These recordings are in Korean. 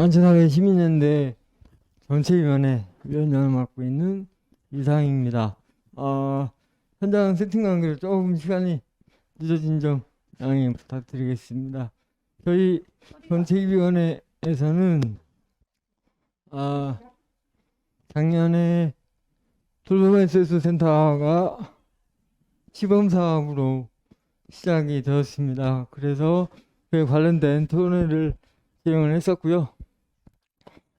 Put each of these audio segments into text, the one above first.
안전하게 시민연대 정책위원회 위원장을 맡고 있는 이상입니다. 현장 세팅 관계로 조금 시간이 늦어진 점 양해 부탁드리겠습니다. 저희 정책위원회에서는 작년에 돌봄SOS 센터가 시범 사업으로 시작이 되었습니다. 그래서 그에 관련된 토론회를 진행을 했었고요.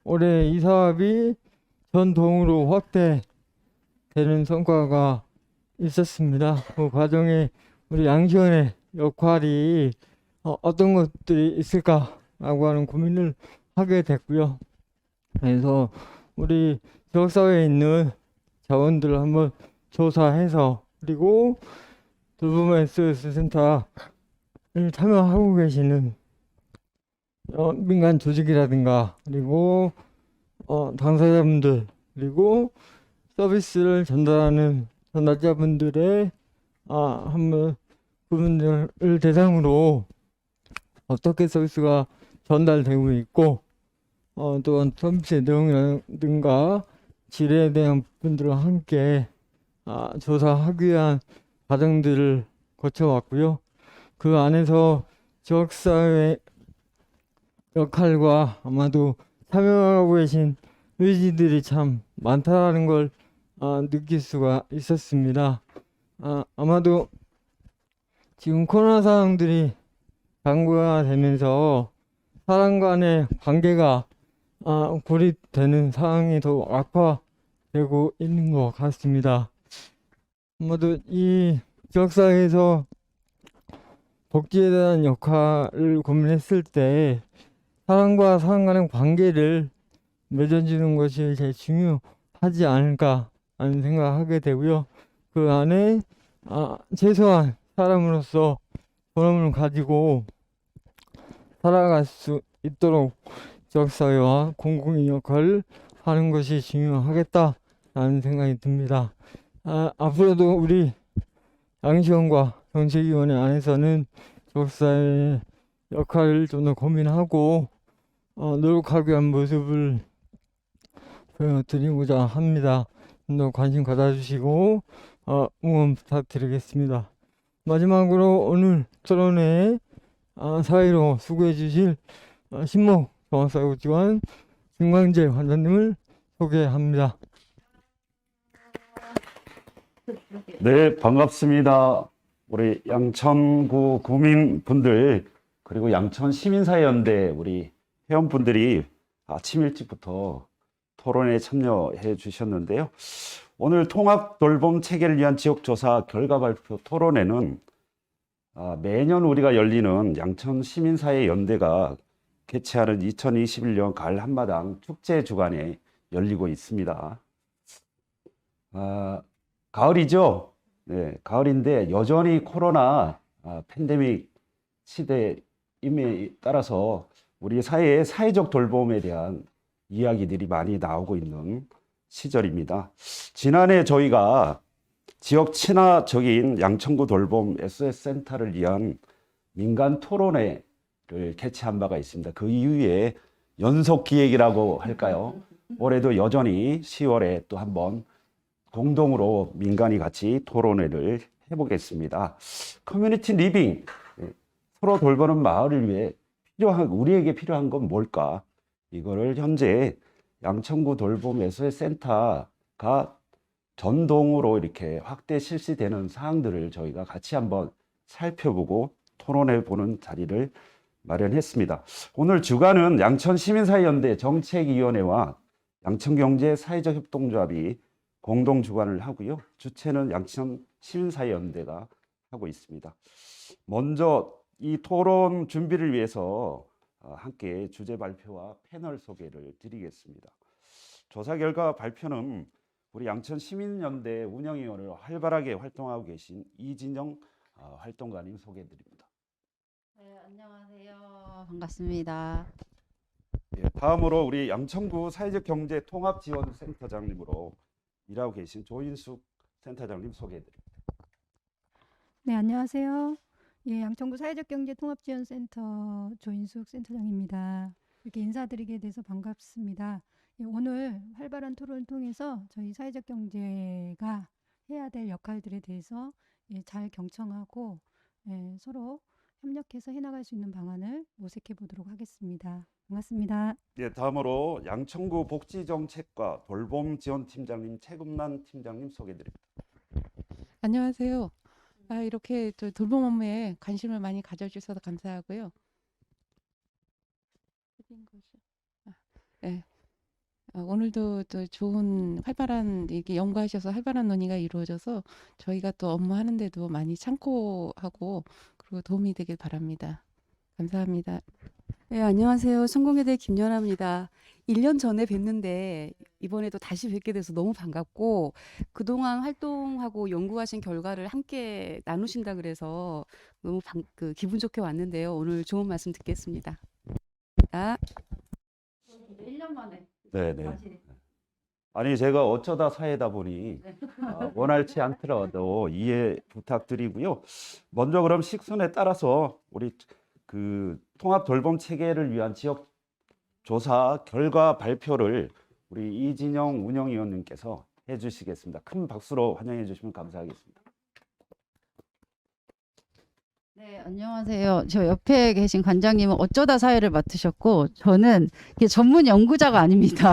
올해 이 사업이 전동으로 확대되는 성과가 있었습니다. 그 과정에 우리 양시원의 역할이 어떤 것들이 있을까라고 하는 고민을 하게 됐고요. 그래서 우리 지역사회에 있는 자원들을 한번 조사해서, 그리고 돌봄SOS 센터를 참여하고 계시는 민간 조직이라든가, 그리고 당사자분들, 그리고 서비스를 전달하는 전달자분들의 한번 그분들을 대상으로 어떻게 서비스가 전달되고 있고, 또한 서비스의 내용이라든가 질에 대한 부분들과 함께 조사하기 위한 과정들을 거쳐왔고요. 그 안에서 지역사회 역할과 아마도 참여하고 계신 의지들이 참 많다는 걸 느낄 수가 있었습니다. 아마도 지금 코로나 상황들이 장기화 되면서 사람 간의 관계가 고립되는 상황이 더 악화되고 있는 것 같습니다. 아마도 이 지역사회에서 복지에 대한 역할을 고민했을 때 사람과 사람 간의 관계를 맺어주는 것이 제일 중요하지 않을까 하는 생각을 하게 되고요. 그 안에 최소한 사람으로서 본업을 가지고 살아갈 수 있도록 지역사회와 공공의 역할을 하는 것이 중요하겠다라는 생각이 듭니다. 앞으로도 우리 양시원과 정책위원회 안에서는 지역사회의 역할을 좀 더 고민하고 노력하기 위한 모습을 보여드리고자 합니다. 좀 더 관심 가져주시고 응원 부탁드리겠습니다. 마지막으로 오늘 토론회에 사회로 수고해 주실 신목 종합사회복지관 김광재 관장님을 소개합니다. 네, 반갑습니다. 우리 양천구 구민분들, 그리고 양천시민사회연대 우리 회원분들이 아침 일찍부터 토론에 참여해 주셨는데요. 오늘 통합돌봄 체계를 위한 지역조사 결과 발표 토론회는 매년 우리가 열리는 양천시민사회연대가 개최하는 2021년 가을 한마당 축제 주간에 열리고 있습니다. 가을이죠. 네, 가을인데 여전히 코로나 팬데믹 시대임에 따라서 우리 사회의 사회적 돌봄에 대한 이야기들이 많이 나오고 있는 시절입니다. 지난해 저희가 지역 친화적인 양천구 돌봄 SOS 센터를 위한 민간 토론회를 개최한 바가 있습니다. 그 이후에 연속 기획이라고 할까요? 올해도 여전히 10월에 또 한번 공동으로 민간이 같이 토론회를 해보겠습니다. 커뮤니티 리빙, 서로 돌보는 마을을 위해 우리에게 필요한 건 뭘까? 이거를 현재 양천구 돌봄 SOS 센터가 전동으로 이렇게 확대 실시되는 사항들을 저희가 같이 한번 살펴보고 토론해 보는 자리를 마련했습니다. 오늘 주간은 양천시민사회연대 정책위원회와 양천경제사회적협동조합이 공동 주관을 하고요. 주최는 양천시민사회연대가 하고 있습니다. 먼저 이 토론 준비를 위해서 함께 주제 발표와 패널 소개를 드리겠습니다. 조사 결과 발표는 우리 양천시민연대 운영위원으로 활발하게 활동하고 계신 이진영 활동가님 소개해드립니다. 네, 안녕하세요. 반갑습니다. 다음으로 우리 양천구 사회적경제통합지원센터장님으로 일하고 계신 조인숙 센터장님 소개해드립니다. 네, 안녕하세요. 예, 양천구 사회적경제통합지원센터 조인숙 센터장입니다. 이렇게 인사드리게 돼서 반갑습니다. 예, 오늘 활발한 토론을 통해서 저희 사회적 경제가 해야 될 역할들에 대해서 예, 잘 경청하고 예, 서로 협력해서 해나갈 수 있는 방안을 모색해 보도록 하겠습니다. 반갑습니다. 예, 다음으로 양천구 복지정책과 돌봄지원팀장님 최금란 팀장님 소개드립니다. 안녕하세요. 이렇게 저 돌봄 업무에 관심을 많이 가져주셔서 감사하고요. 네. 오늘도 또 좋은 활발한 이렇게 연구하셔서 활발한 논의가 이루어져서 저희가 또 업무하는데도 많이 참고하고 그리고 도움이 되길 바랍니다. 감사합니다. 네, 안녕하세요. 성공회대 김연아입니다. 1년 전에 뵀는데 이번에도 다시 뵙게 돼서 너무 반갑고 그동안 활동하고 연구하신 결과를 함께 나누신다 그래서 너무 기분 좋게 왔는데요. 오늘 좋은 말씀 듣겠습니다. 1년 만에 네네. 다시 아니 제가 어쩌다 사회다 보니 네. 원활치 않더라도 이해 부탁드리고요. 먼저 그럼 식순에 따라서 우리 그 통합 돌봄 체계를 위한 지역 조사 결과 발표를 우리 이진영 운영위원님께서 해주시겠습니다. 큰 박수로 환영해 주시면 감사하겠습니다. 네, 안녕하세요. 저 옆에 계신 관장님은 어쩌다 사회를 맡으셨고 저는 이게 전문 연구자가 아닙니다.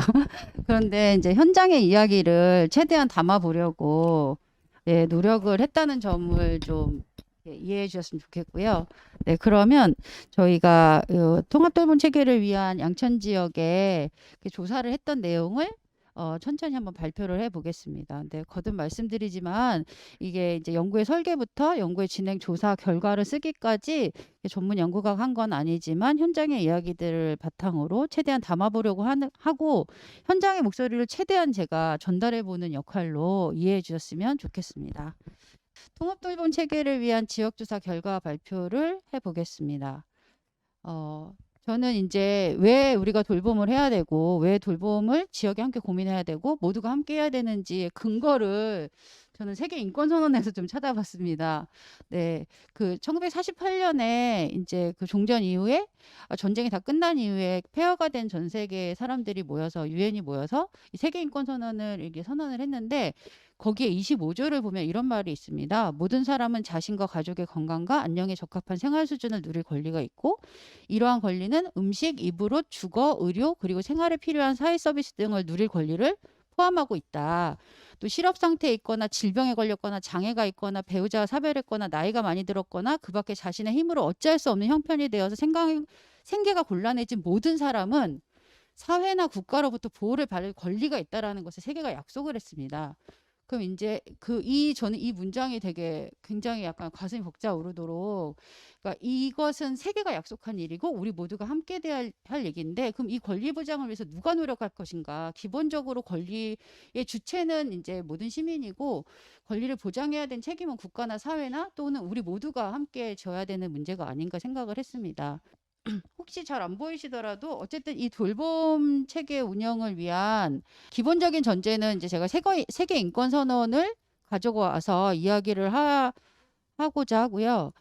그런데 이제 현장의 이야기를 최대한 담아보려고 예, 노력을 했다는 점을 좀 이해해 주셨으면 좋겠고요. 네, 그러면 저희가 통합돌봄 체계를 위한 양천 지역에 조사를 했던 내용을 천천히 한번 발표를 해보겠습니다. 근데 거듭 말씀드리지만 이게 이제 연구의 설계부터 연구의 진행 조사 결과를 쓰기까지 전문 연구가 한 건 아니지만 현장의 이야기들을 바탕으로 최대한 담아보려고 하고 현장의 목소리를 최대한 제가 전달해보는 역할로 이해해 주셨으면 좋겠습니다. 통합돌봄 체계를 위한 지역조사 결과 발표를 해보겠습니다. 저는 이제 왜 우리가 돌봄을 해야 되고 왜 돌봄을 지역에 함께 고민해야 되고 모두가 함께 해야 되는지의 근거를 저는 세계 인권선언에서 좀 찾아봤습니다. 네, 그 1948년에 이제 그 종전 이후에 전쟁이 다 끝난 이후에 폐허가 된 전 세계 사람들이 모여서 유엔이 모여서 이 세계 인권선언을 이렇게 선언을 했는데 거기에 25조를 보면 이런 말이 있습니다. 모든 사람은 자신과 가족의 건강과 안녕에 적합한 생활 수준을 누릴 권리가 있고 이러한 권리는 음식, 입으로, 주거, 의료 그리고 생활에 필요한 사회 서비스 등을 누릴 권리를 포함하고 있다. 또 실업 상태에 있거나 질병에 걸렸거나 장애가 있거나 배우자와 사별했거나 나이가 많이 들었거나 그 밖에 자신의 힘으로 어찌할 수 없는 형편이 되어서 생계가 곤란해진 모든 사람은 사회나 국가로부터 보호를 받을 권리가 있다라는 것을 세계가 약속을 했습니다. 그럼 이제 저는 이 문장이 되게 굉장히 약간 가슴이 벅차오르도록 그러니까 이것은 세계가 약속한 일이고 우리 모두가 함께 돼야 할 얘기인데 그럼 이 권리 보장을 위해서 누가 노력할 것인가? 기본적으로 권리의 주체는 이제 모든 시민이고 권리를 보장해야 되는 책임은 국가나 사회나 또는 우리 모두가 함께 져야 되는 문제가 아닌가 생각을 했습니다. 혹시 잘 안 보이시더라도 어쨌든 이 돌봄 체계 운영을 위한 기본적인 전제는 이제 제가 세계 인권 선언을 가지고 와서 이야기를 하고자 하고요.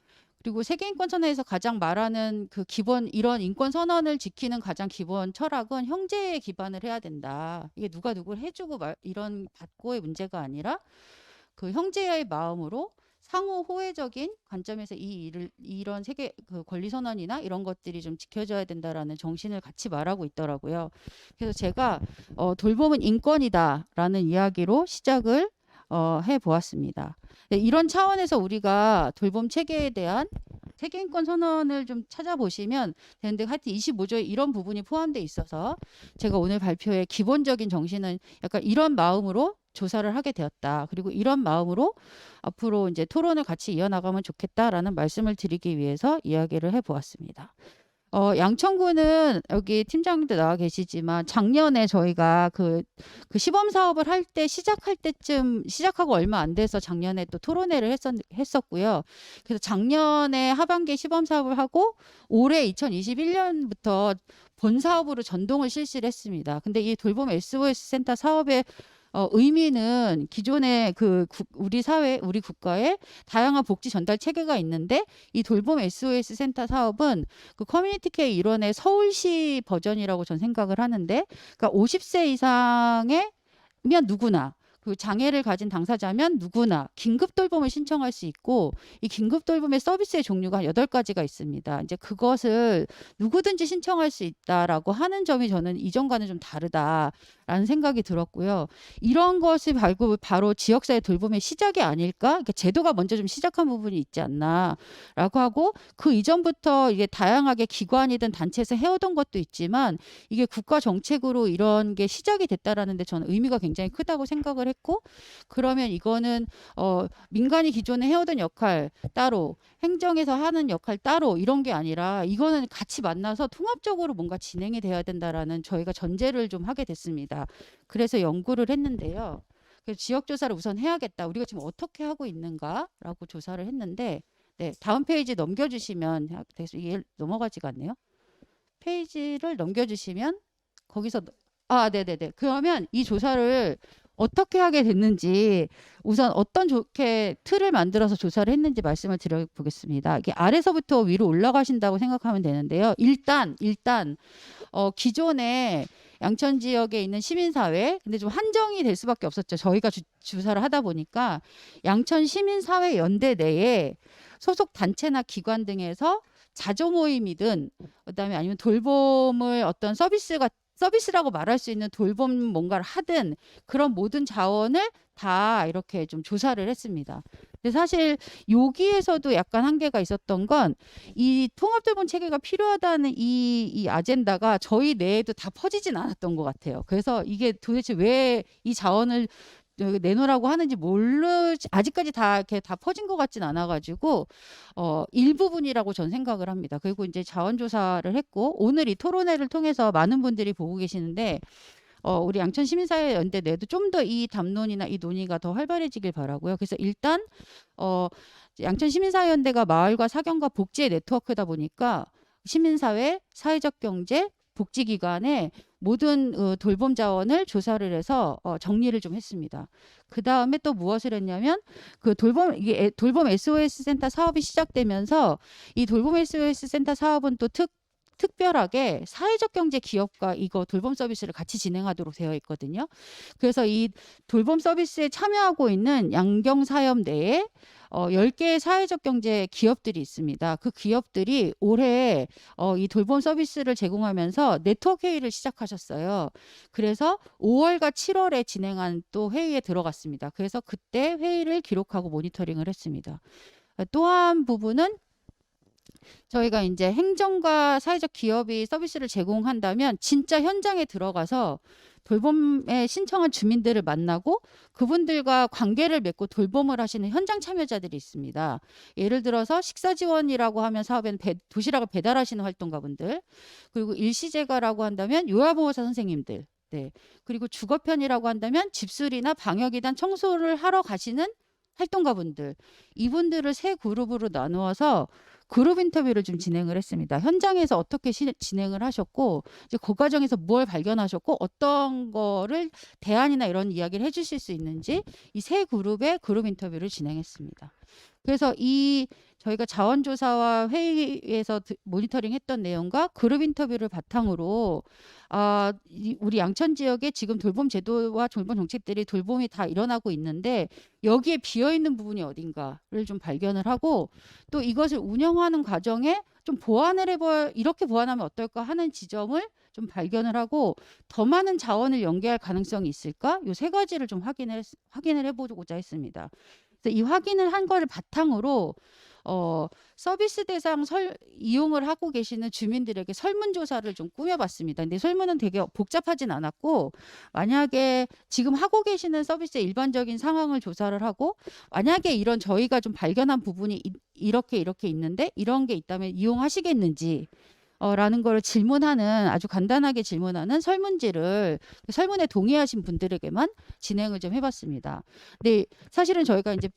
그리고 세계 인권 선언에서 가장 말하는 그 기본 이런 인권 선언을 지키는 가장 기본 철학은 형제에 기반을 해야 된다. 이게 누가 누굴 해주고 이런 받고의 문제가 아니라 그 형제의 마음으로 상호 호혜적인 관점에서 이런 세계 그 권리 선언이나 이런 것들이 좀 지켜져야 된다라는 정신을 같이 말하고 있더라고요. 그래서 제가 돌봄은 인권이다라는 이야기로 시작을 해 보았습니다. 네, 이런 차원에서 우리가 돌봄 체계에 대한 세계 인권 선언을 좀 찾아보시면 되는데 하여튼 25조에 이런 부분이 포함되어 있어서 제가 오늘 발표의 기본적인 정신은 약간 이런 마음으로 조사를 하게 되었다. 그리고 이런 마음으로 앞으로 이제 토론을 같이 이어나가면 좋겠다라는 말씀을 드리기 위해서 이야기를 해보았습니다. 양천구는 여기 팀장님도 나와 계시지만 작년에 저희가 그 시범 사업을 할 때 시작할 때쯤 시작하고 얼마 안 돼서 작년에 또 토론회를 했었고요. 그래서 작년에 하반기에 시범 사업을 하고 올해 2021년부터 본 사업으로 전동을 실시를 했습니다. 근데 이 돌봄 SOS 센터 사업의 의미는 기존의 우리 사회, 우리 국가에 다양한 복지 전달 체계가 있는데 이 돌봄 SOS 센터 사업은 그 커뮤니티 케어 일원의 서울시 버전이라고 전 생각을 하는데, 그러니까 50세 이상의 면 누구나, 그 장애를 가진 당사자면 누구나 긴급 돌봄을 신청할 수 있고, 이 긴급 돌봄의 서비스의 종류가 한 8가지가 있습니다. 이제 그것을 누구든지 신청할 수 있다라고 하는 점이 저는 이전과는 좀 다르다라는 생각이 들었고요. 이런 것이 바로 지역사회 돌봄의 시작이 아닐까? 그러니까 제도가 먼저 좀 시작한 부분이 있지 않나라고 하고, 그 이전부터 이게 다양하게 기관이든 단체에서 해오던 것도 있지만 이게 국가 정책으로 이런 게 시작이 됐다라는 데 저는 의미가 굉장히 크다고 생각을 했고, 그러면 이거는 민간이 기존에 해오던 역할 따로, 행정에서 하는 역할 따로, 이런 게 아니라 이거는 같이 만나서 통합적으로 뭔가 진행이 돼야 된다라는 저희가 전제를 좀 하게 됐습니다. 그래서 연구를 했는데요. 그래서 지역 조사를 우선 해야겠다. 우리가 지금 어떻게 하고 있는가라고 조사를 했는데, 네, 다음 페이지 넘겨주시면, 이게 넘어가지가 않네요. 페이지를 넘겨주시면 거기서 네네네. 그러면 이 조사를 어떻게 하게 됐는지, 우선 어떤 좋게 틀을 만들어서 조사를 했는지 말씀을 드려보겠습니다. 이게 아래서부터 위로 올라가신다고 생각하면 되는데요. 일단 기존에 양천 지역에 있는 시민사회, 근데 좀 한정이 될 수밖에 없었죠. 저희가 조사를 하다 보니까 양천 시민사회 연대 내에 소속 단체나 기관 등에서 자조 모임이든, 그다음에 아니면 돌봄을 어떤 서비스라고 말할 수 있는 돌봄 뭔가를 하든, 그런 모든 자원을 다 이렇게 좀 조사를 했습니다. 근데 사실 여기에서도 약간 한계가 있었던 건, 이 통합돌봄 체계가 필요하다는 이 아젠다가 저희 내에도 다 퍼지진 않았던 것 같아요. 그래서 이게 도대체 왜 이 자원을 여기 내놓으라고 하는지 아직까지 다 이렇게 다 퍼진 것 같진 않아가지고 일부분이라고 전 생각을 합니다. 그리고 이제 자원조사를 했고, 오늘 이 토론회를 통해서 많은 분들이 보고 계시는데, 우리 양천 시민사회 연대 내도 좀 더 이 담론이나 이 논의가 더 활발해지길 바라고요. 그래서 일단 양천 시민사회 연대가 마을과 사경과 복지의 네트워크다 보니까 시민사회, 사회적 경제, 복지기관의 모든 돌봄 자원을 조사를 해서 정리를 좀 했습니다. 그 다음에 또 무엇을 했냐면, 이게 돌봄 SOS 센터 사업이 시작되면서 이 돌봄 SOS 센터 사업은 또 특별하게 사회적 경제 기업과 이거 돌봄 서비스를 같이 진행하도록 되어 있거든요. 그래서 이 돌봄 서비스에 참여하고 있는 양경사협 내에 10개의 사회적 경제 기업들이 있습니다. 그 기업들이 올해 이 돌봄 서비스를 제공하면서 네트워크 회의를 시작하셨어요. 그래서 5월과 7월에 진행한 또 회의에 들어갔습니다. 그래서 그때 회의를 기록하고 모니터링을 했습니다. 또 한 부분은, 저희가 이제 행정과 사회적 기업이 서비스를 제공한다면 진짜 현장에 들어가서 돌봄에 신청한 주민들을 만나고 그분들과 관계를 맺고 돌봄을 하시는 현장 참여자들이 있습니다. 예를 들어서 식사 지원이라고 하면 사업에는 도시락을 배달하시는 활동가분들, 그리고 일시제가라고 한다면 요양보호사 선생님들, 네, 그리고 주거편이라고 한다면 집수리나 방역이단 청소를 하러 가시는 활동가분들, 이분들을 세 그룹으로 나누어서 그룹 인터뷰를 좀 진행을 했습니다. 현장에서 어떻게 진행을 하셨고, 이제 그 과정에서 뭘 발견하셨고, 어떤 거를 대안이나 이런 이야기를 해주실 수 있는지 이 세 그룹의 그룹 인터뷰를 진행했습니다. 그래서 저희가 자원조사와 회의에서 모니터링 했던 내용과 그룹 인터뷰를 바탕으로 우리 양천 지역에 지금 돌봄 제도와 돌봄 정책들이 돌봄이 다 일어나고 있는데 여기에 비어있는 부분이 어딘가를 좀 발견을 하고, 또 이것을 운영하는 과정에 좀 이렇게 보완하면 어떨까 하는 지점을 좀 발견을 하고, 더 많은 자원을 연계할 가능성이 있을까? 이 세 가지를 좀 확인을 해보고자 했습니다. 그래서 이 확인을 한 거를 바탕으로 서비스 대상 이용을 하고 계시는 주민들에게 설문조사를 좀 꾸며봤습니다. 근데 설문은 되게 복잡하진 않았고, 만약에 지금 하고 계시는 서비스의 일반적인 상황을 조사를 하고, 만약에 이런 저희가 좀 발견한 부분이 이렇게 있는데 이런 게 있다면 이용하시겠는지, 라는 걸 질문하는 아주 간단하게 질문하는 설문지를 설문에 동의하신 분들에게만 진행을 좀 해봤습니다. 근데 사실은 저희가 이제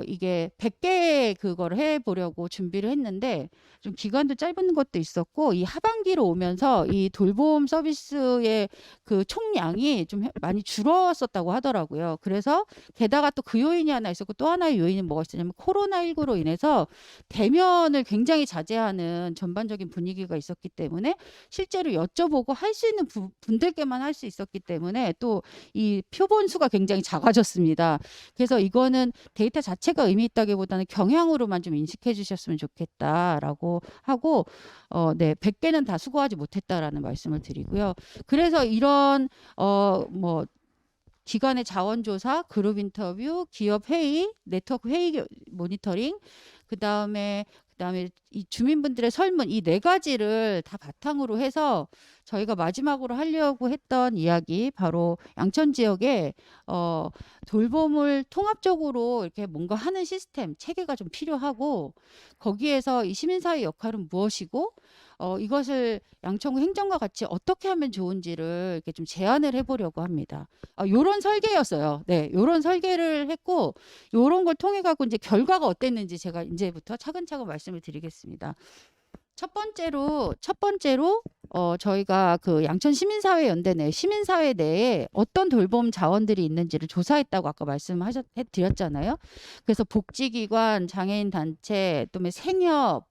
이게 100개 그거를 해보려고 준비를 했는데 좀 기간도 짧은 것도 있었고 이 하반기로 오면서 이 돌봄 서비스의 그 총량이 좀 많이 줄었었다고 하더라고요. 그래서 게다가 또 그 요인이 하나 있었고 또 하나의 요인은 뭐가 있었냐면 코로나19로 인해서 대면을 굉장히 자제하는 전반적인 분위기가 있었기 때문에 실제로 여쭤보고 할 수 있는 분들께만 할 수 있었기 때문에 또 이 표본 수가 굉장히 작아졌습니다. 그래서 이거는 데이터 자체가 의미 있다기보다는 경향으로만 좀 인식해 주셨으면 좋겠다라고 하고 네, 100개는 다 수거하지 못했다라는 말씀을 드리고요. 그래서 이런 뭐 기관의 자원조사, 그룹 인터뷰, 기업 회의, 네트워크 회의 모니터링, 그다음에 이 주민분들의 설문 이 네 가지를 다 바탕으로 해서 저희가 마지막으로 하려고 했던 이야기 바로 양천 지역에 돌봄을 통합적으로 이렇게 뭔가 하는 시스템 체계가 좀 필요하고 거기에서 이 시민사회 역할은 무엇이고 이것을 양천구 행정과 같이 어떻게 하면 좋은지를 이렇게 좀 제안을 해보려고 합니다. 요런 설계였어요. 네, 요런 설계를 했고 요런 걸 통해 갖고 이제 결과가 어땠는지 제가 이제부터 차근차근 말씀을 드리겠습니다. 첫 번째로 저희가 그 양천 시민사회 연대 내 시민사회 내에 어떤 돌봄 자원들이 있는지를 조사했다고 아까 드렸잖아요. 그래서 복지기관, 장애인 단체, 또 생협,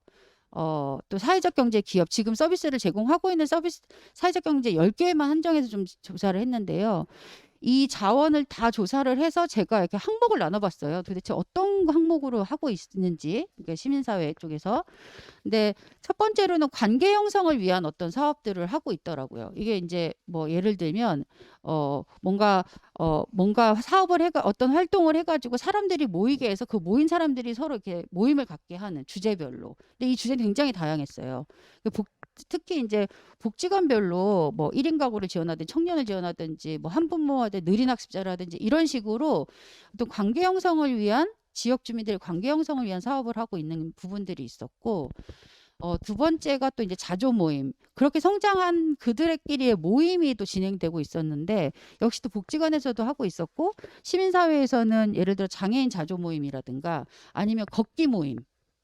또 사회적 경제 기업 지금 서비스를 제공하고 있는 사회적 경제 10개만 한정해서 좀 조사를 했는데요. 이 자원을 다 조사를 해서 제가 이렇게 항목을 나눠봤어요. 도대체 어떤 항목으로 하고 있는지 그러니까 시민사회 쪽에서. 근데 첫 번째로는 관계 형성을 위한 어떤 사업들을 하고 있더라고요. 이게 이제 뭐 예를 들면 뭔가 사업을 어떤 활동을 해가지고 사람들이 모이게 해서 그 모인 사람들이 서로 이렇게 모임을 갖게 하는 주제별로. 근데 이 주제는 굉장히 다양했어요. 특히 이제 복지관별로 뭐 1인 가구를 지원하든지 청년을 지원하든지 뭐 한부모와든 느린학습자라든지 이런 식으로 어떤 관계 형성을 위한 지역 주민들의 관계 형성을 위한 사업을 하고 있는 부분들이 있었고 두 번째가 또 이제 자조 모임. 그렇게 성장한 그들끼리의 모임이 또 진행되고 있었는데 역시 또 복지관에서도 하고 있었고 시민사회에서는 예를 들어 장애인 자조 모임이라든가 아니면 걷기 모임.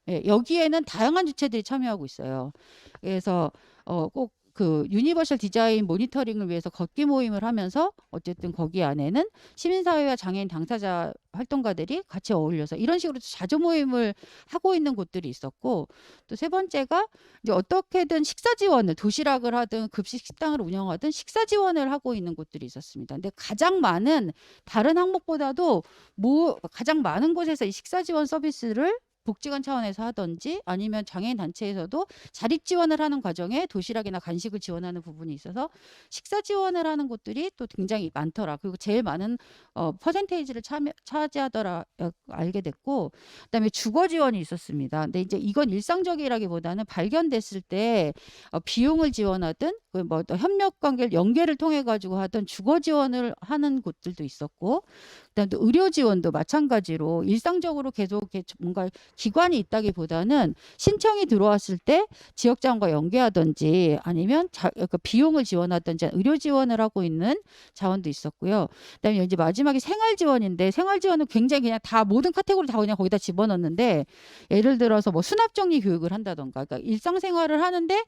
예, 여기에는 다양한 주체들이 참여하고 있어요. 그래서 꼭 그 유니버셜 디자인 모니터링을 위해서 걷기 모임을 하면서 어쨌든 거기 안에는 시민사회와 장애인 당사자 활동가들이 같이 어울려서 이런 식으로 자조 모임을 하고 있는 곳들이 있었고 또 세 번째가 이제 어떻게든 식사 지원을 도시락을 하든 급식 식당을 운영하든 식사 지원을 하고 있는 곳들이 있었습니다. 근데 가장 많은 다른 항목보다도 가장 많은 곳에서 이 식사 지원 서비스를 복지관 차원에서 하든지 아니면 장애인 단체에서도 자립 지원을 하는 과정에 도시락이나 간식을 지원하는 부분이 있어서 식사 지원을 하는 곳들이 또 굉장히 많더라. 그리고 제일 많은 퍼센테이지를 차지하더라 알게 됐고 그다음에 주거 지원이 있었습니다. 근데 이제 이건 일상적이라기보다는 발견됐을 때 비용을 지원하든 뭐 협력 관계를 연계를 통해 가지고 하던 주거 지원을 하는 곳들도 있었고 그다음에 또 의료 지원도 마찬가지로 일상적으로 계속 뭔가 기관이 있다기보다는 신청이 들어왔을 때 지역자원과 연계하든지 아니면 그 비용을 지원하든지 의료 지원을 하고 있는 자원도 있었고요. 그다음에 이제 마지막에 생활 지원인데 생활 지원은 굉장히 그냥 다 모든 카테고리 다 그냥 거기다 집어넣는데 예를 들어서 뭐 수납정리 교육을 한다던가 그러니까 일상생활을 하는데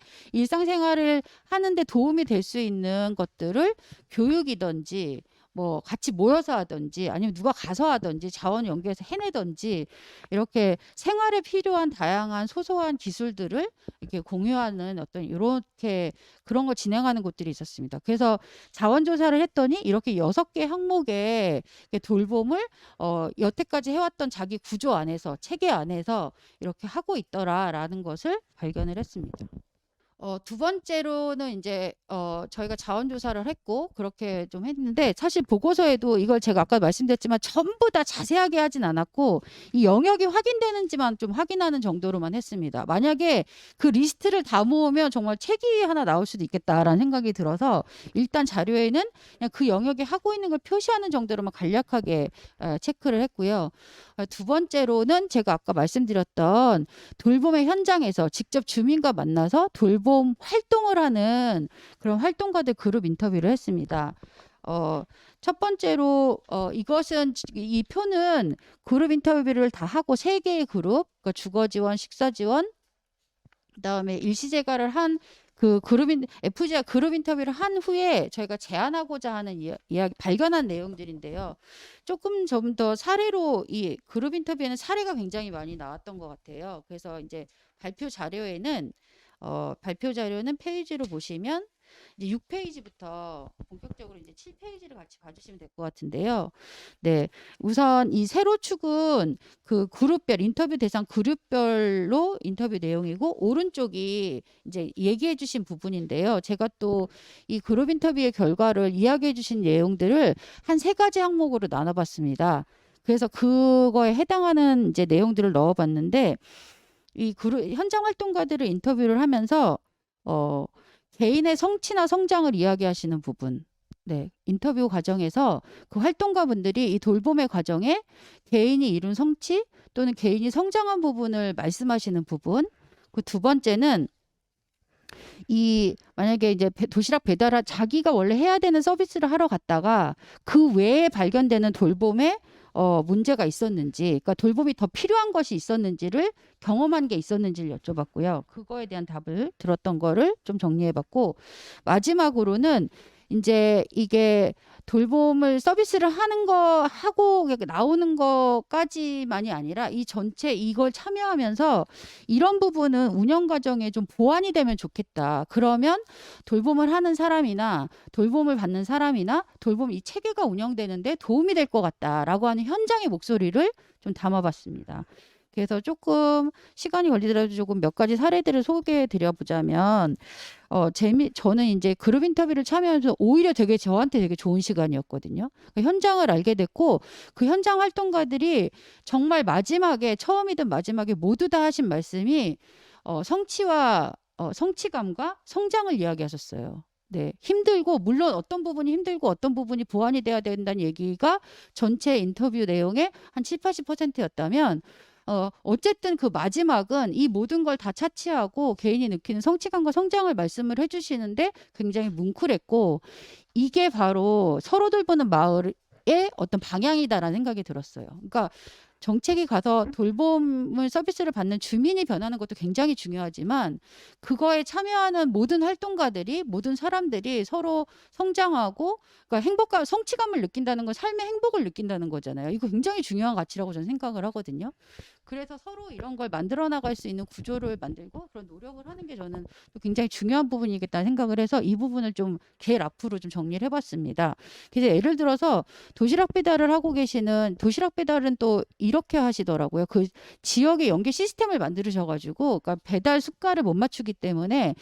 도움이 될 수 있는 것들을 교육이든지 뭐 같이 모여서 하든지 아니면 누가 가서 하든지 자원 연계해서 해내든지 이렇게 생활에 필요한 다양한 소소한 기술들을 이렇게 공유하는 어떤 이렇게 그런 거 진행하는 곳들이 있었습니다. 그래서 자원 조사를 했더니 이렇게 6개 항목의 돌봄을 여태까지 해왔던 자기 구조 안에서 체계 안에서 이렇게 하고 있더라라는 것을 발견을 했습니다. 두 번째로는 이제 저희가 자원조사를 했고 그렇게 좀 했는데 사실 보고서에도 이걸 제가 아까 말씀드렸지만 전부 다 자세하게 하진 않았고 이 영역이 확인되는지만 좀 확인하는 정도로만 했습니다. 만약에 그 리스트를 다 모으면 정말 책이 하나 나올 수도 있겠다라는 생각이 들어서 일단 자료에는 그냥 그 영역에 하고 있는 걸 표시하는 정도로만 간략하게 체크를 했고요. 두 번째로는 제가 아까 말씀드렸던 돌봄의 현장에서 직접 주민과 만나서 돌봄 돌봄 활동을 하는 그런 활동가들 그룹 인터뷰를 했습니다. 첫 번째로 이것은 이 표는 그룹 인터뷰를 다 하고 3개의 그룹, 그러니까 주거 지원, 식사 지원, 그다음에 일시재가를 한 그 FGA 그룹 인터뷰를 한 후에 저희가 제안하고자 하는 이야기 발견한 내용들인데요. 조금 좀 더 사례로 이 그룹 인터뷰에는 사례가 굉장히 많이 나왔던 것 같아요. 그래서 이제 발표 자료는 페이지로 보시면 이제 6페이지부터 본격적으로 이제 7페이지를 같이 봐주시면 될 것 같은데요. 네, 우선 이 세로 축은 그 그룹별 인터뷰 대상 그룹별로 인터뷰 내용이고 오른쪽이 이제 얘기해주신 부분인데요. 제가 또 이 그룹 인터뷰의 결과를 이야기해주신 내용들을 한 3가지 항목으로 나눠봤습니다. 그래서 그거에 해당하는 이제 내용들을 넣어봤는데 이 현장 활동가들을 인터뷰를 하면서 개인의 성취나 성장을 이야기하시는 부분. 네, 인터뷰 과정에서 그 활동가분들이 이 돌봄의 과정에 개인이 이룬 성취 또는 개인이 성장한 부분을 말씀하시는 부분. 그 2번째는 만약에 이제 도시락 배달을 자기가 원래 해야 되는 서비스를 하러 갔다가 그 외에 발견되는 돌봄의 문제가 있었는지, 그러니까 돌봄이 더 필요한 것이 있었는지를 경험한 게 있었는지를 여쭤봤고요. 그거에 대한 답을 들었던 거를 좀 정리해봤고, 마지막으로는 이제 이게 돌봄을 서비스를 하고 나오는 것까지만이 아니라 이 전체 이걸 참여하면서 이런 부분은 운영 과정에 좀 보완이 되면 좋겠다. 그러면 돌봄을 하는 사람이나 돌봄을 받는 사람이나 돌봄 이 체계가 운영되는데 도움이 될 것 같다라고 하는 현장의 목소리를 좀 담아봤습니다. 그래서 조금 시간이 걸리더라도 조금 몇 가지 사례들을 소개해 드려보자면 저는 이제 그룹 인터뷰를 참여하면서 오히려 저한테 되게 좋은 시간이었거든요. 그러니까 현장을 알게 됐고 그 현장 활동가들이 정말 처음이든 마지막에 모두 다 하신 말씀이 성취감과 성장을 이야기하셨어요. 네, 물론 어떤 부분이 힘들고 어떤 부분이 보완이 돼야 된다는 얘기가 전체 인터뷰 내용의 한 70-80%였다면 어쨌든 그 마지막은 이 모든 걸 다 차치하고 개인이 느끼는 성취감과 성장을 말씀을 해주시는데 굉장히 뭉클했고 이게 바로 서로 돌보는 마을의 어떤 방향이다라는 생각이 들었어요. 그러니까 정책이 가서 돌봄을 서비스를 받는 주민이 변하는 것도 굉장히 중요하지만 그거에 참여하는 모든 활동가들이 모든 사람들이 서로 성장하고 그러니까 성취감을 느낀다는 건 삶의 행복을 느낀다는 거잖아요. 이거 굉장히 중요한 가치라고 저는 생각을 하거든요. 그래서 서로 이런 걸 만들어 나갈 수 있는 구조를 만들고 그런 노력을 하는 게 저는 굉장히 중요한 부분이겠다 생각을 해서 이 부분을 좀 제일 앞으로 좀 정리를 해봤습니다. 그래서 예를 들어서 도시락 배달은 또 이렇게 하시더라고요. 그 지역의 연계 시스템을 만드셔가지고 그러니까 배달 숫가를 못 맞추기 때문에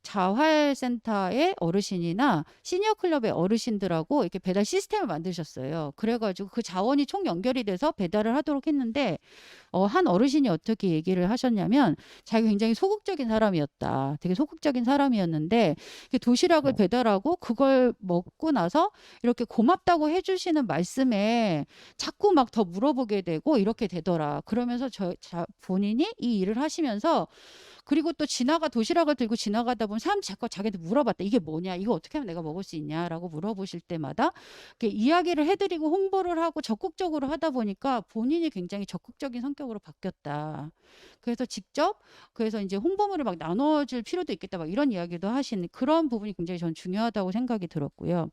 자활센터의 어르신이나 시니어클럽의 어르신들하고 이렇게 배달 시스템을 만드셨어요. 그래가지고 그 자원이 총 연결이 돼서 배달을 하도록 했는데 한 어르신이 어떻게 얘기를 하셨냐면 자기가 굉장히 소극적인 사람이었다. 되게 소극적인 사람이었는데 도시락을 배달하고 그걸 먹고 나서 이렇게 고맙다고 해주시는 말씀에 자꾸 막 더 물어보게 되고 이렇게 되더라. 그러면서 본인이 이 일을 하시면서 그리고 또 도시락을 들고 지나가다 보면 사람들이 자꾸 자기한테 물어봤다. 이게 뭐냐? 이거 어떻게 하면 내가 먹을 수 있냐라고 물어보실 때마다 이야기를 해드리고 홍보를 하고 적극적으로 하다 보니까 본인이 굉장히 적극적인 성격으로 바뀌었다. 그래서 이제 홍보물을 막 나눠줄 필요도 있겠다. 막 이런 이야기도 하신 그런 부분이 굉장히 전 중요하다고 생각이 들었고요.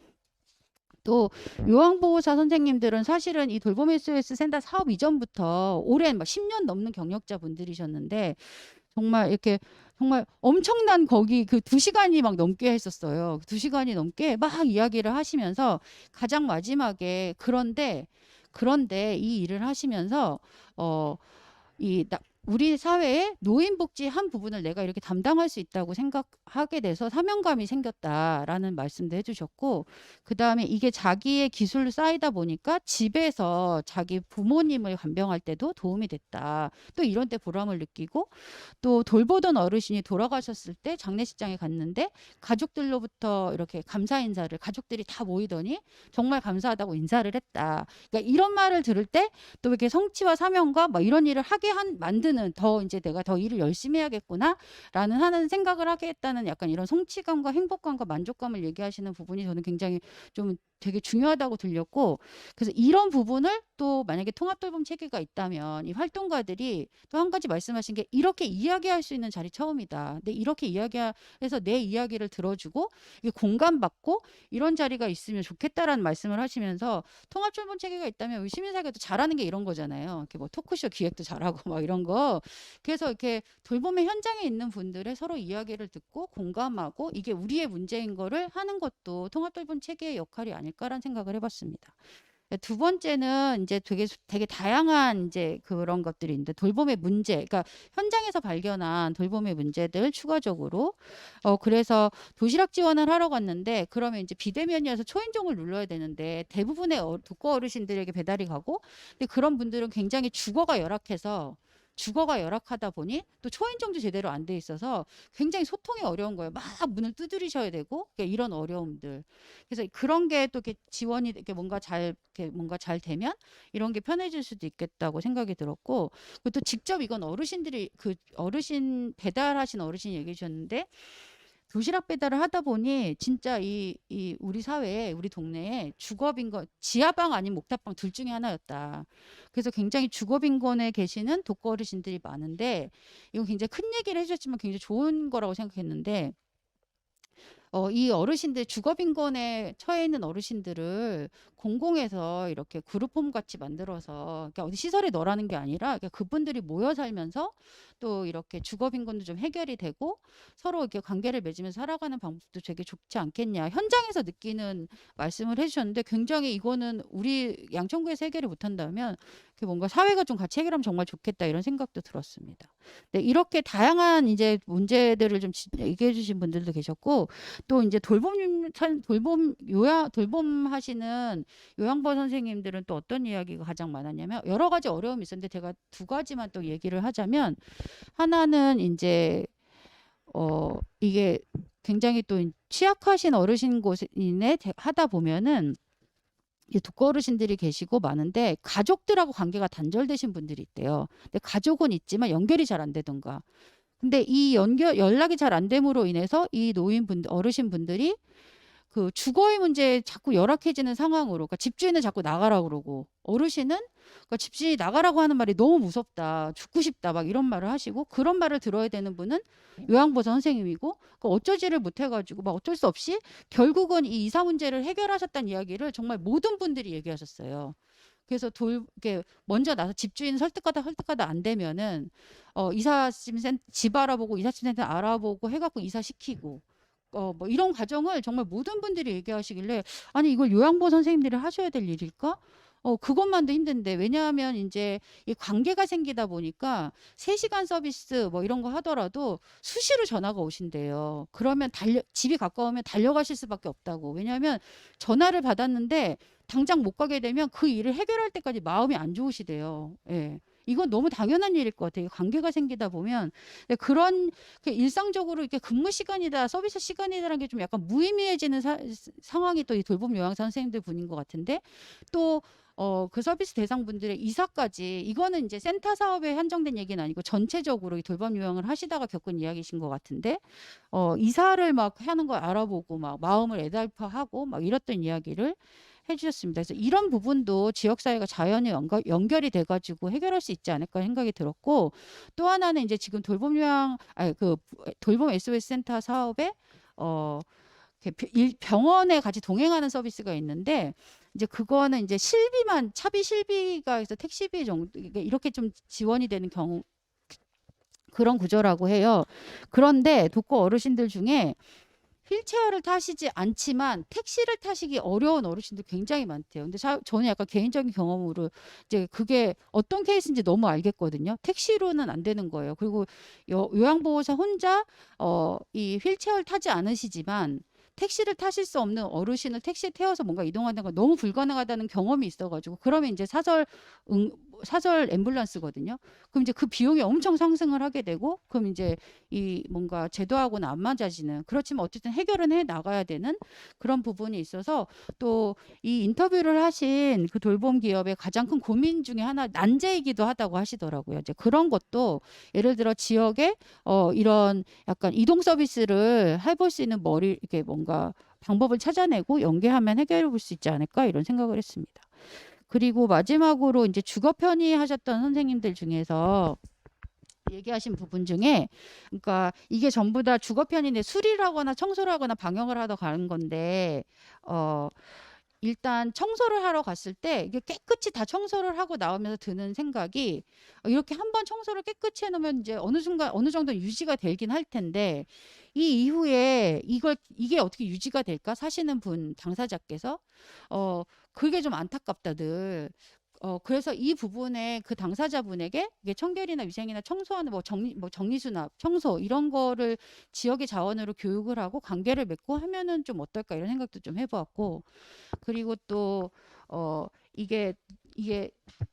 또 요양보호사 선생님들은 사실은 이 돌봄 SOS 센터 사업 이전부터 오랜 10년 넘는 경력자 분들이셨는데 정말 엄청난 거기 그 2시간이 막 넘게 했었어요. 2시간이 넘게 막 이야기를 하시면서 가장 마지막에 그런데 이 일을 하시면서 우리 사회의 노인복지 한 부분을 내가 이렇게 담당할 수 있다고 하게 돼서 사명감이 생겼다라는 말씀도 해주셨고, 그 다음에 이게 자기의 기술로 쌓이다 보니까 집에서 자기 부모님을 간병할 때도 도움이 됐다. 또 이런 때 보람을 느끼고, 또 돌보던 어르신이 돌아가셨을 때 장례식장에 갔는데 가족들로부터 이렇게 감사 인사를, 가족들이 다 모이더니 정말 감사하다고 인사를 했다. 그러니까 이런 말을 들을 때 또 이렇게 성취와 사명과 뭐 이런 일을 하게 만드는, 더 이제 내가 더 일을 열심히 해야겠구나라는 하는 생각을 하게 했다는 약간 이런 성취감과 행복감과 만족감을 얘기하시는 부분이 저는 굉장히 좀 되게 중요하다고 들렸고, 그래서 이런 부분을 또 만약에 통합돌봄 체계가 있다면 이 활동가들이 또 한 가지 말씀하신 게 이렇게 이야기할 수 있는 자리 처음이다. 근데 이렇게 이야기해서 내 이야기를 들어주고 이게 공감받고 이런 자리가 있으면 좋겠다라는 말씀을 하시면서, 통합돌봄 체계가 있다면 우리 시민사회가 또 잘하는 게 이런 거잖아요. 이렇게 뭐 토크쇼 기획도 잘하고 막 이런 거. 그래서 이렇게 돌봄의 현장에 있는 분들의 서로 이야기를 듣고 공감하고 이게 우리의 문제인 거를 하는 것도 통합돌봄 체계의 역할이 아닐까라는 생각을 해봤습니다. 두 번째는 이제 되게 다양한 이제 그런 것들이 있는데, 돌봄의 문제, 그러니까 현장에서 발견한 돌봄의 문제들 추가적으로 그래서 도시락 지원을 하러 갔는데, 그러면 이제 비대면이어서 초인종을 눌러야 되는데 대부분의 독거 어르신들에게 배달이 가고, 근데 그런 분들은 굉장히 주거가 열악하다 보니 또 초인종도 제대로 안 돼 있어서 굉장히 소통이 어려운 거예요. 막 문을 두드리셔야 되고, 그러니까 이런 어려움들. 그래서 그런 게 또 이렇게 지원이 이렇게 뭔가 잘 되면 이런 게 편해질 수도 있겠다고 생각이 들었고, 그리고 또 직접 이건 어르신들이 어르신 배달하신 어르신이 얘기해 주셨는데, 도시락 배달을 하다 보니 진짜 이 우리 사회에, 우리 동네에 주거빈건, 지하방 아닌 목탑방 둘 중에 하나였다. 그래서 굉장히 주거빈건에 계시는 독거 어르신들이 많은데, 이건 굉장히 큰 얘기를 해주셨지만 굉장히 좋은 거라고 생각했는데, 이 어르신들, 주거빈건에 처해 있는 어르신들을 공공에서 이렇게 그룹홈 같이 만들어서, 그러니까 어디 시설에 넣으라는 게 아니라 그러니까 그분들이 모여 살면서 또 이렇게 주거빈건도 좀 해결이 되고 서로 이렇게 관계를 맺으면서 살아가는 방법도 되게 좋지 않겠냐, 현장에서 느끼는 말씀을 해주셨는데, 굉장히 이거는 우리 양천구에서 해결을 못한다면 뭔가 사회가 좀 같이 해결하면 정말 좋겠다, 이런 생각도 들었습니다. 네, 이렇게 다양한 이제 문제들을 좀 얘기해 주신 분들도 계셨고, 또 이제 돌봄 하시는 요양보 선생님들은 또 어떤 이야기가 가장 많았냐면, 여러 가지 어려움이 있었는데 제가 두 가지만 또 얘기를 하자면, 하나는 이제 이게 굉장히 또 취약하신 어르신 곳에 하다 보면은 독거 어르신들이 계시고 많은데 가족들하고 관계가 단절되신 분들이 있대요. 근데 가족은 있지만 연결이 잘 안 되던가. 근데 이 연락이 잘 안 됨으로 인해서 이 어르신분들이 그 주거의 문제에 자꾸 열악해지는 상황으로, 그러니까 집주인은 자꾸 나가라고 그러고, 어르신은 그러니까 집주인이 나가라고 하는 말이 너무 무섭다, 죽고 싶다, 막 이런 말을 하시고, 그런 말을 들어야 되는 분은 요양보호사 선생님이고, 그러니까 어쩌지를 못해가지고 막 어쩔 수 없이 결국은 이 이사 문제를 해결하셨다는 이야기를 정말 모든 분들이 얘기하셨어요. 그래서 이렇게 먼저 나서 집주인 설득하다 안 되면은 집 알아보고 이삿짐 센터 알아보고 해갖고 이사시키고, 뭐 이런 과정을 정말 모든 분들이 얘기하시길래, 아니 이걸 요양보호 선생님들이 하셔야 될 일일까? 그것만도 힘든데, 왜냐하면 이제 이 관계가 생기다 보니까 3시간 서비스 뭐 이런 거 하더라도 수시로 전화가 오신대요. 그러면 집이 가까우면 달려가실 수밖에 없다고. 왜냐하면 전화를 받았는데 당장 못 가게 되면 그 일을 해결할 때까지 마음이 안 좋으시대요. 예. 이건 너무 당연한 일일 것 같아요. 관계가 생기다 보면 그런 일상적으로 이렇게 근무 시간이다, 서비스 시간이다라는 게 좀 약간 무의미해지는 상황이 또 이 돌봄 요양사 선생님들 분인 것 같은데, 또 그 서비스 대상분들의 이사까지, 이거는 이제 센터 사업에 한정된 얘기는 아니고 전체적으로 이 돌봄 요양을 하시다가 겪은 이야기신 것 같은데, 이사를 막 하는 걸 알아보고 막 마음을 애달파하고 막 이랬던 이야기를 해주셨습니다. 그래서 이런 부분도 지역사회가 자연히 연결이 돼가지고 해결할 수 있지 않을까 생각이 들었고, 또 하나는 이제 지금 돌봄 SOS 센터 사업에 병원에 같이 동행하는 서비스가 있는데, 이제 그거는 이제 차비 실비가 해서 택시비 정도 이렇게 좀 지원이 되는 경우, 그런 구조라고 해요. 그런데 독거 어르신들 중에 휠체어를 타시지 않지만 택시를 타시기 어려운 어르신들 굉장히 많대요. 근데 저는 약간 개인적인 경험으로 이제 그게 어떤 케이스인지 너무 알겠거든요. 택시로는 안 되는 거예요. 그리고 요양보호사 혼자 이 휠체어를 타지 않으시지만 택시를 타실 수 없는 어르신을 택시에 태워서 뭔가 이동하는 건 너무 불가능하다는 경험이 있어가지고 그러면 이제 사설 앰뷸런스거든요. 그럼 이제 그 비용이 엄청 상승을 하게 되고 그럼 이제 이 뭔가 제도하고는 안 맞아지는 그렇지만 어쨌든 해결은 해 나가야 되는 그런 부분이 있어서 또 이 인터뷰를 하신 그 돌봄 기업의 가장 큰 고민 중에 하나 난제이기도 하다고 하시더라고요. 이제 그런 것도 예를 들어 지역에 이런 약간 이동 서비스를 해볼 수 있는 이렇게 뭔가 방법을 찾아내고 연계하면 해결해 볼 수 있지 않을까 이런 생각을 했습니다. 그리고 마지막으로 이제 주거 편의 하셨던 선생님들 중에서 얘기하신 부분 중에 그러니까 이게 전부 다 주거 편의인데 수리를 하거나 청소를 하거나 방역을 하러 가는 건데 일단 청소를 하러 갔을 때 이게 깨끗이 다 청소를 하고 나오면서 드는 생각이 이렇게 한번 청소를 깨끗이 해놓으면 이제 어느 순간 어느 정도 유지가 되긴 할 텐데 이 이후에 이게 어떻게 유지가 될까 사시는 분 당사자께서 그게 좀 안타깝다들. 그래서 이 부분에 그 당사자분에게 이게 청결이나 위생이나 청소하는 뭐 정리수납, 청소 이런 거를 지역의 자원으로 교육을 하고 관계를 맺고 하면은 좀 어떨까 이런 생각도 좀 해보았고 그리고 또 이게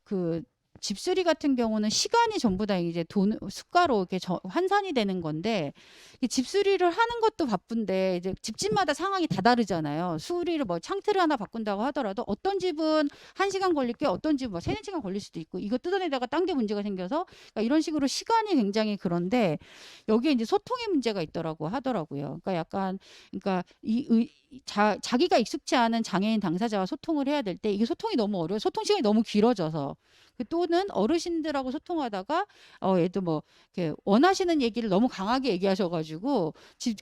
그 집수리 같은 경우는 시간이 전부 다 이제 수가로 이렇게 환산이 되는 건데 이 집수리를 하는 것도 바쁜데 이제 집집마다 상황이 다 다르잖아요. 수리를 뭐 창틀을 하나 바꾼다고 하더라도 어떤 집은 1시간 걸릴 게 어떤 집은 뭐 3-4시간 걸릴 수도 있고 이거 뜯어내다가 딴 게 문제가 생겨서 그러니까 이런 식으로 시간이 굉장히 그런데 여기에 이제 소통의 문제가 있더라고 하더라고요. 그러니까 약간 그러니까 자기가 익숙치 않은 장애인 당사자와 소통을 해야 될 때 이게 소통이 너무 어려워. 소통 시간이 너무 길어져서 또는 어르신들하고 소통하다가 얘도 뭐 이렇게 원하시는 얘기를 너무 강하게 얘기하셔가지고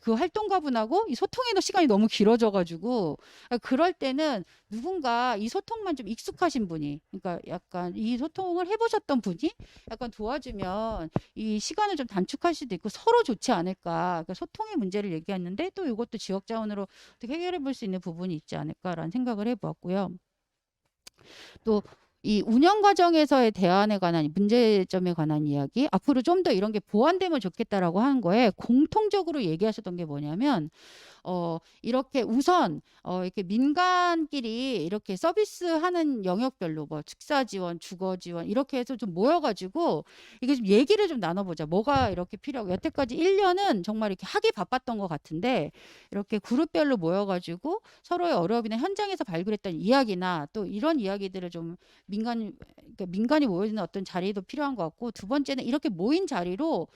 그 활동가분하고 이 소통의 시간이 너무 길어져가지고 그럴 때는 누군가 이 소통만 좀 익숙하신 분이 그러니까 약간 이 소통을 해보셨던 분이 약간 도와주면 이 시간을 좀 단축할 수도 있고 서로 좋지 않을까. 그러니까 소통의 문제를 얘기했는데 또 이것도 지역 자원으로 어떻게 해결해 볼 수 있는 부분이 있지 않을까라는 생각을 해보았고요. 또 이 운영 과정에서의 대안에 관한 문제점에 관한 이야기 앞으로 좀 더 이런 게 보완되면 좋겠다라고 하는 거에 공통적으로 얘기하셨던 게 뭐냐면 이렇게 우선 이렇게 민간끼리 이렇게 서비스하는 영역별로 뭐 축사 지원, 주거 지원 이렇게 해서 좀 모여가지고 이게 좀 얘기를 좀 나눠보자. 뭐가 이렇게 필요하고 여태까지 1년은 정말 이렇게 하기 바빴던 것 같은데 이렇게 그룹별로 모여가지고 서로의 어려움이나 현장에서 발굴했던 이야기나 또 이런 이야기들을 좀 민간이 모여있는 어떤 자리도 필요한 것 같고 두 번째는 이렇게 모인 자리로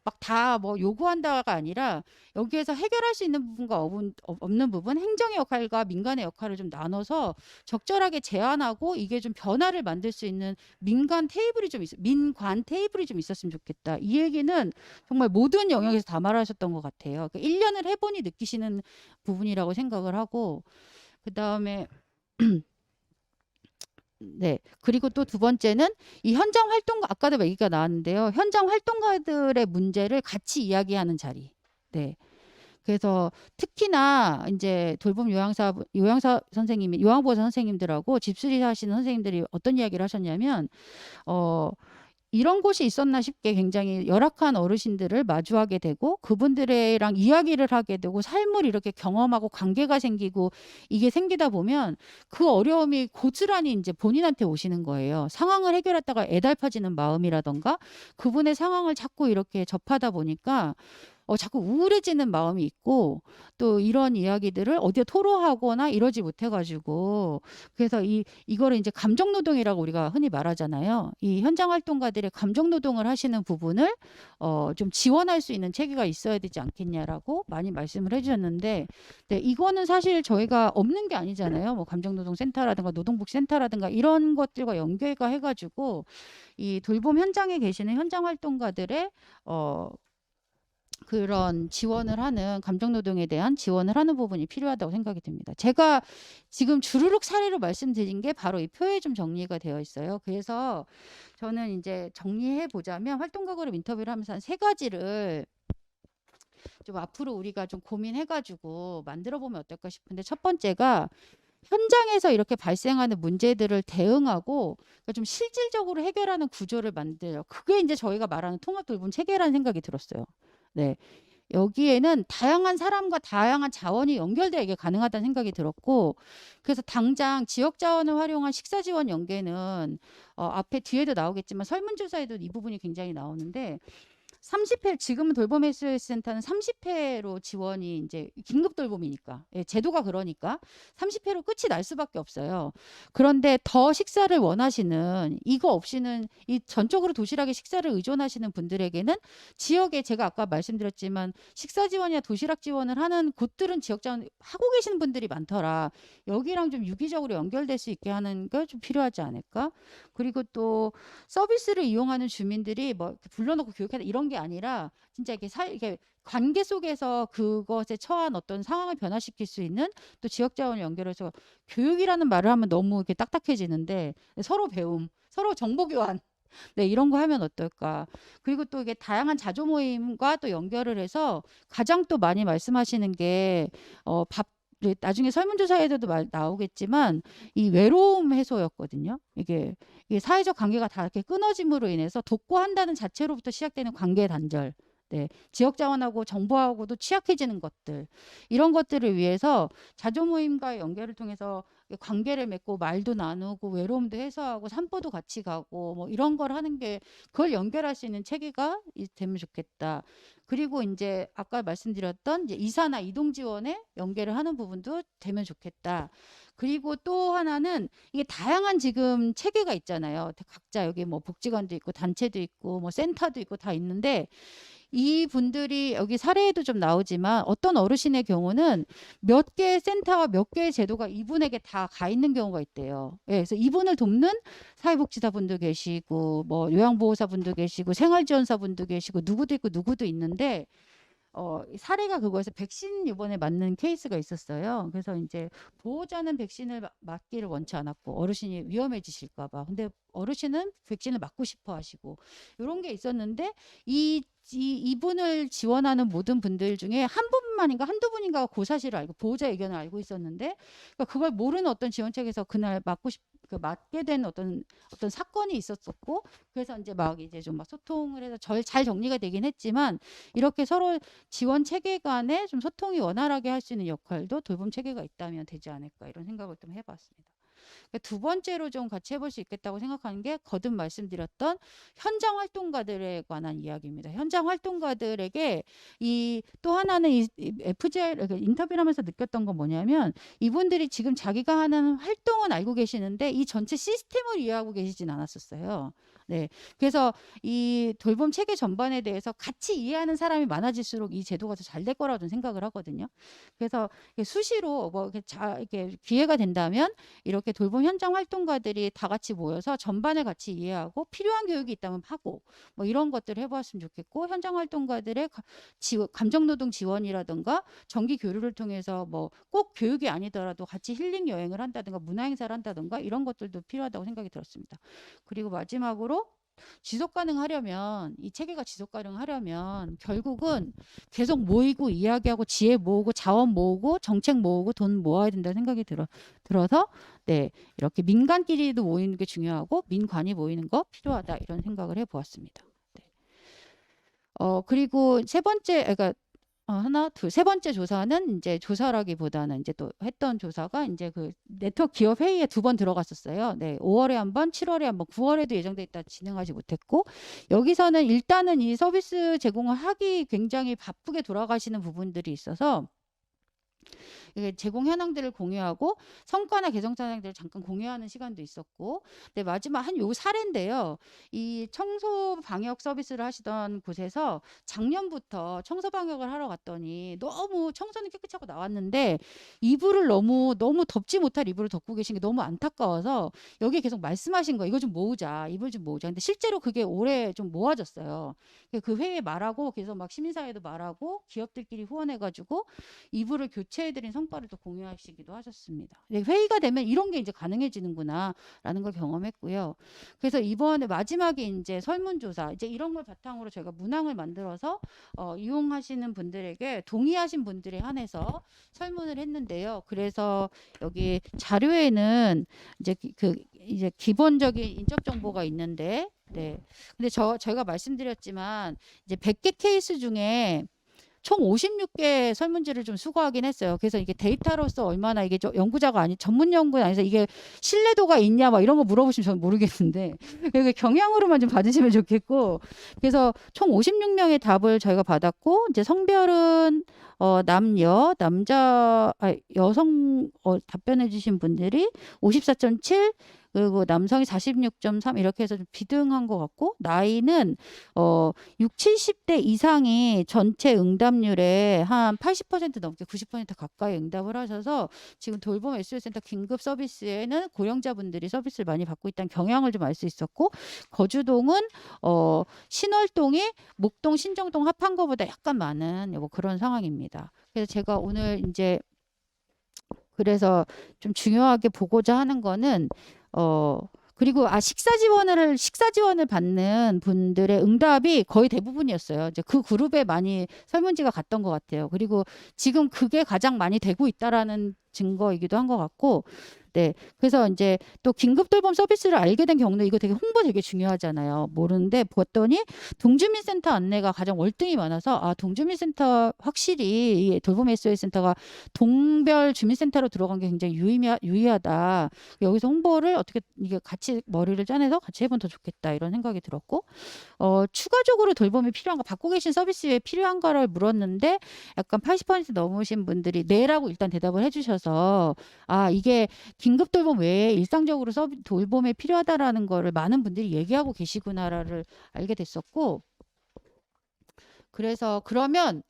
막 다 뭐 요구한다가 아니라 여기에서 해결할 수 있는 부분과 없는 부분 행정의 역할과 민간의 역할을 좀 나눠서 적절하게 제안하고 이게 좀 변화를 만들 수 있는 민간 테이블이 좀 있었으면 좋겠다. 이 얘기는 정말 모든 영역에서 다 말하셨던 것 같아요. 그러니까 1년을 해보니 느끼시는 부분이라고 생각을 하고 그다음에 네. 그리고 또 두 번째는 이 현장 활동가 아까도 얘기가 나왔는데요. 현장 활동가들의 문제를 같이 이야기하는 자리. 네. 그래서 특히나 이제 돌봄 요양보호사 선생님들하고 집수리 하시는 선생님들이 어떤 이야기를 하셨냐면 이런 곳이 있었나 싶게 굉장히 열악한 어르신들을 마주하게 되고 그분들이랑 이야기를 하게 되고 삶을 이렇게 경험하고 관계가 생기고 이게 생기다 보면 그 어려움이 고스란히 이제 본인한테 오시는 거예요. 상황을 해결했다가 애달파지는 마음이라던가 그분의 상황을 자꾸 이렇게 접하다 보니까 자꾸 우울해지는 마음이 있고 또 이런 이야기들을 어디에 토로하거나 이러지 못해가지고 그래서 이거를 이제 감정노동이라고 우리가 흔히 말하잖아요. 이 현장 활동가들의 감정노동을 하시는 부분을 좀 지원할 수 있는 체계가 있어야 되지 않겠냐라고 많이 말씀을 해주셨는데 네, 이거는 사실 저희가 없는 게 아니잖아요. 뭐 감정노동센터라든가 노동복지센터라든가 이런 것들과 연계가 해가지고 이 돌봄 현장에 계시는 현장 활동가들의 그런 지원을 하는 감정노동에 대한 지원을 하는 부분이 필요하다고 생각이 듭니다. 제가 지금 주르륵 사례로 말씀드린 게 바로 이 표에 좀 정리가 되어 있어요. 그래서 저는 이제 정리해 보자면 활동가 그룹 인터뷰를 하면서 한 3가지를 좀 앞으로 우리가 좀 고민해가지고 만들어 보면 어떨까 싶은데, 첫 번째가 현장에서 이렇게 발생하는 문제들을 대응하고 그러니까 좀 실질적으로 해결하는 구조를 만들어요. 그게 이제 저희가 말하는 통합 돌봄 체계라는 생각이 들었어요. 네. 여기에는 다양한 사람과 다양한 자원이 연결돼야 이게 가능하다는 생각이 들었고, 그래서 당장 지역 자원을 활용한 식사 지원 연계는 앞에 뒤에도 나오겠지만 설문조사에도 이 부분이 굉장히 나오는데, 30회 지금은 돌봄 SOS 센터는 30회로 지원이 이제 긴급 돌봄이니까 제도가 그러니까 30회로 끝이 날 수밖에 없어요. 그런데 더 식사를 원하시는 이거 없이는 이 전적으로 도시락에 식사를 의존하시는 분들에게는 지역에 제가 아까 말씀드렸지만 식사 지원이나 도시락 지원을 하는 곳들은 지역 자원 하고 계시는 분들이 많더라. 여기랑 좀 유기적으로 연결될 수 있게 하는 게 좀 필요하지 않을까? 그리고 또 서비스를 이용하는 주민들이 뭐 불러놓고 교육하다 이런 게 아니라 진짜 이렇게 관계 속에서 그것에 처한 어떤 상황을 변화시킬 수 있는 또 지역 자원을 연결해서 교육이라는 말을 하면 너무 이렇게 딱딱해지는데 서로 배움, 서로 정보 교환 네, 이런 거 하면 어떨까? 그리고 또 이게 다양한 자조 모임과 또 연결을 해서 가장 또 많이 말씀하시는 게 나중에 설문조사에도 나오겠지만 이 외로움 해소였거든요. 이게 사회적 관계가 다 이렇게 끊어짐으로 인해서 독고한다는 자체로부터 시작되는 관계 단절. 네, 지역 자원하고 정보하고도 취약해지는 것들 이런 것들을 위해서 자조 모임과의 연결을 통해서 관계를 맺고 말도 나누고 외로움도 해소하고 산보도 같이 가고 뭐 이런 걸 하는 게 그걸 연결할 수 있는 체계가 되면 좋겠다. 그리고 이제 아까 말씀드렸던 이제 이사나 이동 지원에 연계를 하는 부분도 되면 좋겠다. 그리고 또 하나는 이게 다양한 지금 체계가 있잖아요. 각자 여기 뭐 복지관도 있고 단체도 있고 뭐 센터도 있고 다 있는데 이 분들이 여기 사례에도 좀 나오지만 어떤 어르신의 경우는 몇 개의 센터와 몇 개의 제도가 이분에게 다 가 있는 경우가 있대요. 예, 그래서 이분을 돕는 사회복지사 분도 계시고 뭐 요양보호사 분도 계시고 생활지원사 분도 계시고 누구도 있고 누구도 있는데 사례가 그거에서 백신 이번에 맞는 케이스가 있었어요. 그래서 이제 보호자는 백신을 맞기를 원치 않았고 어르신이 위험해지실까 봐. 근데 어르신은 백신을 맞고 싶어 하시고 이런 게 있었는데 이분을 지원하는 모든 분들 중에 한 분만인가 한두 분인가 그 사실을 알고 보호자 의견을 알고 있었는데 그러니까 그걸 모르는 어떤 지원책에서 그날 맞게 된 어떤 사건이 있었었고 그래서 이제 좀 막 소통을 해서 잘 정리가 되긴 했지만 이렇게 서로 지원 체계 간에 좀 소통이 원활하게 할 수 있는 역할도 돌봄 체계가 있다면 되지 않을까 이런 생각을 좀 해봤습니다. 두 번째로 좀 같이 해볼 수 있겠다고 생각하는 게 거듭 말씀드렸던 현장 활동가들에 관한 이야기입니다. 현장 활동가들에게 또 하나는 이 FGI 인터뷰를 하면서 느꼈던 건 뭐냐면 이분들이 지금 자기가 하는 활동은 알고 계시는데 이 전체 시스템을 이해하고 계시진 않았었어요. 네. 그래서 이 돌봄 체계 전반에 대해서 같이 이해하는 사람이 많아질수록 이 제도가 더 잘 될 거라고 저는 생각을 하거든요. 그래서 수시로 이렇게 기회가 된다면 이렇게 돌봄 현장 활동가들이 다 같이 모여서 전반을 같이 이해하고 필요한 교육이 있다면 하고 뭐 이런 것들을 해보았으면 좋겠고 현장 활동가들의 감정노동 지원이라든가 정기 교류를 통해서 뭐 꼭 교육이 아니더라도 같이 힐링 여행을 한다든가 문화행사를 한다든가 이런 것들도 필요하다고 생각이 들었습니다. 그리고 마지막으로 지속 가능하려면 이 체계가 지속 가능하려면 결국은 계속 모이고 이야기하고 지혜 모으고 자원 모으고 정책 모으고 돈 모아야 된다는 생각이 들어서 네 이렇게 민간끼리도 모이는 게 중요하고 민관이 모이는 거 필요하다 이런 생각을 해보았습니다. 네. 그리고 세 번째 그러니까 세 번째 조사는 이제 조사라기보다는 이제 또 했던 조사가 이제 그 네트워크 기업 회의에 2번 들어갔었어요. 네, 5월에 한 번, 7월에 한 번, 9월에도 예정돼 있다 진행하지 못했고 여기서는 일단은 이 서비스 제공을 하기 굉장히 바쁘게 돌아가시는 부분들이 있어서 제공 현황들을 공유하고 성과나 개선 사항들을 잠깐 공유하는 시간도 있었고 마지막 한 요 사례인데요. 이 청소 방역 서비스를 하시던 곳에서 작년부터 청소 방역을 하러 갔더니 너무 청소는 깨끗이 하고 나왔는데 이불을 너무 덮지 못할 이불을 덮고 계신 게 너무 안타까워서 여기에 계속 말씀하신 거예요. 이거 좀 모으자. 이불 좀 모으자. 근데 실제로 그게 올해 좀 모아졌어요. 그 회의에 말하고 그래서 막 시민사회도 말하고 기업들끼리 후원해가지고 이불을 교체해드린 성과를 또 공유하시기도 하셨습니다. 회의가 되면 이런 게 이제 가능해지는구나라는 걸 경험했고요. 그래서 이번에 마지막에 이제 설문조사 이제 이런 걸 바탕으로 저희가 문항을 만들어서 이용하시는 분들에게 동의하신 분들에 한해서 설문을 했는데요. 그래서 여기 자료에는 이제 이제 기본적인 인적 정보가 있는데, 네. 근데 저희가 말씀드렸지만 이제 100개 케이스 중에 총 56개 설문지를 좀 수거하긴 했어요. 그래서 이게 데이터로서 얼마나 이게 연구자가 전문 연구는 아니서 이게 신뢰도가 있냐 막 이런 거 물어보시면 저는 모르겠는데 이게 경향으로만 좀 받으시면 좋겠고, 그래서 총 56명의 답을 저희가 받았고, 이제 성별은 여성 답변해 주신 분들이 54.7, 그리고 남성이 46.3 이렇게 해서 좀 비등한 것 같고, 나이는 6, 70대 이상이 전체 응답률에 한 80% 넘게 90% 가까이 응답을 하셔서 지금 돌봄 SOS센터 긴급 서비스에는 고령자분들이 서비스를 많이 받고 있다는 경향을 좀 알 수 있었고, 거주동은 신월동이 목동, 신정동 합한 것보다 약간 많은 뭐 그런 상황입니다. 그래서 제가 오늘 이제 그래서 좀 중요하게 보고자 하는 거는 그리고 식사 지원을 받는 분들의 응답이 거의 대부분이었어요. 이제 그 그룹에 많이 설문지가 갔던 것 같아요. 그리고 지금 그게 가장 많이 되고 있다라는 증거이기도 한 것 같고, 네. 그래서 이제 또 긴급 돌봄 서비스를 알게 된 경우는 이거 되게 홍보 되게 중요하잖아요. 모르는데 봤더니 동주민센터 안내가 가장 월등히 많아서 동주민센터 확실히 이 돌봄 SOS 센터가 동별 주민센터로 들어간 게 굉장히 유의하다. 여기서 홍보를 어떻게 이게 같이 머리를 짜내서 같이 해보면 더 좋겠다 이런 생각이 들었고, 추가적으로 돌봄이 필요한가, 받고 계신 서비스에 필요한가를 물었는데 약간 80% 넘으신 분들이 네라고 일단 대답을 해주셔서 이게 긴급 돌봄 외에 일상적으로 돌봄에 필요하다라는 거를 많은 분들이 얘기하고 계시구나를 알게 됐었고, 그래서 그러면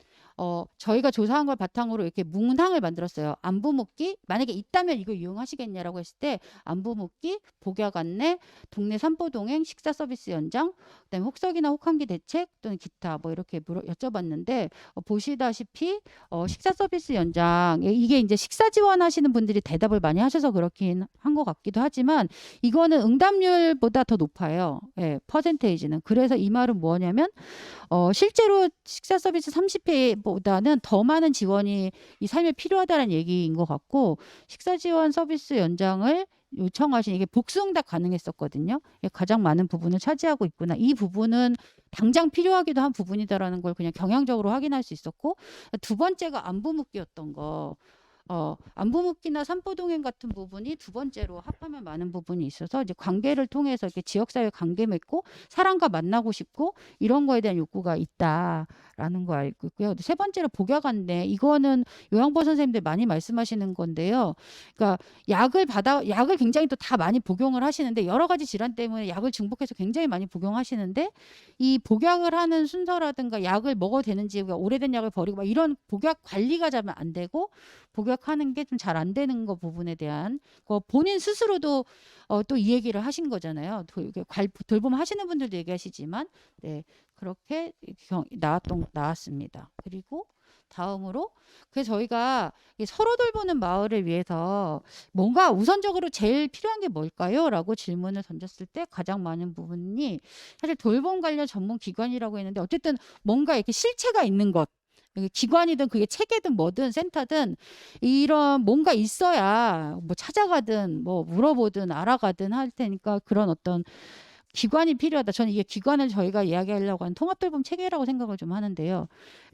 저희가 조사한 걸 바탕으로 이렇게 문항을 만들었어요. 안부 묻기, 만약에 있다면 이거 이용하시겠냐라고 했을 때 안부 묻기, 복약 안내, 동네 산보 동행, 식사 서비스 연장, 그다음에 혹석이나 혹한기 대책 또는 기타 뭐 이렇게 여쭤봤는데 보시다시피 식사 서비스 연장, 이게 이제 식사 지원하시는 분들이 대답을 많이 하셔서 그렇긴 한 것 같기도 하지만 이거는 응답률보다 더 높아요. 예, 퍼센테이지는. 그래서 이 말은 뭐냐면 실제로 식사 서비스 30회보다는 더 많은 지원이 이 삶에 필요하다는 얘기인 것 같고, 식사 지원 서비스 연장을 요청하신 이게 복수응답 가능했었거든요. 이게 가장 많은 부분을 차지하고 있구나. 이 부분은 당장 필요하기도 한 부분이다라는 걸 그냥 경향적으로 확인할 수 있었고, 두 번째가 안부 묻기였던 거. 안부 묻기나 산보 동행 같은 부분이 두 번째로 합하면 많은 부분이 있어서 이제 관계를 통해서 이렇게 지역사회 관계 맺고 사람과 만나고 싶고 이런 거에 대한 욕구가 있다라는 거 알고 있고요. 세 번째로 복약 안내. 이거는 요양보 선생님들 많이 말씀하시는 건데요. 그러니까 약을 굉장히 또 다 많이 복용을 하시는데 여러 가지 질환 때문에 약을 중복해서 굉장히 많이 복용하시는데 이 복약을 하는 순서라든가 약을 먹어도 되는지, 오래된 약을 버리고 막 이런 복약 관리가 잘 안 되고 복약하는 게 좀 잘 안 되는 거 부분에 대한 거 본인 스스로도 또 이 얘기를 하신 거잖아요. 돌봄 하시는 분들도 얘기하시지만, 네, 그렇게 나왔습니다. 그리고 다음으로 그래서 저희가 서로 돌보는 마을을 위해서 뭔가 우선적으로 제일 필요한 게 뭘까요? 라고 질문을 던졌을 때 가장 많은 부분이 사실 돌봄 관련 전문 기관이라고 했는데, 어쨌든 뭔가 이렇게 실체가 있는 것, 기관이든 그게 체계든 뭐든 센터든 이런 뭔가 있어야 뭐 찾아가든 뭐 물어보든 알아가든 할 테니까 그런 어떤 기관이 필요하다. 저는 이게 기관을 저희가 이야기하려고 하는 통합돌봄 체계라고 생각을 좀 하는데요.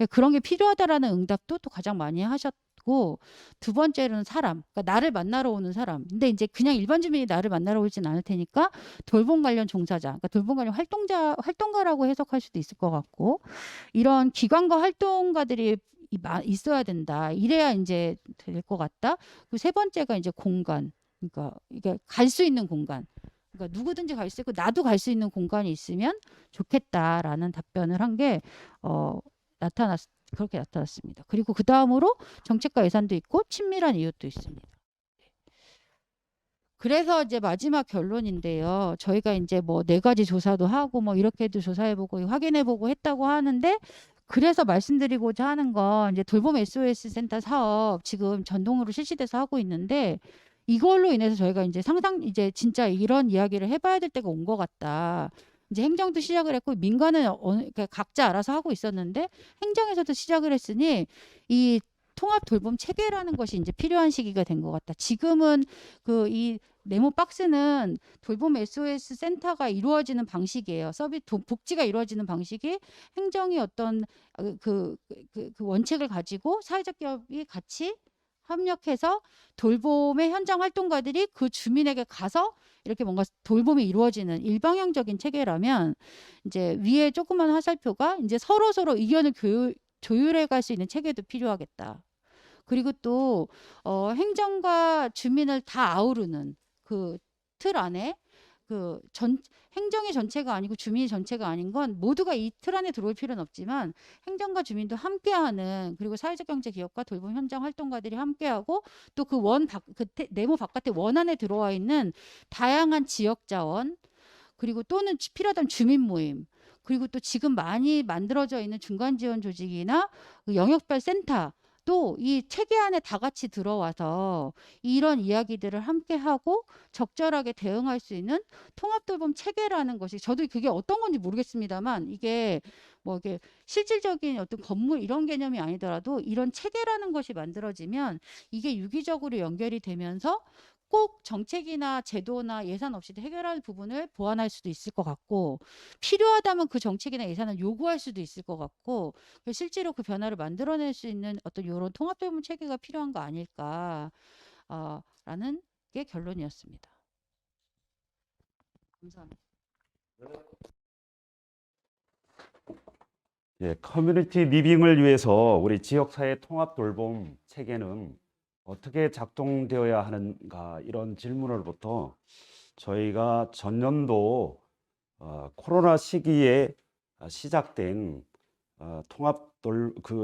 그런 게 필요하다라는 응답도 또 가장 많이 하셨고, 두 번째로는 사람, 그러니까 나를 만나러 오는 사람. 근데 이제 그냥 일반 주민이 나를 만나러 오진 않을 테니까 돌봄 관련 종사자, 그러니까 돌봄 관련 활동가라고 해석할 수도 있을 것 같고, 이런 기관과 활동가들이 있어야 된다. 이래야 이제 될 것 같다. 그리고 세 번째가 이제 공간, 그러니까 이게 갈 수 있는 공간. 그러니까 누구든지 갈 수 있고 나도 갈 수 있는 공간이 있으면 좋겠다라는 답변을 한 게 그렇게 나타났습니다. 그리고 그 다음으로 정책과 예산도 있고 친밀한 이웃도 있습니다. 그래서 이제 마지막 결론인데요. 저희가 이제 뭐 4가지 조사도 하고 뭐 이렇게도 조사해보고 확인해보고 했다고 하는데, 그래서 말씀드리고자 하는 건 이제 돌봄 SOS 센터 사업 지금 전동으로 실시돼서 하고 있는데 이걸로 인해서 저희가 이제 이제 진짜 이런 이야기를 해봐야 될 때가 온 것 같다. 이제 행정도 시작을 했고 민간은 그러니까 각자 알아서 하고 있었는데 행정에서도 시작을 했으니 이 통합 돌봄 체계라는 것이 이제 필요한 시기가 된 것 같다. 지금은 이 네모 박스는 돌봄 SOS 센터가 이루어지는 방식이에요. 복지가 이루어지는 방식이 행정이 어떤 그 원칙을 가지고 사회적 기업이 같이 협력해서 돌봄의 현장 활동가들이 그 주민에게 가서 이렇게 뭔가 돌봄이 이루어지는 일방향적인 체계라면 이제 위에 조그만 화살표가 이제 서로 의견을 조율해 갈 수 있는 체계도 필요하겠다. 그리고 또 행정과 주민을 다 아우르는 그 틀 안에 행정의 전체가 아니고 주민이 전체가 아닌 건 모두가 이 틀 안에 들어올 필요는 없지만 행정과 주민도 함께하는 그리고 사회적 경제 기업과 돌봄 현장 활동가들이 함께하고 또 네모 바깥에 원 안에 들어와 있는 다양한 지역 자원 그리고 또는 필요하다면 주민 모임 그리고 또 지금 많이 만들어져 있는 중간 지원 조직이나 영역별 센터 또 이 체계 안에 다 같이 들어와서 이런 이야기들을 함께 하고 적절하게 대응할 수 있는 통합 돌봄 체계라는 것이 저도 그게 어떤 건지 모르겠습니다만 이게 뭐 이게 실질적인 어떤 건물 이런 개념이 아니더라도 이런 체계라는 것이 만들어지면 이게 유기적으로 연결이 되면서 꼭 정책이나 제도나 예산 없이도 해결할 부분을 보완할 수도 있을 것 같고 필요하다면 그 정책이나 예산을 요구할 수도 있을 것 같고 실제로 그 변화를 만들어낼 수 있는 어떤 이런 통합돌봄 체계가 필요한 거 아닐까 라는 게 결론이었습니다. 감사합니다. 예, 커뮤니티 리빙을 위해서 우리 지역사회 통합 돌봄 체계는 어떻게 작동되어야 하는가 이런 질문으로부터 저희가 전년도 코로나 시기에 시작된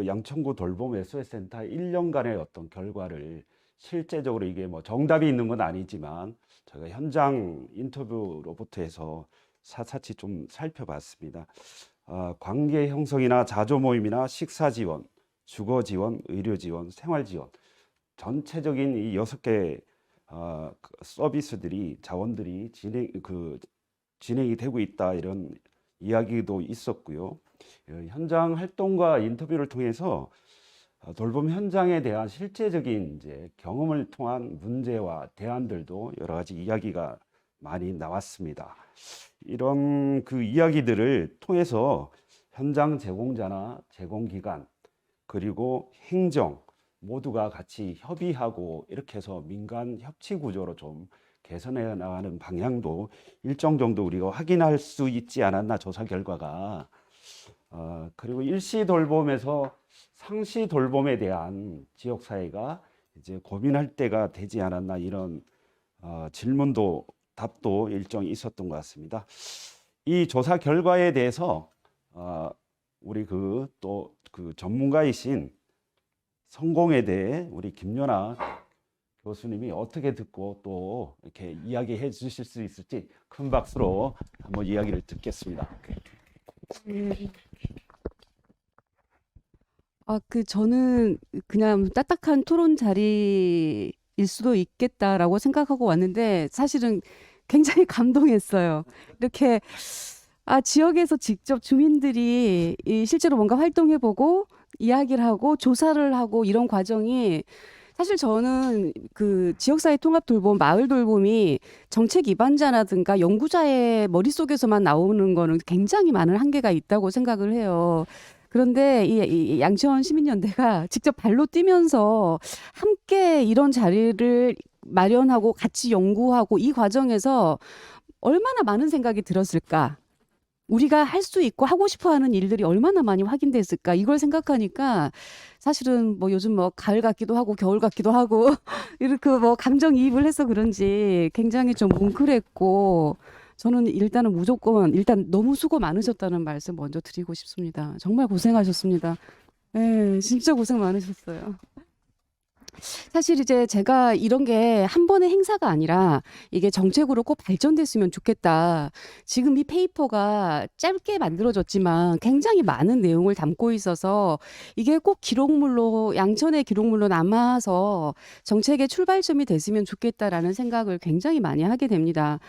양천구 돌봄 SOS 센터 1년간의 어떤 결과를 실제적으로 이게 뭐 정답이 있는 건 아니지만 저희가 현장 인터뷰로부터 해서 사사치 좀 살펴봤습니다. 관계 형성이나 자조 모임이나 식사 지원, 주거 지원, 의료 지원, 생활 지원 전체적인 이 6개 서비스들이 자원들이 진행이 되고 있다 이런 이야기도 있었고요. 현장 활동과 인터뷰를 통해서 돌봄 현장에 대한 실제적인 이제 경험을 통한 문제와 대안들도 여러 가지 이야기가 많이 나왔습니다. 이런 그 이야기들을 통해서 현장 제공자나 제공기관 그리고 행정 모두가 같이 협의하고 이렇게 해서 민간 협치 구조로 좀 개선해 나가는 방향도 일정 정도 우리가 확인할 수 있지 않았나 조사 결과가 그리고 일시 돌봄에서 상시 돌봄에 대한 지역 사회가 이제 고민할 때가 되지 않았나 이런 질문도 답도 일정 있었던 것 같습니다. 이 조사 결과에 대해서 우리 또 그 전문가이신 성공에 대해 우리 김연아 교수님이 어떻게 듣고 또 이렇게 이야기해 주실 수 있을지 큰 박수로 한번 이야기를 듣겠습니다. 저는 그냥 딱딱한 토론 자리일 수도 있겠다라고 생각하고 왔는데 사실은 굉장히 감동했어요. 이렇게 지역에서 직접 주민들이 실제로 뭔가 활동해보고 이야기를 하고 조사를 하고 이런 과정이 사실 저는 그 지역사회 통합 돌봄, 마을 돌봄이 정책 입안자라든가 연구자의 머릿속에서만 나오는 거는 굉장히 많은 한계가 있다고 생각을 해요. 그런데 이 양천 시민연대가 직접 발로 뛰면서 함께 이런 자리를 마련하고 같이 연구하고 이 과정에서 얼마나 많은 생각이 들었을까? 우리가 할 수 있고 하고 싶어 하는 일들이 얼마나 많이 확인됐을까? 이걸 생각하니까 사실은 뭐 요즘 뭐 가을 같기도 하고 겨울 같기도 하고 이렇게 뭐 감정이입을 해서 그런지 굉장히 좀 뭉클했고 저는 일단 너무 수고 많으셨다는 말씀 먼저 드리고 싶습니다. 정말 고생하셨습니다. 네, 진짜 고생 많으셨어요. 사실 이제 제가 이런 게 한 번의 행사가 아니라 이게 정책으로 꼭 발전됐으면 좋겠다. 지금 이 페이퍼가 짧게 만들어졌지만 굉장히 많은 내용을 담고 있어서 이게 꼭 기록물로, 양천의 기록물로 남아서 정책의 출발점이 됐으면 좋겠다라는 생각을 굉장히 많이 하게 됩니다.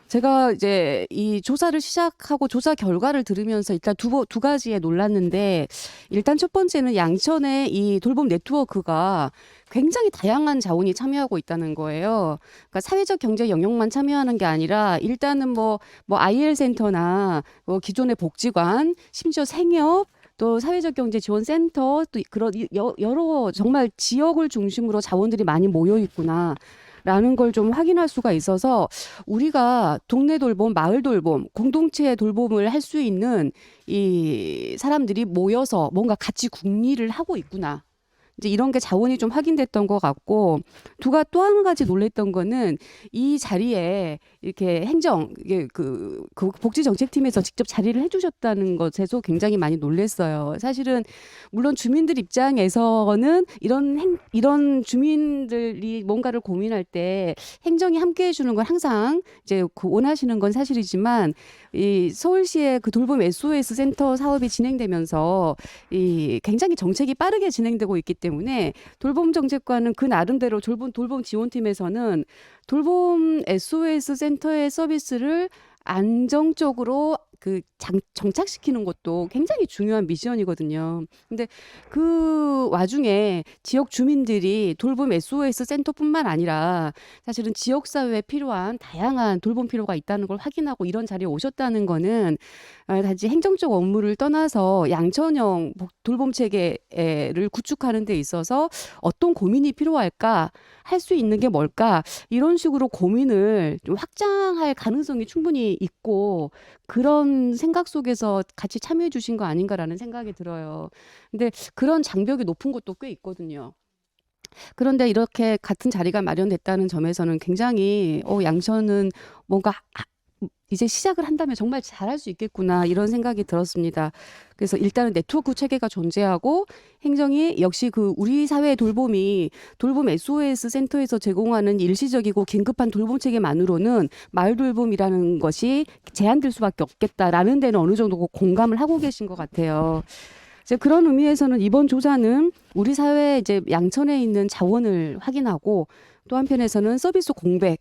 제가 이제 이 조사를 시작하고 조사 결과를 들으면서 일단 두 가지에 놀랐는데, 일단 첫 번째는 양천의 이 돌봄 네트워크가 굉장히 다양한 자원이 참여하고 있다는 거예요. 그러니까 사회적 경제 영역만 참여하는 게 아니라 일단은 뭐 IL 센터나 뭐 기존의 복지관, 심지어 생협, 또 사회적 경제 지원 센터, 또 그런 여러 정말 지역을 중심으로 자원들이 많이 모여 있구나. 라는 걸 좀 확인할 수가 있어서 우리가 동네 돌봄, 마을 돌봄, 공동체 돌봄을 할 수 있는 이 사람들이 모여서 뭔가 같이 궁리를 하고 있구나. 이제 이런 게 자원이 좀 확인됐던 것 같고, 또 한 가지 놀랬던 거는 이 자리에 이렇게 이게 그 복지정책팀에서 직접 자리를 해주셨다는 것에서 굉장히 많이 놀랬어요. 사실은 물론 주민들 입장에서는 이런 주민들이 뭔가를 고민할 때 행정이 함께 해주는 건 항상 이제 원하시는 건 사실이지만, 이 서울시의 그 돌봄 SOS 센터 사업이 진행되면서 이 굉장히 정책이 빠르게 진행되고 있기 때문에 돌봄 정책과는 그 나름대로 돌봄 지원팀에서는 돌봄 SOS 센터의 서비스를 안정적으로 정착시키는 것도 굉장히 중요한 미션이거든요. 근데 그 와중에 지역 주민들이 돌봄 SOS 센터뿐만 아니라 사실은 지역사회에 필요한 다양한 돌봄 필요가 있다는 걸 확인하고 이런 자리에 오셨다는 거는 단지 행정적 업무를 떠나서 양천형 돌봄 체계를 구축하는 데 있어서 어떤 고민이 필요할까, 할 수 있는 게 뭘까, 이런 식으로 고민을 좀 확장할 가능성이 충분히 있고, 그런 생각 속에서 같이 참여해 주신 거 아닌가라는 생각이 들어요. 근데 그런 장벽이 높은 곳도 꽤 있거든요. 그런데 이렇게 같은 자리가 마련됐다는 점에서는 굉장히 양천은 뭔가 이제 시작을 한다면 정말 잘할 수 있겠구나, 이런 생각이 들었습니다. 그래서 일단은 네트워크 체계가 존재하고 행정이 역시 우리 사회의 돌봄이 돌봄 SOS 센터에서 제공하는 일시적이고 긴급한 돌봄 체계만으로는 마을 돌봄이라는 것이 제한될 수밖에 없겠다라는 데는 어느 정도 공감을 하고 계신 것 같아요. 이제 그런 의미에서는 이번 조사는 우리 사회 이제 양천에 있는 자원을 확인하고, 또 한편에서는 서비스 공백을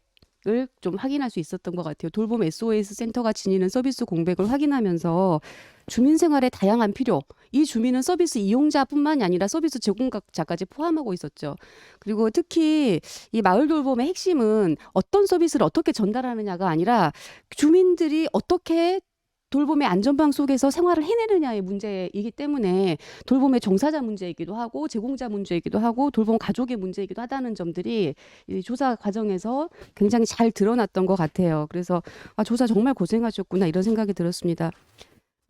좀 확인할 수 있었던 것 같아요. 돌봄 SOS 센터가 지니는 서비스 공백을 확인하면서 주민 생활의 다양한 필요, 이 주민은 서비스 이용자뿐만이 아니라 서비스 제공자까지 포함하고 있었죠. 그리고 특히 이 마을 돌봄의 핵심은 어떤 서비스를 어떻게 전달하느냐가 아니라 주민들이 어떻게 돌봄의 안전망 속에서 생활을 해내느냐의 문제이기 때문에 돌봄의 종사자 문제이기도 하고 제공자 문제이기도 하고 돌봄 가족의 문제이기도 하다는 점들이 이 조사 과정에서 굉장히 잘 드러났던 것 같아요. 그래서 조사 정말 고생하셨구나, 이런 생각이 들었습니다.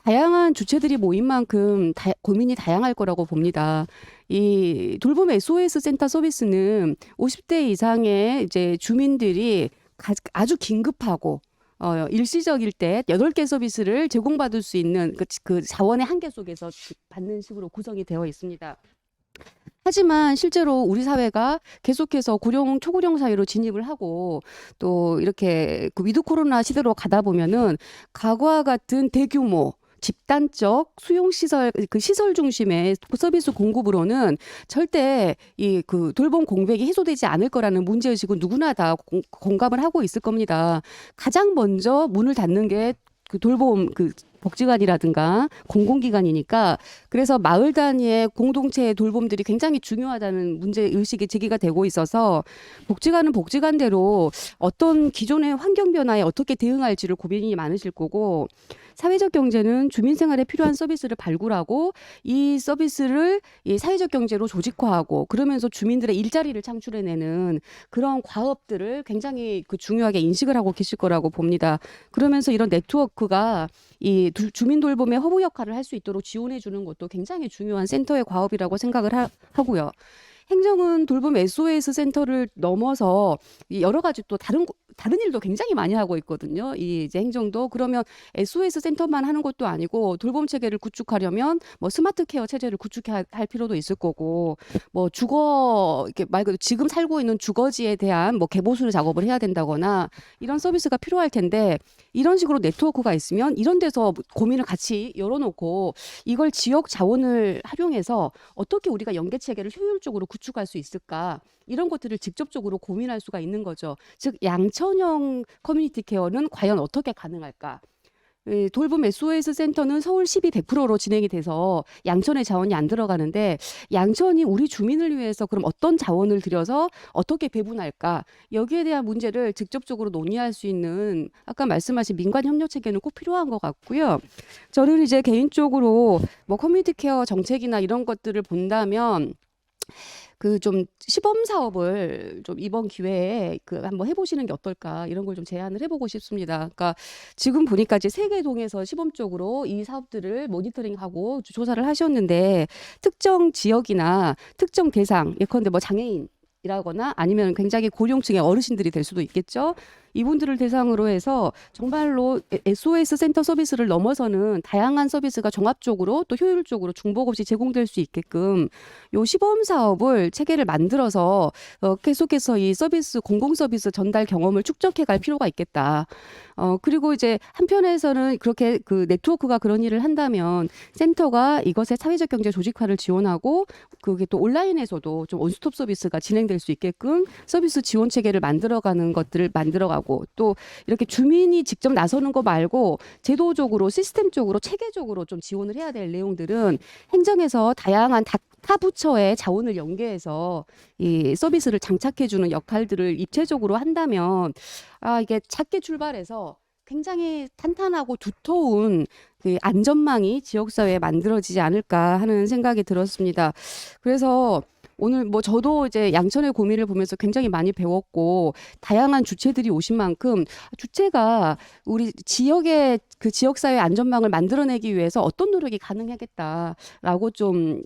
다양한 주체들이 모인 만큼 고민이 다양할 거라고 봅니다. 이 돌봄 SOS 센터 서비스는 50대 이상의 이제 주민들이 아주 긴급하고 일시적일 때 8개 서비스를 제공받을 수 있는 그 자원의 한계 속에서 받는 식으로 구성이 되어 있습니다. 하지만 실제로 우리 사회가 계속해서 고령, 초고령 사회로 진입을 하고 또 이렇게 위드 코로나 시대로 가다 보면은 과거와 같은 대규모 집단적 수용 시설, 시설 중심의 서비스 공급으로는 절대 돌봄 공백이 해소되지 않을 거라는 문제의식은 누구나 다 공감을 하고 있을 겁니다. 가장 먼저 문을 닫는 게 돌봄 복지관이라든가 공공기관이니까, 그래서 마을 단위의 공동체의 돌봄들이 굉장히 중요하다는 문제의식이 제기가 되고 있어서 복지관은 복지관대로 어떤 기존의 환경 변화에 어떻게 대응할지를 고민이 많으실 거고, 사회적 경제는 주민 생활에 필요한 서비스를 발굴하고 이 서비스를 이 사회적 경제로 조직화하고 그러면서 주민들의 일자리를 창출해내는 그런 과업들을 굉장히 중요하게 인식을 하고 계실 거라고 봅니다. 그러면서 이런 네트워크가 이 주민 돌봄의 허브 역할을 할 수 있도록 지원해 주는 것도 굉장히 중요한 센터의 과업이라고 생각을 하고요. 행정은 돌봄 SOS 센터를 넘어서 여러 가지 또 다른 다른 일도 굉장히 많이 하고 있거든요. 이 이제 행정도. 그러면 SOS 센터만 하는 것도 아니고 돌봄 체계를 구축하려면 뭐 스마트 케어 체제를 구축할 필요도 있을 거고, 뭐 주거 이렇게 말 그대로 지금 살고 있는 주거지에 대한 뭐 개보수 작업을 해야 된다거나 이런 서비스가 필요할 텐데, 이런 식으로 네트워크가 있으면 이런 데서 고민을 같이 열어놓고 이걸 지역 자원을 활용해서 어떻게 우리가 연계 체계를 효율적으로 구축할 수 있을까, 이런 것들을 직접적으로 고민할 수가 있는 거죠. 즉 양천형 커뮤니티 케어는 과연 어떻게 가능할까? 돌봄 SOS 센터는 서울시비 100%로 진행이 돼서 양천의 자원이 안 들어가는데, 양천이 우리 주민을 위해서 그럼 어떤 자원을 들여서 어떻게 배분할까, 여기에 대한 문제를 직접적으로 논의할 수 있는 아까 말씀하신 민관 협력 체계는 꼭 필요한 것 같고요. 저는 이제 개인적으로 뭐 커뮤니티 케어 정책이나 이런 것들을 본다면 그 좀 시범 사업을 좀 이번 기회에 그 한번 해보시는 게 어떨까, 이런 걸 좀 제안을 해보고 싶습니다. 그러니까 지금 보니까 이제 3개 동에서 시범적으로 이 사업들을 모니터링하고 조사를 하셨는데, 특정 지역이나 특정 대상, 예컨대 뭐 장애인이라거나 아니면 굉장히 고령층의 어르신들이 될 수도 있겠죠. 이분들을 대상으로 해서 정말로 SOS 센터 서비스를 넘어서는 다양한 서비스가 종합적으로 또 효율적으로 중복 없이 제공될 수 있게끔 요 시범 사업을 체계를 만들어서 계속해서 이 서비스, 공공 서비스 전달 경험을 축적해 갈 필요가 있겠다. 그리고 이제 한편에서는 그렇게 그 네트워크가 그런 일을 한다면 센터가 이것의 사회적 경제 조직화를 지원하고, 그게 또 온라인에서도 좀 원스톱 서비스가 진행될 수 있게끔 서비스 지원 체계를 만들어가는 것들을 만들어가고, 또 이렇게 주민이 직접 나서는 거 말고 제도적으로 시스템적으로 체계적으로 좀 지원을 해야 될 내용들은 행정에서 다양한 타 부처의 자원을 연계해서 이 서비스를 장착해주는 역할들을 입체적으로 한다면, 이게 작게 출발해서 굉장히 탄탄하고 두터운 그 안전망이 지역사회에 만들어지지 않을까 하는 생각이 들었습니다. 그래서 오늘 뭐 저도 이제 양천의 고민을 보면서 굉장히 많이 배웠고, 다양한 주체들이 오신 만큼 주체가 우리 지역의 그 지역사회 안전망을 만들어내기 위해서 어떤 노력이 가능하겠다라고 좀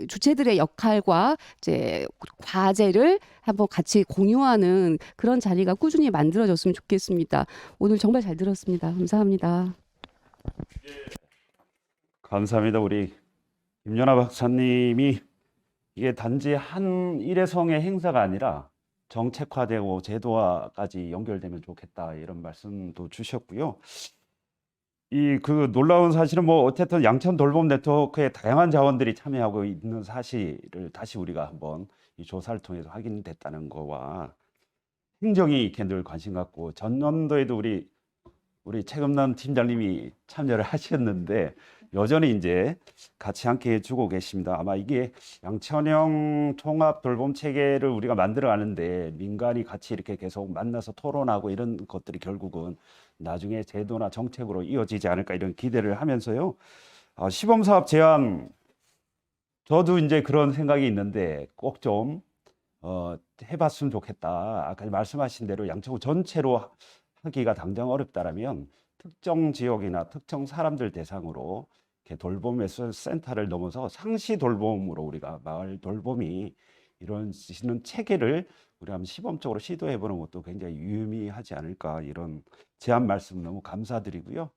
주체들의 역할과 이제 과제를 한번 같이 공유하는 그런 자리가 꾸준히 만들어졌으면 좋겠습니다. 오늘 정말 잘 들었습니다. 감사합니다. 감사합니다. 우리 김연아 박사님이 이게 단지 한 일회성의 행사가 아니라 정책화되고 제도화까지 연결되면 좋겠다, 이런 말씀도 주셨고요. 이 그 놀라운 사실은 뭐 어쨌든 양천 돌봄 네트워크에 다양한 자원들이 참여하고 있는 사실을 다시 우리가 한번 이 조사를 통해서 확인됐다는 거와, 행정이 이렇게 늘 관심 갖고 전년도에도 우리 최금남 팀장님이 참여를 하셨는데 여전히 이제 같이 함께 해주고 계십니다. 아마 이게 양천형 통합 돌봄 체계를 우리가 만들어 가는데 민간이 같이 이렇게 계속 만나서 토론하고 이런 것들이 결국은 나중에 제도나 정책으로 이어지지 않을까, 이런 기대를 하면서요. 시범 사업 제안, 저도 이제 그런 생각이 있는데 꼭 좀 해봤으면 좋겠다. 아까 말씀하신 대로 양천 전체로 하기가 당장 어렵다라면 특정 지역이나 특정 사람들 대상으로 이렇게 돌봄 SOS 센터를 넘어서 상시 돌봄으로 우리가 마을 돌봄이 이루어지는 체계를 우리 한번 시범적으로 시도해 보는 것도 굉장히 유의미하지 않을까, 이런 제안 말씀 너무 감사드리고요.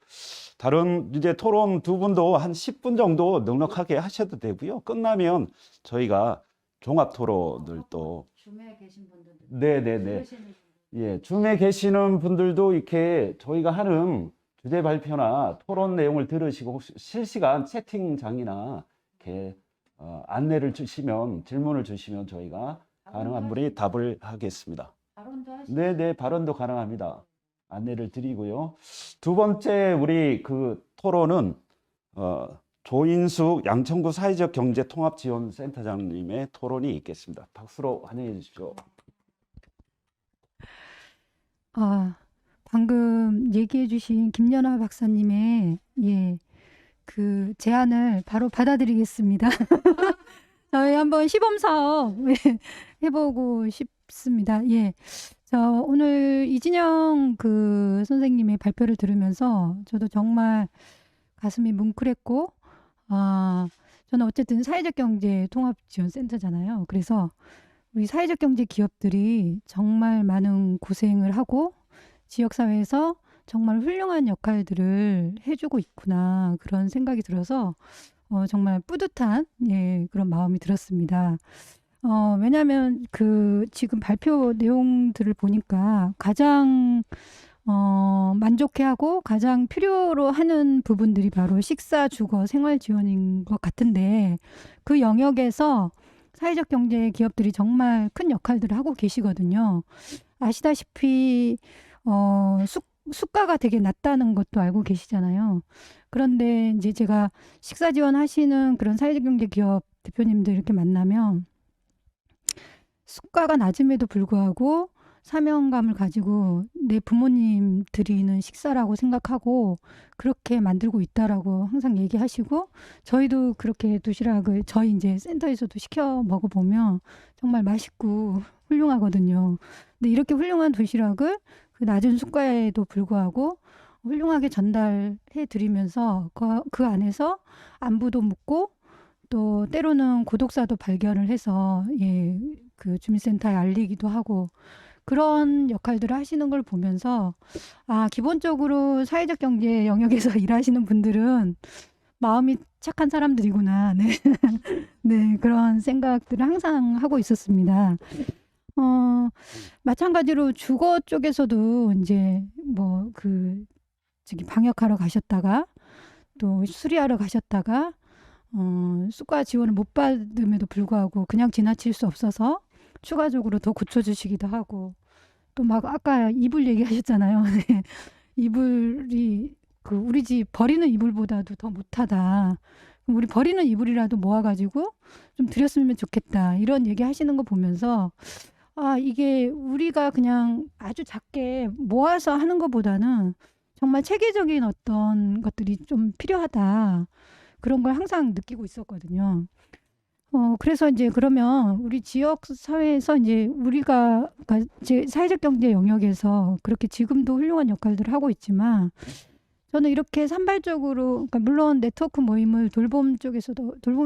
다른 이제 토론 두 분도 한 10분 정도 넉넉하게 하셔도 되고요. 끝나면 저희가 종합 토론을 또 줌에 계신 분들, 네네네. 예, 줌에 계시는 분들도 이렇게 저희가 하는 주제 발표나 토론 내용을 들으시고 혹시 실시간 채팅장이나 이렇게 안내를 주시면, 질문을 주시면 저희가 가능한 분이 답을 하겠습니다. 발언도 하시죠. 네네, 발언도 가능합니다. 안내를 드리고요. 두 번째 우리 그 토론은 조인숙 양천구 사회적 경제 통합 지원 센터장님의 토론이 있겠습니다. 박수로 환영해 주십시오. 방금 얘기해 주신 김연아 박사님의 그 제안을 바로 받아들이겠습니다. 저희 한번 시범 사업 해보고 싶습니다. 저 오늘 이진영 그 선생님의 발표를 들으면서 저도 정말 가슴이 뭉클했고, 저는 어쨌든 사회적 경제 통합 지원 센터잖아요. 그래서 우리 사회적 경제 기업들이 정말 많은 고생을 하고 지역사회에서 정말 훌륭한 역할들을 해주고 있구나 그런 생각이 들어서 정말 뿌듯한 그런 마음이 들었습니다. 왜냐하면 그 지금 발표 내용들을 보니까 가장 만족해하고 가장 필요로 하는 부분들이 바로 식사, 주거, 생활 지원인 것 같은데 그 영역에서 사회적 경제 기업들이 정말 큰 역할들을 하고 계시거든요. 아시다시피 수가가 되게 낮다는 것도 알고 계시잖아요. 그런데 이제 제가 식사 지원하시는 그런 사회적 경제 기업 대표님들 이렇게 만나면 수가가 낮음에도 불구하고 사명감을 가지고 내 부모님 드리는 식사라고 생각하고 그렇게 만들고 있다라고 항상 얘기하시고 저희도 그렇게 도시락을 저희 이제 센터에서도 시켜 먹어보면 정말 맛있고 훌륭하거든요. 근데 이렇게 훌륭한 도시락을 그 낮은 수가에도 불구하고 훌륭하게 전달해 드리면서 그 안에서 안부도 묻고 또 때로는 고독사도 발견을 해서 그 주민센터에 알리기도 하고 그런 역할들을 하시는 걸 보면서 기본적으로 사회적 경제 영역에서 일하시는 분들은 마음이 착한 사람들이구나. 네. 네, 그런 생각들을 항상 하고 있었습니다. 마찬가지로 주거 쪽에서도 이제 뭐 저기 방역하러 가셨다가 또 수리하러 가셨다가 수가 지원을 못 받음에도 불구하고 그냥 지나칠 수 없어서 추가적으로 더 고쳐주시기도 하고 또 막 아까 이불 얘기하셨잖아요. 네. 이불이 우리 집 버리는 이불보다도 더 못하다. 우리 버리는 이불이라도 모아가지고 좀 드렸으면 좋겠다. 이런 얘기 하시는 거 보면서 이게 우리가 그냥 아주 작게 모아서 하는 것보다는 정말 체계적인 어떤 것들이 좀 필요하다. 그런 걸 항상 느끼고 있었거든요. 그래서 이제 그러면 우리 지역 사회에서 이제 우리가 이제 사회적 경제 영역에서 그렇게 지금도 훌륭한 역할들을 하고 있지만 저는 이렇게 산발적으로 그러니까 물론 네트워크 모임을 돌봄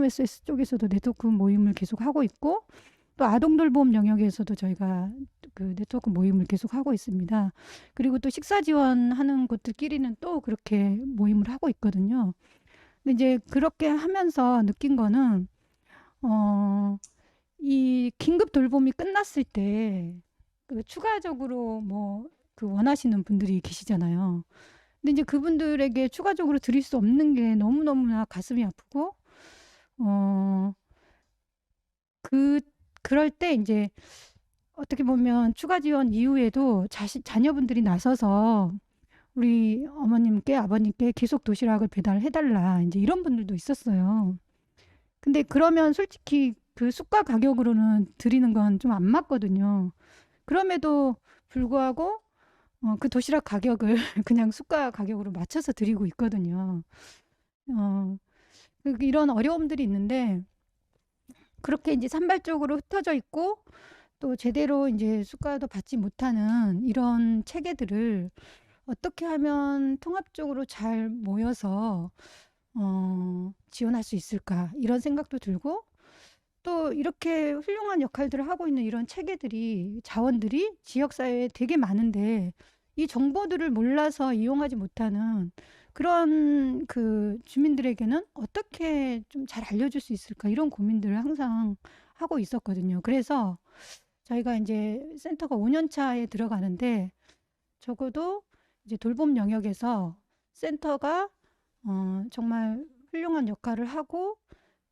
SS 쪽에서도 네트워크 모임을 계속 하고 있고 또 아동 돌봄 영역에서도 저희가 그 네트워크 모임을 계속 하고 있습니다. 그리고 또 식사 지원하는 곳들끼리는 또 그렇게 모임을 하고 있거든요. 근데 이제 그렇게 하면서 느낀 거는 이 긴급 돌봄이 끝났을 때 추가적으로 뭐 원하시는 분들이 계시잖아요. 근데 이제 그분들에게 추가적으로 드릴 수 없는 게 너무너무나 가슴이 아프고 그럴 때 이제 어떻게 보면 추가 지원 이후에도 자녀분들이 나서서 우리 어머님께 아버님께 계속 도시락을 배달해달라 이제 이런 분들도 있었어요. 근데 그러면 솔직히 그 수가 가격으로는 드리는 건 좀 안 맞거든요. 그럼에도 불구하고 그 도시락 가격을 그냥 수가 가격으로 맞춰서 드리고 있거든요. 이런 어려움들이 있는데 그렇게 이제 산발적으로 흩어져 있고 또 제대로 이제 수가도 받지 못하는 이런 체계들을 어떻게 하면 통합적으로 잘 모여서 지원할 수 있을까 이런 생각도 들고 또 이렇게 훌륭한 역할들을 하고 있는 이런 체계들이 자원들이 지역사회에 되게 많은데 이 정보들을 몰라서 이용하지 못하는 그런 그 주민들에게는 어떻게 좀 잘 알려줄 수 있을까 이런 고민들을 항상 하고 있었거든요. 그래서 저희가 이제 센터가 5년 차에 들어가는데 적어도 이제 돌봄 영역에서 센터가 정말 훌륭한 역할을 하고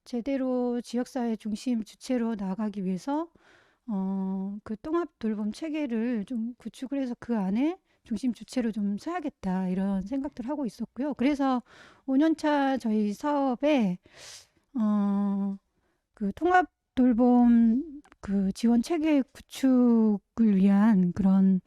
제대로 지역사회 중심 주체로 나아가기 위해서 그 통합 돌봄 체계를 좀 구축을 해서 그 안에 중심 주체로 좀 서야겠다 이런 생각들을 하고 있었고요. 그래서 5년차 저희 사업에 그 통합 돌봄 그 지원 체계 구축을 위한 그런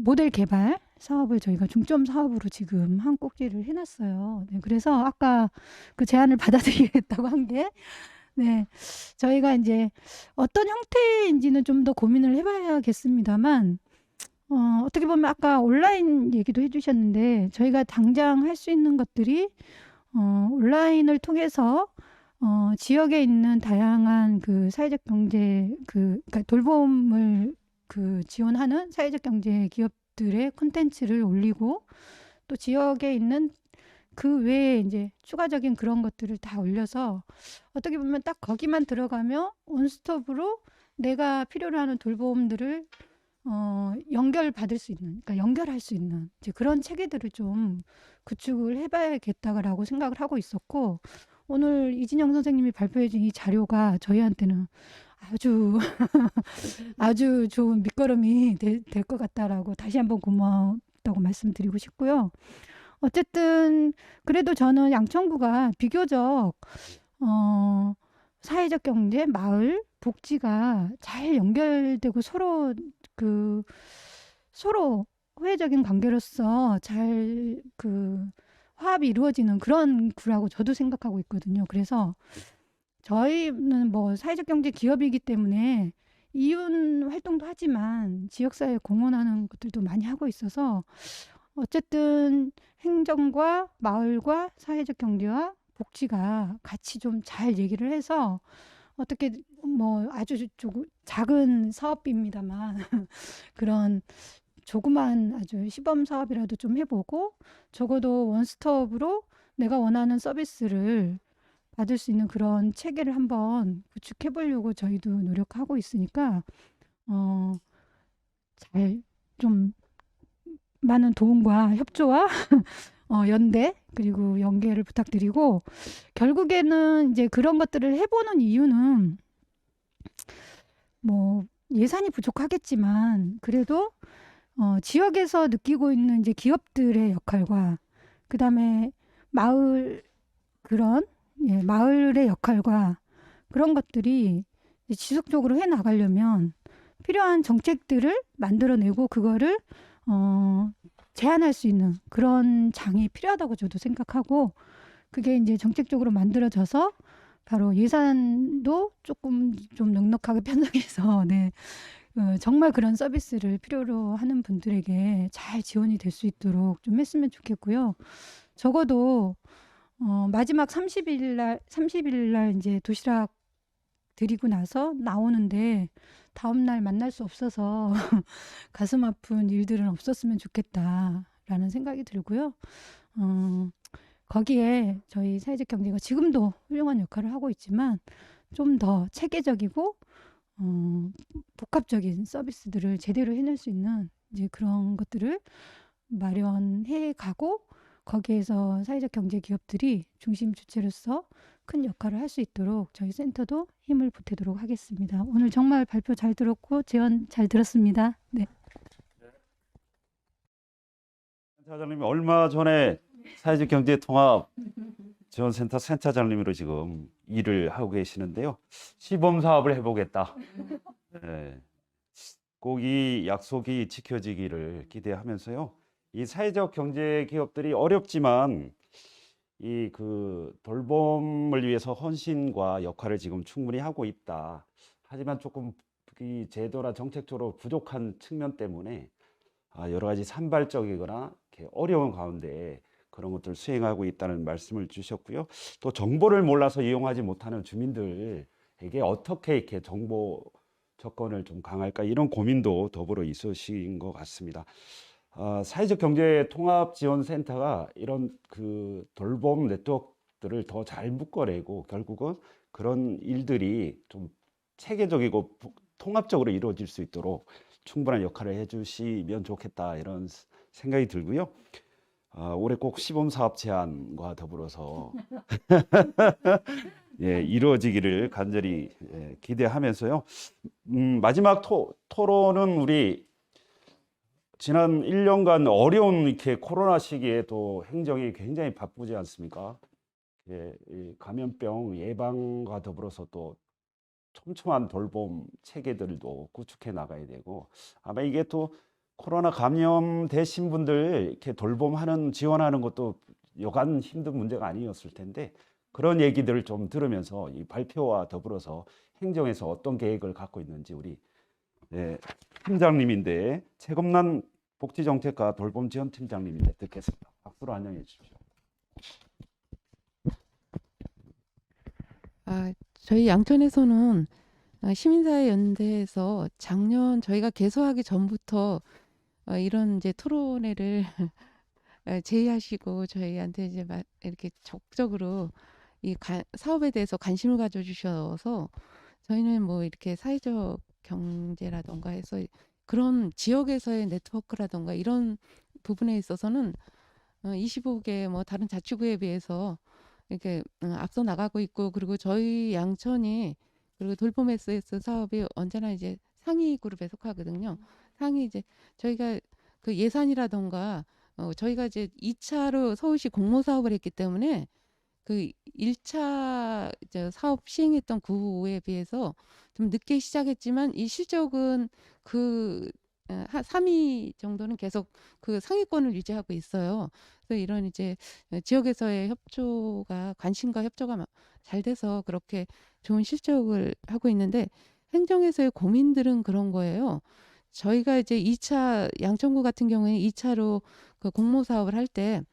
모델 개발 사업을 저희가 중점 사업으로 지금 한 꼭지를 해놨어요. 네, 그래서 아까 그 제안을 받아들이겠다고 한 게, 네, 저희가 이제 어떤 형태인지는 좀 더 고민을 해봐야겠습니다만, 어떻게 보면 아까 온라인 얘기도 해주셨는데, 저희가 당장 할 수 있는 것들이 온라인을 통해서 지역에 있는 다양한 그 사회적 경제 그러니까 돌봄을 그 지원하는 사회적 경제 기업 기업들의 콘텐츠를 올리고 또 지역에 있는 그 외에 이제 추가적인 그런 것들을 다 올려서 어떻게 보면 딱 거기만 들어가며 원스톱으로 내가 필요로 하는 돌봄들을 연결받을 수 있는, 그러니까 연결할 수 있는 이제 그런 체계들을 좀 구축을 해봐야겠다라고 생각을 하고 있었고, 오늘 이진영 선생님이 발표해준 이 자료가 저희한테는 아주 아주 좋은 밑거름이 될 것 같다라고 다시 한번 고마웠다고 말씀드리고 싶고요. 어쨌든 그래도 저는 양천구가 비교적 사회적 경제, 마을, 복지가 잘 연결되고 서로 호혜적인 관계로서 잘 화합이 이루어지는 그런 구라고 저도 생각하고 있거든요. 그래서 저희는 뭐 사회적 경제 기업이기 때문에 이윤 활동도 하지만 지역사회에 공헌하는 것들도 많이 하고 있어서 어쨌든 행정과 마을과 사회적 경제와 복지가 같이 좀 잘 얘기를 해서 어떻게 뭐 아주 작은 사업입니다만 그런 조그만 아주 시범 사업이라도 좀 해보고 적어도 원스톱으로 내가 원하는 서비스를 받을 수 있는 그런 체계를 한번 구축해 보려고 저희도 노력하고 있으니까 잘 좀 많은 도움과 협조와 연대 그리고 연계를 부탁드리고, 결국에는 이제 그런 것들을 해보는 이유는 뭐 예산이 부족하겠지만 그래도 지역에서 느끼고 있는 이제 기업들의 역할과 그다음에 마을의 역할과 그런 것들이 이제 지속적으로 해 나가려면 필요한 정책들을 만들어내고 그거를 제한할 수 있는 그런 장이 필요하다고 저도 생각하고, 그게 이제 정책적으로 만들어져서 바로 예산도 조금 좀 넉넉하게 편성해서 정말 그런 서비스를 필요로 하는 분들에게 잘 지원이 될 수 있도록 좀 했으면 좋겠고요. 적어도 마지막 30일 날 이제 도시락 드리고 나서 나오는데 다음날 만날 수 없어서 가슴 아픈 일들은 없었으면 좋겠다라는 생각이 들고요. 거기에 저희 사회적 경제가 지금도 훌륭한 역할을 하고 있지만 좀 더 체계적이고 복합적인 서비스들을 제대로 해낼 수 있는 이제 그런 것들을 마련해 가고, 거기에서 사회적 경제 기업들이 중심 주체로서 큰 역할을 할 수 있도록 저희 센터도 힘을 보태도록 하겠습니다. 오늘 정말 발표 잘 들었고 제언 잘 들었습니다. 네. 센터장님이 얼마 전에 사회적 경제 통합 지원센터 센터장님으로 지금 일을 하고 계시는데요. 시범 사업을 해보겠다. 네. 꼭 이 약속이 지켜지기를 기대하면서요. 이 사회적 경제 기업들이 어렵지만 이 돌봄을 위해서 헌신과 역할을 지금 충분히 하고 있다. 하지만 조금 이 제도나 정책적으로 부족한 측면 때문에 여러 가지 산발적이거나 이렇게 어려운 가운데 그런 것들을 수행하고 있다는 말씀을 주셨고요. 또 정보를 몰라서 이용하지 못하는 주민들에게 어떻게 이렇게 정보 접근을 좀 강할까, 이런 고민도 더불어 있으신 것 같습니다. 사회적 경제 통합 지원 센터가 이런 돌봄 네트워크들을 더 잘 묶어내고 결국은 그런 일들이 좀 체계적이고 통합적으로 이루어질 수 있도록 충분한 역할을 해주시면 좋겠다, 이런 생각이 들고요. 올해 꼭 시범 사업 제안과 더불어서 예, 이루어지기를 간절히 기대하면서요. 마지막 토론은 우리 지난 1년간 어려운 이렇게 코로나 시기에 또 행정이 굉장히 바쁘지 않습니까? 이 감염병 예방과 더불어서 또 촘촘한 돌봄 체계들도 구축해 나가야 되고, 아마 이게 또 코로나 감염되신 분들 이렇게 돌봄하는 지원하는 것도 여간 힘든 문제가 아니었을 텐데, 그런 얘기들을 좀 들으면서 이 발표와 더불어서 행정에서 어떤 계획을 갖고 있는지 우리 팀장님인데 최검란 복지정책과 돌봄지원팀장님인데 듣겠습니다. 박수로 환영해 주십시오. 저희 양천에서는 시민사회 연대에서 작년 저희가 개소하기 전부터 이런 이제 토론회를 제의하시고 저희한테 이제 이렇게 적극적으로 사업에 대해서 관심을 가져주셔서 저희는 뭐 이렇게 사회적 경제라던가 해서 그런 지역에서의 네트워크라던가 이런 부분에 있어서는 25개 뭐 다른 자치구에 비해서 이렇게 앞서 나가고 있고, 그리고 저희 양천이 그리고 돌봄 SS 사업이 언제나 이제 상위 그룹에 속하거든요. 상위 이제 저희가 그 예산이라던가 저희가 이제 2차로 서울시 공모 사업을 했기 때문에 그 1차 이제 사업 시행했던 구에 비해서 좀 늦게 시작했지만 이 실적은 그 3위 정도는 계속 그 상위권을 유지하고 있어요. 그래서 이런 이제 지역에서의 협조가 관심과 협조가 잘 돼서 그렇게 좋은 실적을 하고 있는데, 행정에서의 고민들은 그런 거예요. 저희가 이제 2차 양천구 같은 경우에는 2차로 그 공모 사업을 할 때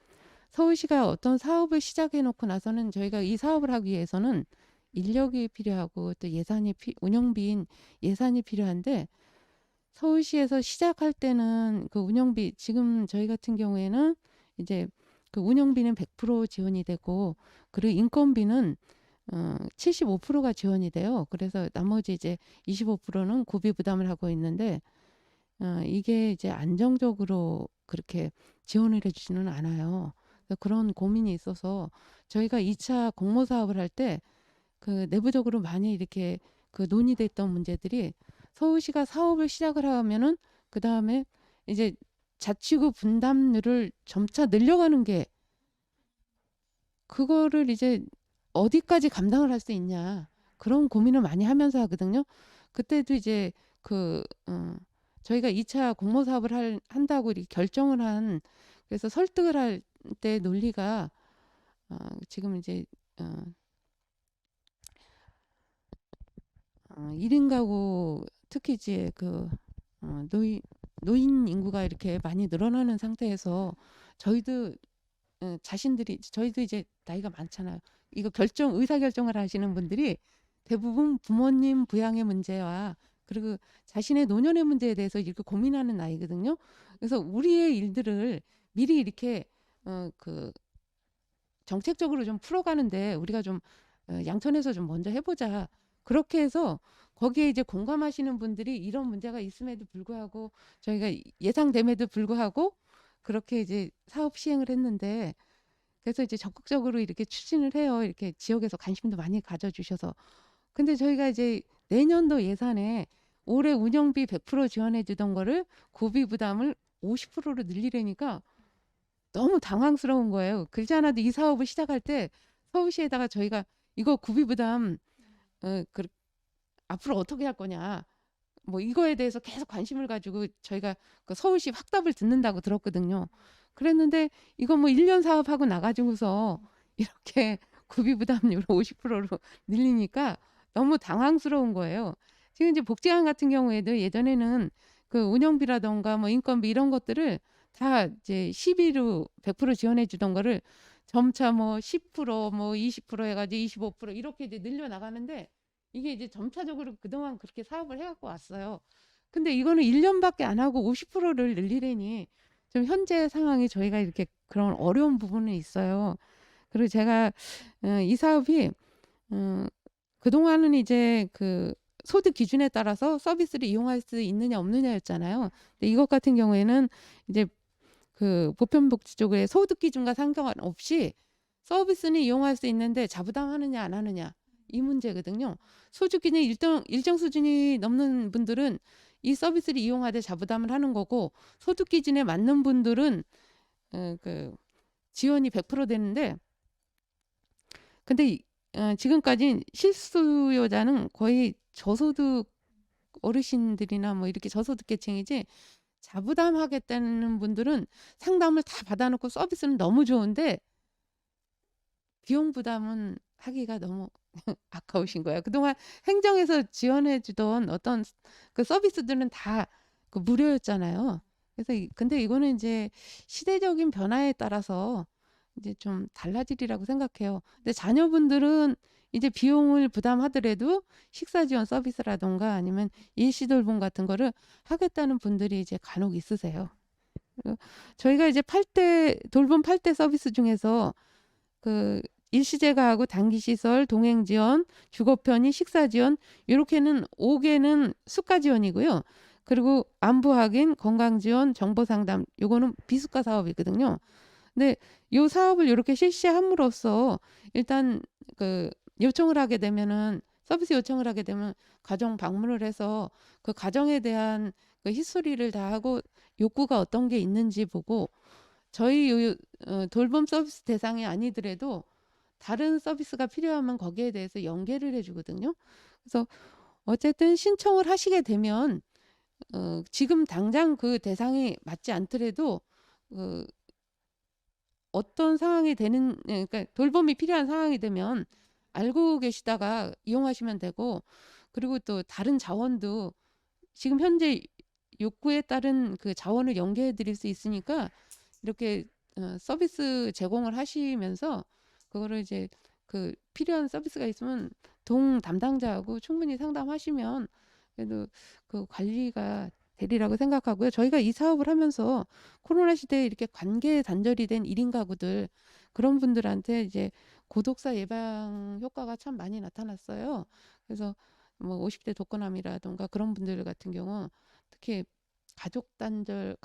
서울시가 어떤 사업을 시작해 놓고 나서는 저희가 이 사업을 하기 위해서는 인력이 필요하고 또 운영비인 예산이 필요한데, 서울시에서 시작할 때는 그 운영비, 지금 저희 같은 경우에는 이제 그 운영비는 100% 지원이 되고, 그리고 인건비는 75%가 지원이 돼요. 그래서 나머지 이제 25%는 고비 부담을 하고 있는데, 이게 이제 안정적으로 그렇게 지원을 해주지는 않아요. 그래서 그런 고민이 있어서 저희가 2차 공모 사업을 할 때 그 내부적으로 많이 이렇게 그 논의됐던 문제들이, 서울시가 사업을 시작을 하면은 그 다음에 이제 자치구 분담률을 점차 늘려가는 게, 그거를 이제 어디까지 감당을 할 수 있냐, 그런 고민을 많이 하면서 하거든요. 그때도 이제 저희가 2차 공모 사업을 한다고 이렇게 결정을 그래서 설득을 할 때 논리가 지금 이제 1인 가구, 특히 이제 노인 인구가 이렇게 많이 늘어나는 상태에서 저희도 저희도 이제 나이가 많잖아요. 이거 의사 결정을 하시는 분들이 대부분 부모님 부양의 문제와 그리고 자신의 노년의 문제에 대해서 이렇게 고민하는 나이거든요. 그래서 우리의 일들을 미리 이렇게 정책적으로 좀 풀어가는데 우리가 좀 양천에서 좀 먼저 해보자. 그렇게 해서 거기에 이제 공감하시는 분들이 이런 문제가 있음에도 불구하고, 저희가 예상됨에도 불구하고 그렇게 이제 사업 시행을 했는데, 그래서 이제 적극적으로 이렇게 추진을 해요. 이렇게 지역에서 관심도 많이 가져주셔서. 근데 저희가 이제 내년도 예산에 올해 운영비 100% 지원해 주던 거를 고비 부담을 50%로 늘리려니까 너무 당황스러운 거예요. 그렇지 않아도 이 사업을 시작할 때 서울시에다가 저희가 이거 고비 부담 앞으로 어떻게 할 거냐, 뭐 이거에 대해서 계속 관심을 가지고 저희가 그 서울시 확답을 듣는다고 들었거든요. 그랬는데 이거 뭐 1년 사업하고 나가지고서 이렇게 고비 부담률을 50%로 늘리니까 너무 당황스러운 거예요. 지금 이제 복지관 같은 경우에도 예전에는 그 운영비라던가 뭐 인건비 이런 것들을 다 이제 12로 100% 지원해 주던 거를 점차 뭐 10%, 뭐 20% 해가지고 25% 이렇게 이제 늘려 나가는데, 이게 이제 점차적으로 그동안 그렇게 사업을 해갖고 왔어요. 근데 이거는 1년밖에 안 하고 50%를 늘리려니 좀 현재 상황이 저희가 이렇게 그런 어려운 부분은 있어요. 그리고 제가 이 사업이 그동안은 이제 그 소득 기준에 따라서 서비스를 이용할 수 있느냐 없느냐였잖아요. 근데 이것 같은 경우에는 이제 그 보편복지 쪽에 소득 기준과 상관없이 서비스는 이용할 수 있는데 자부담하느냐 안 하느냐, 이 문제거든요. 소득 기준이 일정 수준이 넘는 분들은 이 서비스를 이용하되 자부담을 하는 거고, 소득 기준에 맞는 분들은 그 지원이 100% 되는데, 근데 지금까지 실수요자는 거의 저소득 어르신들이나 뭐 이렇게 저소득 계층이지, 자부담하겠다는 분들은 상담을 다 받아놓고 서비스는 너무 좋은데 비용 부담은 하기가 너무 아까우신 거예요. 그동안 행정에서 지원해 주던 어떤 그 서비스들은 다 그 무료였잖아요. 그래서 근데 이거는 이제 시대적인 변화에 따라서 이제 좀 달라지리라고 생각해요. 근데 자녀분들은 이제 비용을 부담하더라도 식사 지원 서비스라던가 아니면 일시 돌봄 같은 거를 하겠다는 분들이 이제 간혹 있으세요. 저희가 이제 돌봄 8대 서비스 중에서 그 일시제가하고 단기시설, 동행지원, 주거편의, 식사지원 이렇게는 5개는 수가지원이고요. 그리고 안부 확인, 건강지원, 정보상담 요거는 비수가 사업이거든요. 근데 요 사업을 이렇게 실시함으로써 일단 그 요청을 하게 되면은 서비스 요청을 하게 되면 가정 방문을 해서 그 가정에 대한 그 히스토리를 다 하고 욕구가 어떤 게 있는지 보고 저희 돌봄 서비스 대상이 아니더라도 다른 서비스가 필요하면 거기에 대해서 연계를 해주거든요. 그래서 어쨌든 신청을 하시게 되면 지금 당장 그 대상이 맞지 않더라도 어떤 상황이 되는 그러니까 돌봄이 필요한 상황이 되면 알고 계시다가 이용하시면 되고 그리고 또 다른 자원도 지금 현재 욕구에 따른 그 자원을 연계해 드릴 수 있으니까 이렇게 서비스 제공을 하시면서 그거를 이제 그 필요한 서비스가 있으면 동 담당자하고 충분히 상담하시면 그래도 그 관리가 되리라고 생각하고요. 저희가 이 사업을 하면서 코로나 시대에 이렇게 관계 단절이 된 1인 가구들 그런 분들한테 이제 고독사 예방 효과가 참 많이 나타났어요. 그래서 뭐 50대 독거남이라던가 그런 분들 같은 경우 특히 가족 단절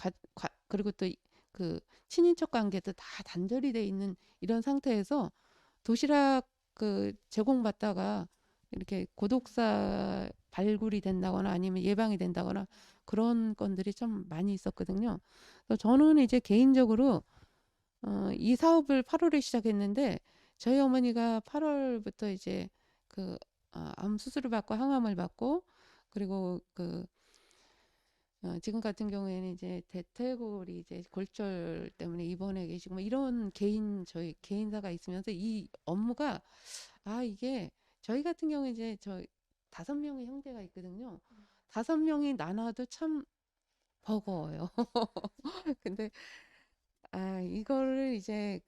그리고 또 그 친인척 관계도 다 단절이 돼 있는 이런 상태에서 도시락 그 제공받다가 이렇게 고독사 발굴이 된다거나 아니면 예방이 된다거나 그런 건들이 좀 많이 있었거든요. 그래서 저는 이제 개인적으로 이 사업을 8월에 시작했는데 저희 어머니가 8월부터 이제 그 암 수술을 받고 항암을 받고 그리고 지금 같은 경우에는 이제 대퇴골이 이제 골절 때문에 입원해 계시고 뭐 이런 저희 개인사가 있으면서 이 업무가 이게 저희 같은 경우에 이제 저 5명의 형제가 있거든요. 5명이 나눠도 참 버거워요. 근데 이거를 이제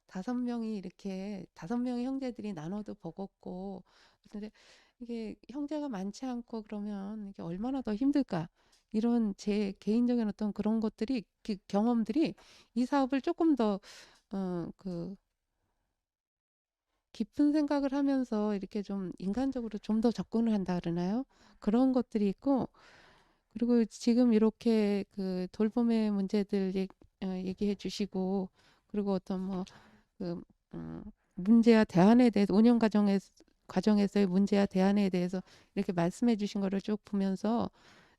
5명의 형제들이 나눠도 버겁고 근데 이게 형제가 많지 않고 그러면 이게 얼마나 더 힘들까 이런 제 개인적인 어떤 그런 것들이 경험들이 이 사업을 조금 더 깊은 생각을 하면서 이렇게 좀 인간적으로 좀 더 접근을 한다 그러나요? 그런 것들이 있고 그리고 지금 이렇게 그 돌봄의 문제들 얘기해 주시고 그리고 어떤 문제와 대안에 대해서 운영 과정에서의 문제와 대안에 대해서 이렇게 말씀해 주신 거를 쭉 보면서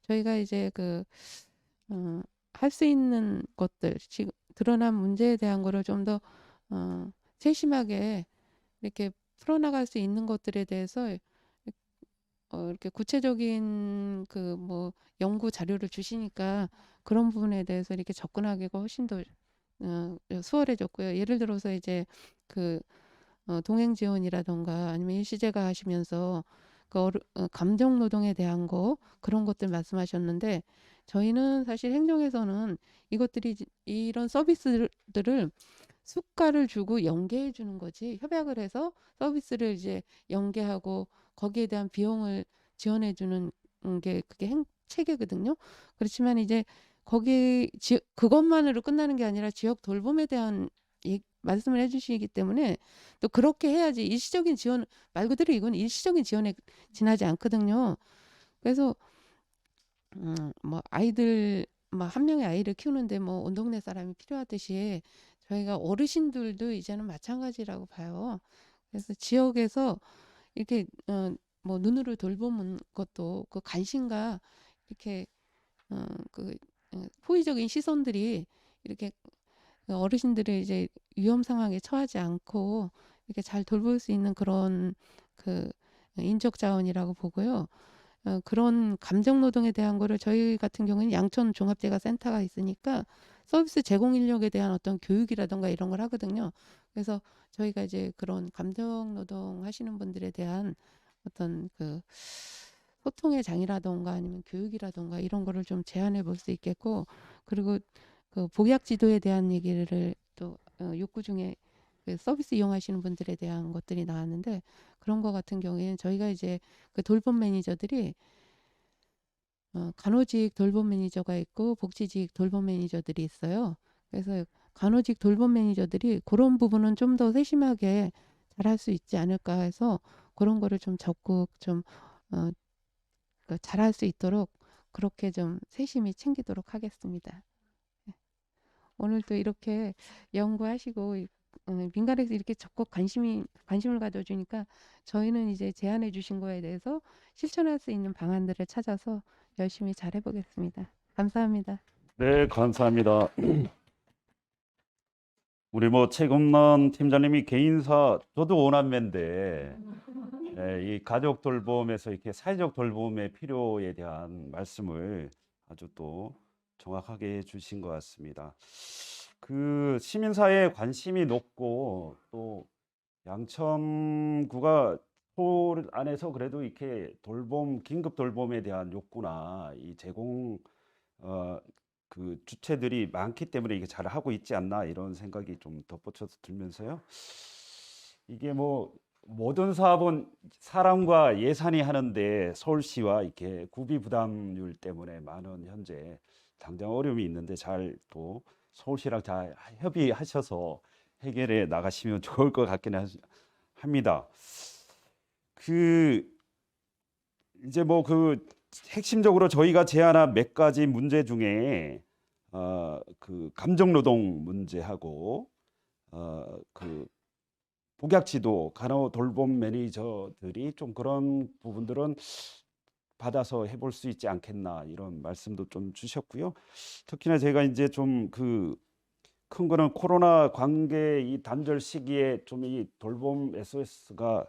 저희가 이제 할 수 있는 것들 지금 드러난 문제에 대한 거를 좀 더 세심하게 이렇게 풀어나갈 수 있는 것들에 대해서 이렇게 구체적인 연구 자료를 주시니까 그런 부분에 대해서 이렇게 접근하기가 훨씬 더 수월해졌고요. 예를 들어서 이제 동행 지원이라던가 아니면 일시제가 하시면서 감정 노동에 대한 그런 것들 말씀하셨는데 저희는 사실 행정에서는 이런 서비스들을 수가를 주고 연계해 주는 거지 협약을 해서 서비스를 이제 연계하고 거기에 대한 비용을 지원해 주는 게 그게 체계거든요. 그렇지만 이제 그것만으로 끝나는 게 아니라 지역 돌봄에 대한 말씀을 해주시기 때문에 또 그렇게 해야지 일시적인 지원 말 그대로 이건 일시적인 지원에 지나지 않거든요. 그래서 아이들 한 명의 아이를 키우는데 온 동네 사람이 필요하듯이 저희가 어르신들도 이제는 마찬가지라고 봐요. 그래서 지역에서 이렇게 눈으로 돌보는 것도 그 관심과 이렇게 호의적인 시선들이 이렇게 어르신들을 이제 위험 상황에 처하지 않고 이렇게 잘 돌볼 수 있는 그런 인적 자원이라고 보고요. 그런 감정 노동에 대한 거를 저희 같은 경우는 양천 종합재가센터가 있으니까 서비스 제공 인력에 대한 어떤 교육이라던가 이런 걸 하거든요. 그래서 저희가 이제 그런 감정 노동 하시는 분들에 대한 어떤 소통의 장이라던가 아니면 교육이라던가 이런 거를 좀 제안해 볼 수 있겠고 그리고 복약 지도에 대한 얘기를 또 욕구 중에 서비스 이용하시는 분들에 대한 것들이 나왔는데 그런 거 같은 경우에는 저희가 이제 돌봄 매니저들이 간호직 돌봄 매니저가 있고 복지직 돌봄 매니저들이 있어요. 그래서 간호직 돌봄 매니저들이 그런 부분은 좀 더 세심하게 잘할 수 있지 않을까 해서 그런 거를 좀 적극 좀 그러니까 잘할 수 있도록 그렇게 좀 세심히 챙기도록 하겠습니다. 오늘도 이렇게 연구하시고 민간에서 이렇게 적극 관심을 가져주니까 저희는 이제 제안해 주신 거에 대해서 실천할 수 있는 방안들을 찾아서 열심히 잘 해보겠습니다. 감사합니다. 네, 감사합니다. 우리 뭐 최금란 팀장님이 개인사, 저도 오남매인데 이 가족 돌봄에서 이렇게 사회적 돌봄의 필요에 대한 말씀을 아주 또 정확하게 해주신 것 같습니다. 그 시민사회에 관심이 높고 또 양천구가 서울 안에서 그래도 이렇게 돌봄, 긴급 돌봄에 대한 욕구나 이 제공 그 주체들이 많기 때문에 이게 잘 하고 있지 않나 이런 생각이 좀 덧붙여서 들면서요. 이게 뭐 모든 사업은 사람과 예산이 하는데 서울시와 이렇게 구비 부담률 때문에 많은 현재 당장 어려움이 있는데 잘 또 서울시랑 잘 협의하셔서 해결해 나가시면 좋을 것 같기는 합니다. 그 이제 뭐 그 핵심적으로 저희가 제안한 몇 가지 문제 중에 그 감정노동 문제하고 그 복약지도 간호 돌봄 매니저들이 좀 그런 부분들은 받아서 해볼 수 있지 않겠나 이런 말씀도 좀 주셨고요. 특히나 제가 이제 좀 그 큰 거는 코로나 관계 이 단절 시기에 좀 이 돌봄 SOS가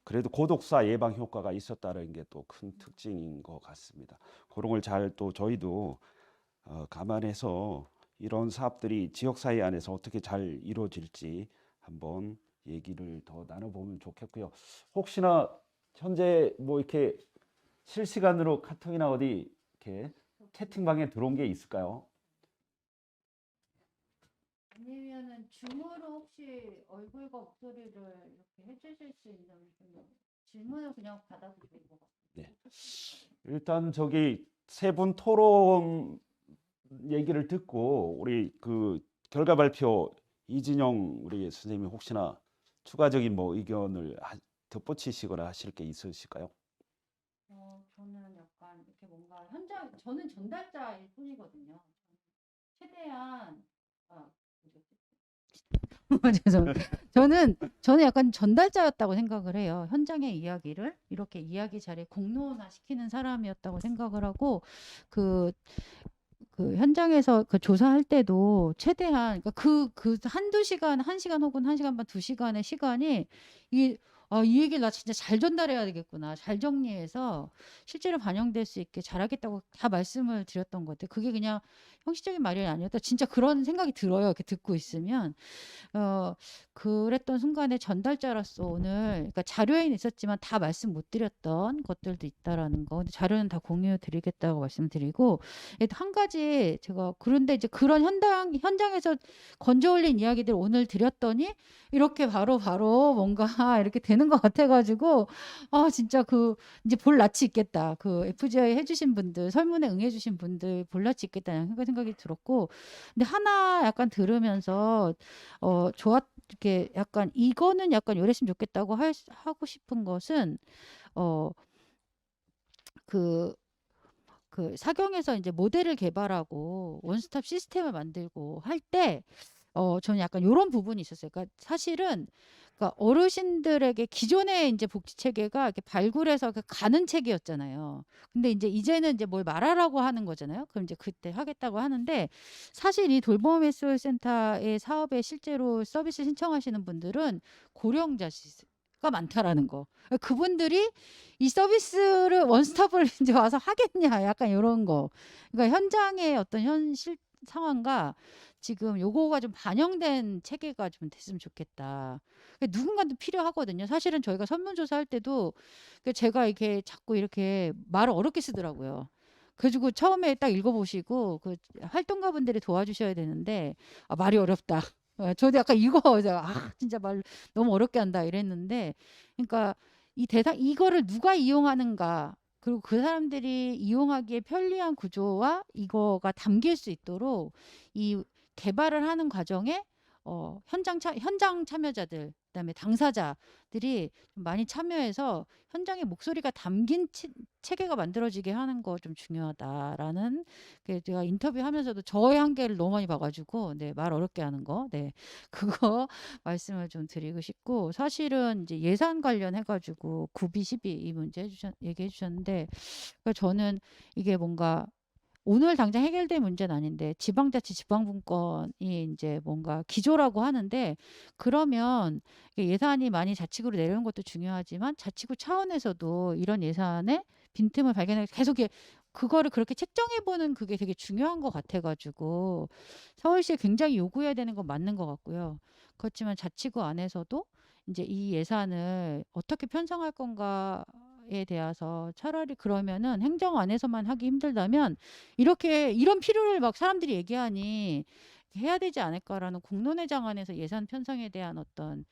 그래도 고독사 예방 효과가 있었다는 게 또 큰 특징인 것 같습니다. 그런 걸 잘 또 저희도 감안해서 이런 사업들이 지역사회 안에서 어떻게 잘 이루어질지 한번 얘기를 더 나눠보면 좋겠고요. 혹시나 현재 뭐 이렇게 실시간으로 카톡이나 어디 이렇게 채팅방에 들어온 게 있을까요? 아니면은 줌으로 혹시 얼굴과 목소리를 이렇게 해주실 수 있는 질문을 그냥 받아도 될 것 같아요. 네. 일단 저기 세 분 토론 얘기를 듣고 우리 그 결과 발표 이진영 우리 선생님이 혹시나 추가적인 뭐 의견을 덧붙이시거나 하실 게 있으실까요? 저는 약간 이렇게 뭔가 저는 전달자일 뿐이거든요. 최대한 죄송합니다. 저는 약간 전달자였다고 생각을 해요. 현장의 이야기를 이렇게 이야기 자리에 공론화 시키는 사람이었다고 생각을 하고 그 현장에서 그 조사할 때도 최대한 그러니까 한두 시간, 1시간 혹은 1시간 반, 2시간의 시간이 이 얘기를 나 진짜 잘 전달해야 되겠구나. 잘 정리해서 실제로 반영될 수 있게 잘하겠다고 다 말씀을 드렸던 것 같아요. 그게 그냥 형식적인 말이 아니었다. 진짜 그런 생각이 들어요. 이렇게 듣고 있으면. 그랬던 순간에 전달자로서 오늘 그러니까 자료에는 있었지만 다 말씀 못 드렸던 것들도 있다라는 거. 근데 자료는 다 공유해 드리겠다고 말씀드리고 한 가지 제가 그런데 이제 그런 현장에서 건져 올린 이야기들 오늘 드렸더니 이렇게 바로 뭔가 이렇게 되는 것 같아가지고 진짜 이제 볼 낯이 있겠다. 그 FGI 해주신 분들 설문에 응해주신 분들 볼 낯이 있겠다는 생각이 들었고 근데 하나 약간 들으면서 이렇게 약간 이거는 약간 요랬으면 좋겠다고 하고 싶은 것은 그 사경에서 이제 모델을 개발하고 원스톱 시스템을 만들고 할 때 저는 약간 요런 부분이 있었어요. 그러니까 사실은 그러니까 어르신들에게 기존의 이제 복지 체계가 이렇게 발굴해서 가는 체계였잖아요. 근데 이제는 이제 뭘 말하라고 하는 거잖아요. 그럼 이제 그때 하겠다고 하는데 사실 이 돌봄 SOS 센터의 사업에 실제로 서비스 신청하시는 분들은 고령자가 많다라는 거. 그분들이 이 서비스를 원스톱을 이제 와서 하겠냐 약간 이런 거. 그러니까 현장의 어떤 현실 상황과 지금 요거가 좀 반영된 체계가 좀 됐으면 좋겠다. 누군가도 필요하거든요. 사실은 저희가 설문조사 할 때도 제가 이렇게 자꾸 이렇게 말을 어렵게 쓰더라고요. 그래가지고 처음에 딱 읽어보시고 그 활동가분들이 도와주셔야 되는데 말이 어렵다. 저도 약간 진짜 말 너무 어렵게 한다 이랬는데 그러니까 이거를 누가 이용하는가 그리고 그 사람들이 이용하기에 편리한 구조와 이거가 담길 수 있도록 이 개발을 하는 과정에 현장 참여자들, 그다음에 당사자들이 좀 많이 참여해서 현장의 목소리가 담긴 체계가 만들어지게 하는 거 좀 중요하다라는 그 제가 인터뷰하면서도 저의 한계를 너무 많이 봐가지고 네, 말 어렵게 하는 거, 네, 그거 말씀을 좀 드리고 싶고 사실은 이제 예산 관련해가지고 9비 12 이 문제 얘기해 주셨는데 그러니까 저는 이게 뭔가 오늘 당장 해결될 문제는 아닌데 지방자치 지방분권이 이제 뭔가 기조라고 하는데 그러면 이게 예산이 많이 자치구로 내려오는 것도 중요하지만 자치구 차원에서도 이런 예산에 빈틈을 발견해 계속 그거를 그렇게 책정해 보는 그게 되게 중요한 것 같아가지고 서울시에 굉장히 요구해야 되는 건 맞는 것 같고요. 그렇지만 자치구 안에서도 이제 이 예산을 어떻게 편성할 건가에 대해서 차라리 그러면은 행정 안에서만 하기 힘들다면 이렇게 이런 필요를 막 사람들이 얘기하니 해야 되지 않을까라는 공론회장 안에서 예산 편성에 대한 어떤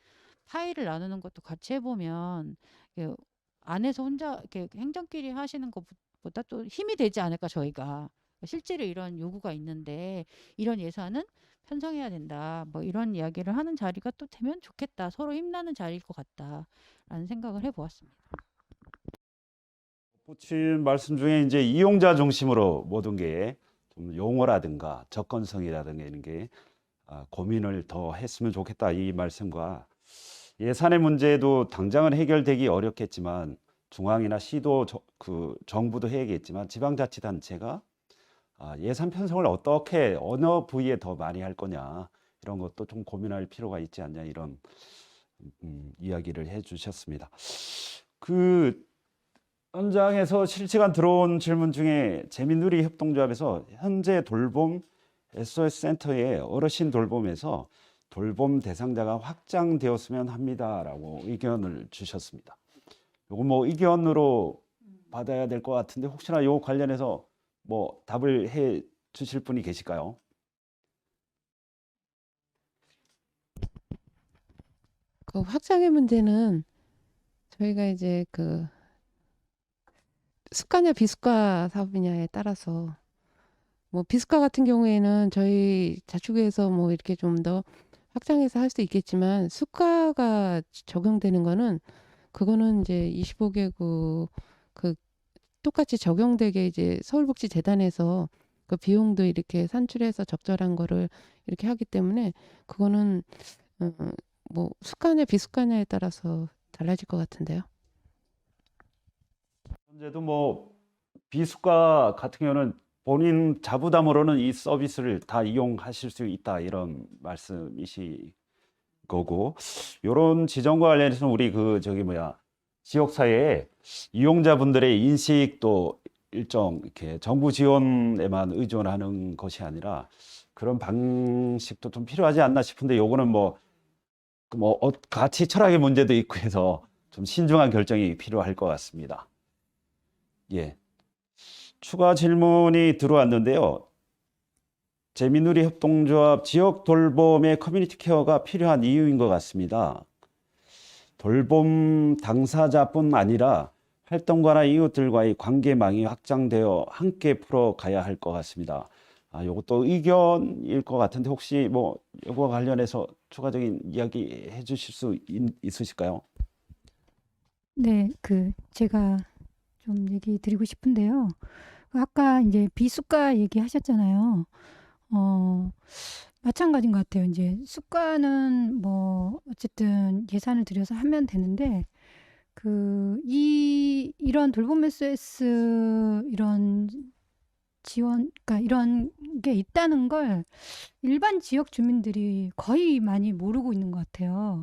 파일을 나누는 것도 같이 해보면 이게 안에서 혼자 이렇게 행정끼리 하시는 것보다 또 힘이 되지 않을까 저희가 실제로 이런 요구가 있는데 이런 예산은 편성해야 된다. 뭐 이런 이야기를 하는 자리가 또 되면 좋겠다. 서로 힘나는 자리일 것 같다라는 생각을 해보았습니다. 덧붙인 말씀 중에 이제 이용자 중심으로 모든 게 좀 용어라든가 접근성이라든가 이런 게 고민을 더 했으면 좋겠다 이 말씀과 예산의 문제도 당장은 해결되기 어렵겠지만 중앙이나 시도 그 정부도 해야겠지만 지방자치단체가 예산 편성을 어떻게 어느 부위에 더 많이 할 거냐 이런 것도 좀 고민할 필요가 있지 않냐 이런 이야기를 해주셨습니다. 그 현장에서 실시간 들어온 질문 중에 재민누리 협동조합에서 현재 돌봄 SOS 센터의 어르신 돌봄에서 돌봄 대상자가 확장되었으면 합니다라고 의견을 주셨습니다. 요거 뭐 의견으로 받아야 될 것 같은데 혹시나 요 관련해서 뭐 답을 해 주실 분이 계실까요? 그 확장의 문제는 저희가 이제 그 수가냐 비수가 사업이냐에 따라서 뭐 비수가 같은 경우에는 저희 자치구에서 뭐 이렇게 좀 더 확장해서 할 수 있겠지만 수가가 적용되는 거는 그거는 이제 25개국 그 똑같이 적용되게 이제 서울복지재단에서 그 비용도 이렇게 산출해서 적절한 거를 이렇게 하기 때문에 그거는 뭐 수가냐 비수가냐에 따라서 달라질 것 같은데요. 현재도 뭐 비수가 같은 경우는 본인 자부담으로는 이 서비스를 다 이용하실 수 있다 이런 말씀이시 거고 이런 지점과 관련해서는 우리 그 지역사회에 이용자분들의 인식도 일정 이렇게 정부 지원에만 의존하는 것이 아니라 그런 방식도 좀 필요하지 않나 싶은데 요거는 뭐 가치 철학의 문제도 있고 해서 좀 신중한 결정이 필요할 것 같습니다. 예. 추가 질문이 들어왔는데요. 재민누리 협동조합 지역 돌봄의 커뮤니티 케어가 필요한 이유인 것 같습니다. 돌봄 당사자뿐 아니라 활동가나 이웃들과의 관계망이 확장되어 함께 풀어가야 할 것 같습니다. 요것도 의견일 것 같은데 혹시 뭐 이거와 관련해서 추가적인 이야기 해주실 수 있으실까요? 네, 제가 좀 얘기 드리고 싶은데요. 아까 이제 비수가 얘기하셨잖아요. 마찬가지인 것 같아요. 이제 수가는 뭐 어쨌든 예산을 들여서 하면 되는데 이런 돌봄 SOS 이런 지원, 그러니까 이런 게 있다는 걸 일반 지역 주민들이 거의 많이 모르고 있는 것 같아요.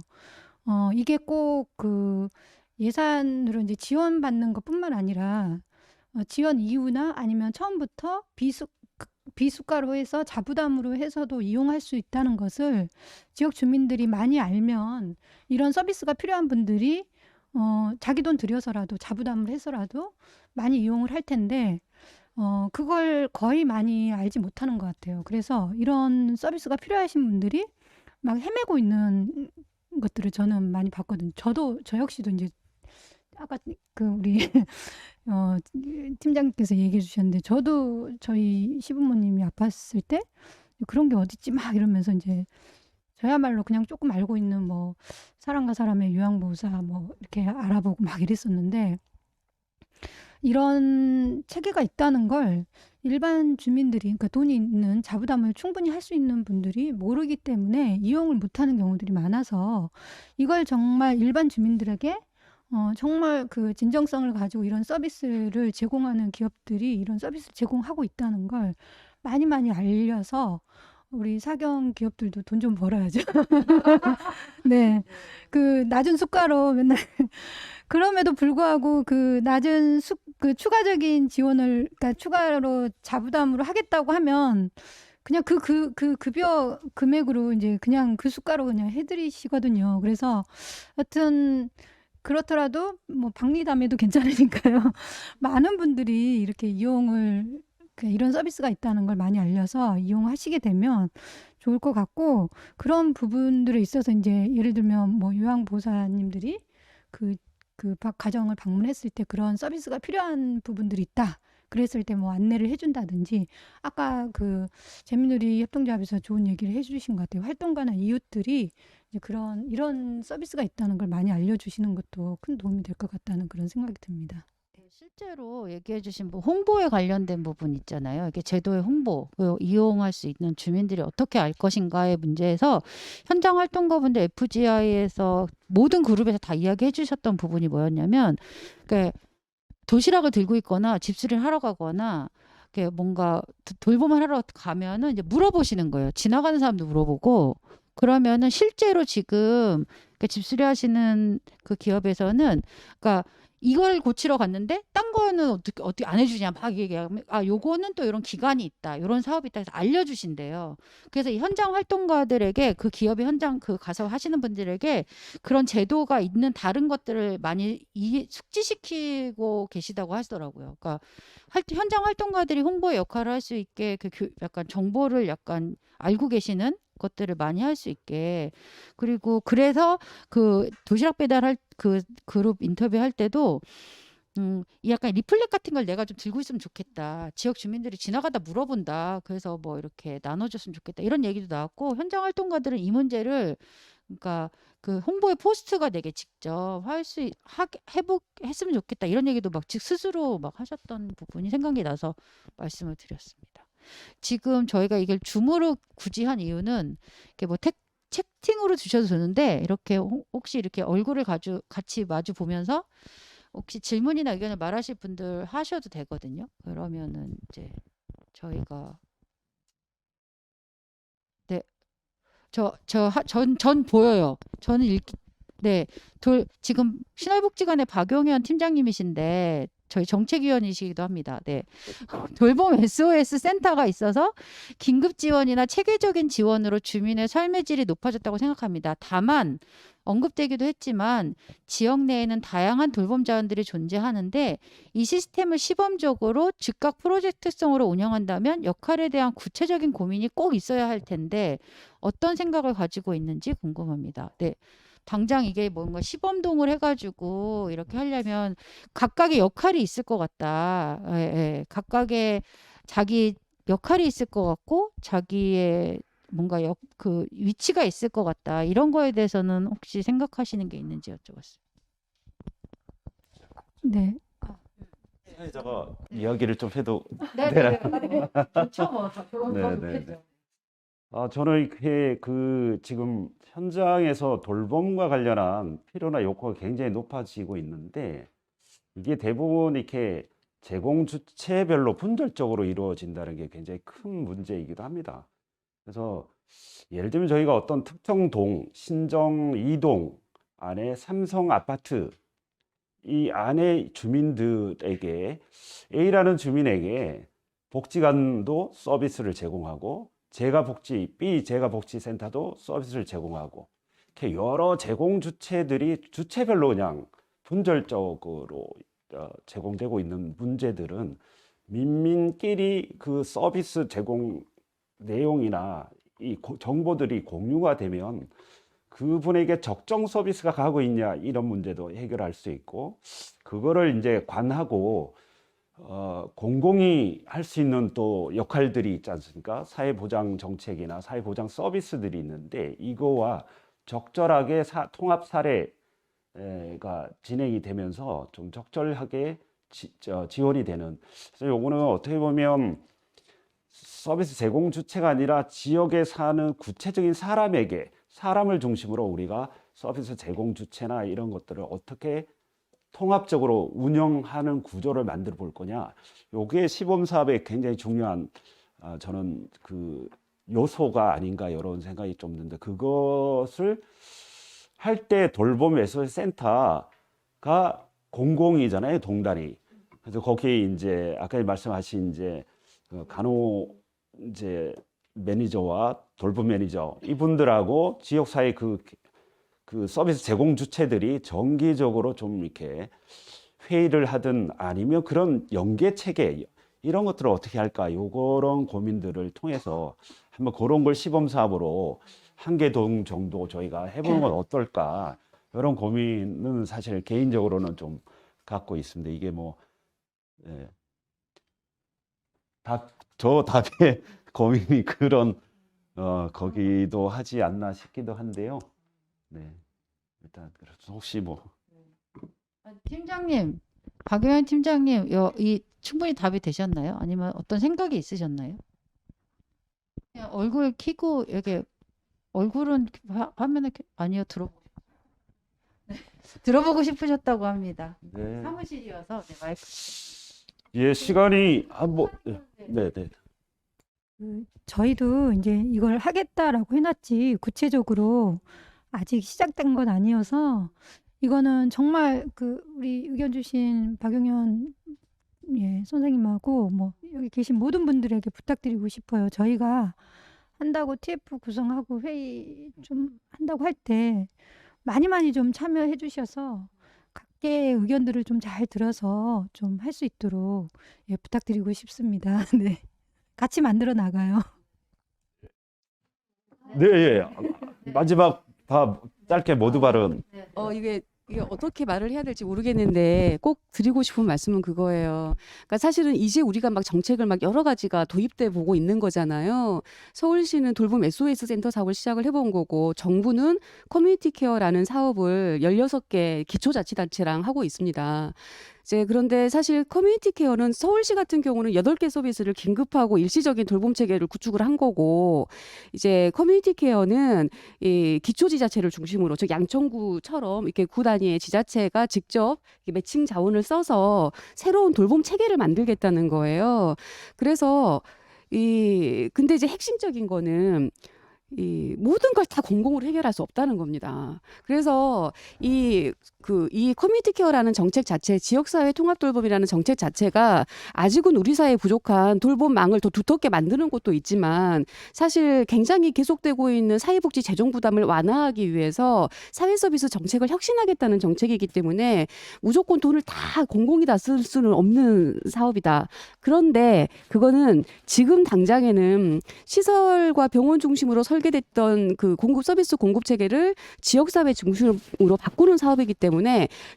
이게 꼭 예산으로 이제 지원받는 것뿐만 아니라 지원 이후나 아니면 처음부터 비수가로 해서 자부담으로 해서도 이용할 수 있다는 것을 지역 주민들이 많이 알면 이런 서비스가 필요한 분들이 자기 돈 들여서라도 자부담을 해서라도 많이 이용을 할 텐데 그걸 거의 많이 알지 못하는 것 같아요. 그래서 이런 서비스가 필요하신 분들이 막 헤매고 있는 것들을 저는 많이 봤거든요. 저 역시도 이제 아까 그 우리 팀장님께서 얘기해 주셨는데 저도 저희 시부모님이 아팠을 때 그런 게 어딨지 막 이러면서 이제 저야말로 그냥 조금 알고 있는 뭐 사람과 사람의 요양보호사 뭐 이렇게 알아보고 막 이랬었는데 이런 체계가 있다는 걸 일반 주민들이 그러니까 돈이 있는 자부담을 충분히 할 수 있는 분들이 모르기 때문에 이용을 못하는 경우들이 많아서 이걸 정말 일반 주민들에게 정말 그 진정성을 가지고 이런 서비스를 제공하는 기업들이 이런 서비스를 제공하고 있다는 걸 많이 많이 알려서 우리 사경 기업들도 돈 좀 벌어야죠. 네. 그 낮은 수가로 맨날 그럼에도 불구하고 그 낮은 그 추가적인 지원을 그러니까 추가로 자부담으로 하겠다고 하면 그냥 그 급여 금액으로 이제 그냥 그 수가로 그냥 해드리시거든요. 그래서 여튼 그렇더라도 뭐 박리담에도 괜찮으니까요. 많은 분들이 이렇게 이용을 이런 서비스가 있다는 걸 많이 알려서 이용하시게 되면 좋을 것 같고 그런 부분들에 있어서 이제 예를 들면 뭐 요양보호사님들이 가정을 방문했을 때 그런 서비스가 필요한 부분들이 있다. 그랬을 때 뭐 안내를 해준다든지 아까 그 재민우리 협동조합에서 좋은 얘기를 해주신 것 같아요. 활동가나 이웃들이 이제 이런 서비스가 있다는 걸 많이 알려주시는 것도 큰 도움이 될 것 같다는 그런 생각이 듭니다. 네, 실제로 얘기해 주신 홍보에 관련된 부분 있잖아요. 이게 제도의 홍보, 이용할 수 있는 주민들이 어떻게 알 것인가의 문제에서 현장 활동가분들 FGI에서 모든 그룹에서 다 이야기해 주셨던 부분이 뭐였냐면 그러니까 도시락을 들고 있거나 집수리를 하러 가거나 이렇게 뭔가 돌봄을 하러 가면은 이제 물어보시는 거예요. 지나가는 사람도 물어보고 그러면은 실제로 지금 집수리 하시는 그 기업에서는 그러니까 이걸 고치러 갔는데 딴 거는 어떻게 안 해주냐 막 얘기하면 요거는 또 이런 기간이 있다 이런 사업이 있다 해서 알려주신대요. 그래서 이 현장 활동가들에게 그 기업의 현장 가서 하시는 분들에게 그런 제도가 있는 다른 것들을 많이 숙지시키고 계시다고 하시더라고요. 그러니까 현장 활동가들이 홍보의 역할을 할 수 있게 약간 정보를 약간 알고 계시는 것들을 많이 할 수 있게 그리고 그래서 그 도시락 배달할 그 그룹 인터뷰할 때도 이 약간 리플렛 같은 걸 내가 좀 들고 있으면 좋겠다. 지역 주민들이 지나가다 물어본다. 그래서 뭐 이렇게 나눠줬으면 좋겠다. 이런 얘기도 나왔고 현장 활동가들은 이 문제를 그러니까 그 홍보의 포스트가 되게 직접 했으면 좋겠다. 이런 얘기도 막 스스로 막 하셨던 부분이 생각이 나서 말씀을 드렸습니다. 지금 저희가 이걸 줌으로 굳이 한 이유는 이렇게 뭐 채팅으로 주셔도 되는데 이렇게 혹시 이렇게 얼굴을 같이 마주 보면서 혹시 질문이나 의견을 말하실 분들 하셔도 되거든요. 그러면은 이제 저희가 네, 전 보여요. 저는 네, 지금 신활복지관의 박용현 팀장님이신데 저희 정책위원이시기도 합니다. 네. 돌봄 SOS 센터가 있어서 긴급 지원이나 체계적인 지원으로 주민의 삶의 질이 높아졌다고 생각합니다. 다만 언급되기도 했지만 지역 내에는 다양한 돌봄 자원들이 존재하는데 이 시스템을 시범적으로 즉각 프로젝트성으로 운영한다면 역할에 대한 구체적인 고민이 꼭 있어야 할 텐데 어떤 생각을 가지고 있는지 궁금합니다. 네. 당장 이게 뭔가 시범동을 해가지고 이렇게 하려면 각각의 역할이 있을 것 같다. 예, 예. 각각의 자기 역할이 있을 것 같고 자기의 뭔가 그 위치가 있을 것 같다. 이런 거에 대해서는 혹시 생각하시는 게 있는지 여쭤봤습니다. 네. 사회자가 이야기를 좀 해도 네. 좋죠, 뭐. 네, 네, 네. 저는 이렇게 지금 현장에서 돌봄과 관련한 필요나 욕구가 굉장히 높아지고 있는데 이게 대부분 이렇게 제공 주체별로 분절적으로 이루어진다는 게 굉장히 큰 문제이기도 합니다. 그래서 예를 들면 저희가 어떤 특정 신정 2동 안에 삼성 아파트 이 안에 주민들에게 A라는 주민에게 복지관도 서비스를 제공하고 B 재가복지센터도 서비스를 제공하고 이렇게 여러 제공 주체들이 주체별로 그냥 분절적으로 제공되고 있는 문제들은 민민끼리 그 서비스 제공 내용이나 이 정보들이 공유가 되면 그분에게 적정 서비스가 가고 있냐 이런 문제도 해결할 수 있고 그거를 이제 관하고 공공이 할 수 있는 또 역할들이 있지 않습니까? 사회보장 정책이나 사회보장 서비스들이 있는데 이거와 적절하게 통합 사례가 진행이 되면서 좀 적절하게 지원이 되는. 그래서 요거는 어떻게 보면 서비스 제공 주체가 아니라 지역에 사는 구체적인 사람에게 사람을 중심으로 우리가 서비스 제공 주체나 이런 것들을 어떻게 통합적으로 운영하는 구조를 만들어 볼 거냐. 요게 시범 사업의 굉장히 중요한 저는 그 요소가 아닌가 이런 생각이 좀 드는데 그것을 할 때 돌봄 SOS 센터가 공공이잖아요, 동단이. 그래서 거기에 이제 아까 말씀하신 이제 그 간호 이제 매니저와 돌봄 매니저 이분들하고 지역사회 그 서비스 제공 주체들이 정기적으로 좀 이렇게 회의를 하든 아니면 그런 연계 체계 이런 것들을 어떻게 할까 요런 고민들을 통해서 한번 그런 걸 시범 사업으로 한 개 정도 저희가 해보는 건 어떨까 이런 고민은 사실 개인적으로는 좀 갖고 있습니다. 이게 뭐 예. 저 답의 고민이 그런 거기도 하지 않나 싶기도 한데요. 네, 일단 그래서 혹시 뭐 팀장님, 박영현 팀장님, 이 충분히 답이 되셨나요? 아니면 어떤 생각이 있으셨나요? 그냥 얼굴 키고 이렇게 얼굴은 화면에 아니요 들어보고 싶으셨다고 합니다. 네, 사무실이어서 마이크. 예, 시간이 네, 네. 저희도 이제 이걸 하겠다라고 해놨지 구체적으로 아직 시작된 건 아니어서 이거는 정말 그 우리 의견 주신 박용현 선생님하고 뭐 여기 계신 모든 분들에게 부탁드리고 싶어요. 저희가 한다고 TF 구성하고 회의 좀 한다고 할 때 많이 좀 참여해 주셔서 각계의 의견들을 좀 잘 들어서 좀 할 수 있도록 부탁드리고 싶습니다. 네. 같이 만들어 나가요. 네, 예. 마지막 다 짧게 모두 발언. 이게 어떻게 말을 해야 될지 모르겠는데 꼭 드리고 싶은 말씀은 그거예요. 그러니까 사실은 이제 우리가 막 정책을 막 여러 가지가 도입돼 보고 있는 거잖아요. 서울시는 돌봄 SOS 센터 사업을 시작을 해본 거고 정부는 커뮤니티 케어라는 사업을 16개 기초자치단체랑 하고 있습니다. 이제 그런데 사실 커뮤니티 케어는 서울시 같은 경우는 8개 서비스를 긴급하고 일시적인 돌봄 체계를 구축을 한 거고 이제 커뮤니티 케어는 이 기초지자체를 중심으로 즉 양천구처럼 이렇게 구 단위의 지자체가 직접 매칭 자원을 써서 새로운 돌봄 체계를 만들겠다는 거예요. 그래서 근데 이제 핵심적인 거는 이 모든 걸 다 공공으로 해결할 수 없다는 겁니다. 그래서 이 커뮤니티 케어라는 정책 자체, 지역사회 통합 돌봄이라는 정책 자체가 아직은 우리 사회에 부족한 돌봄망을 더 두텁게 만드는 곳도 있지만 사실 굉장히 계속되고 있는 사회복지 재정 부담을 완화하기 위해서 사회서비스 정책을 혁신하겠다는 정책이기 때문에 무조건 돈을 다 공공이 다 쓸 수는 없는 사업이다. 그런데 그거는 지금 당장에는 시설과 병원 중심으로 설계됐던 그 서비스 공급 체계를 지역사회 중심으로 바꾸는 사업이기 때문에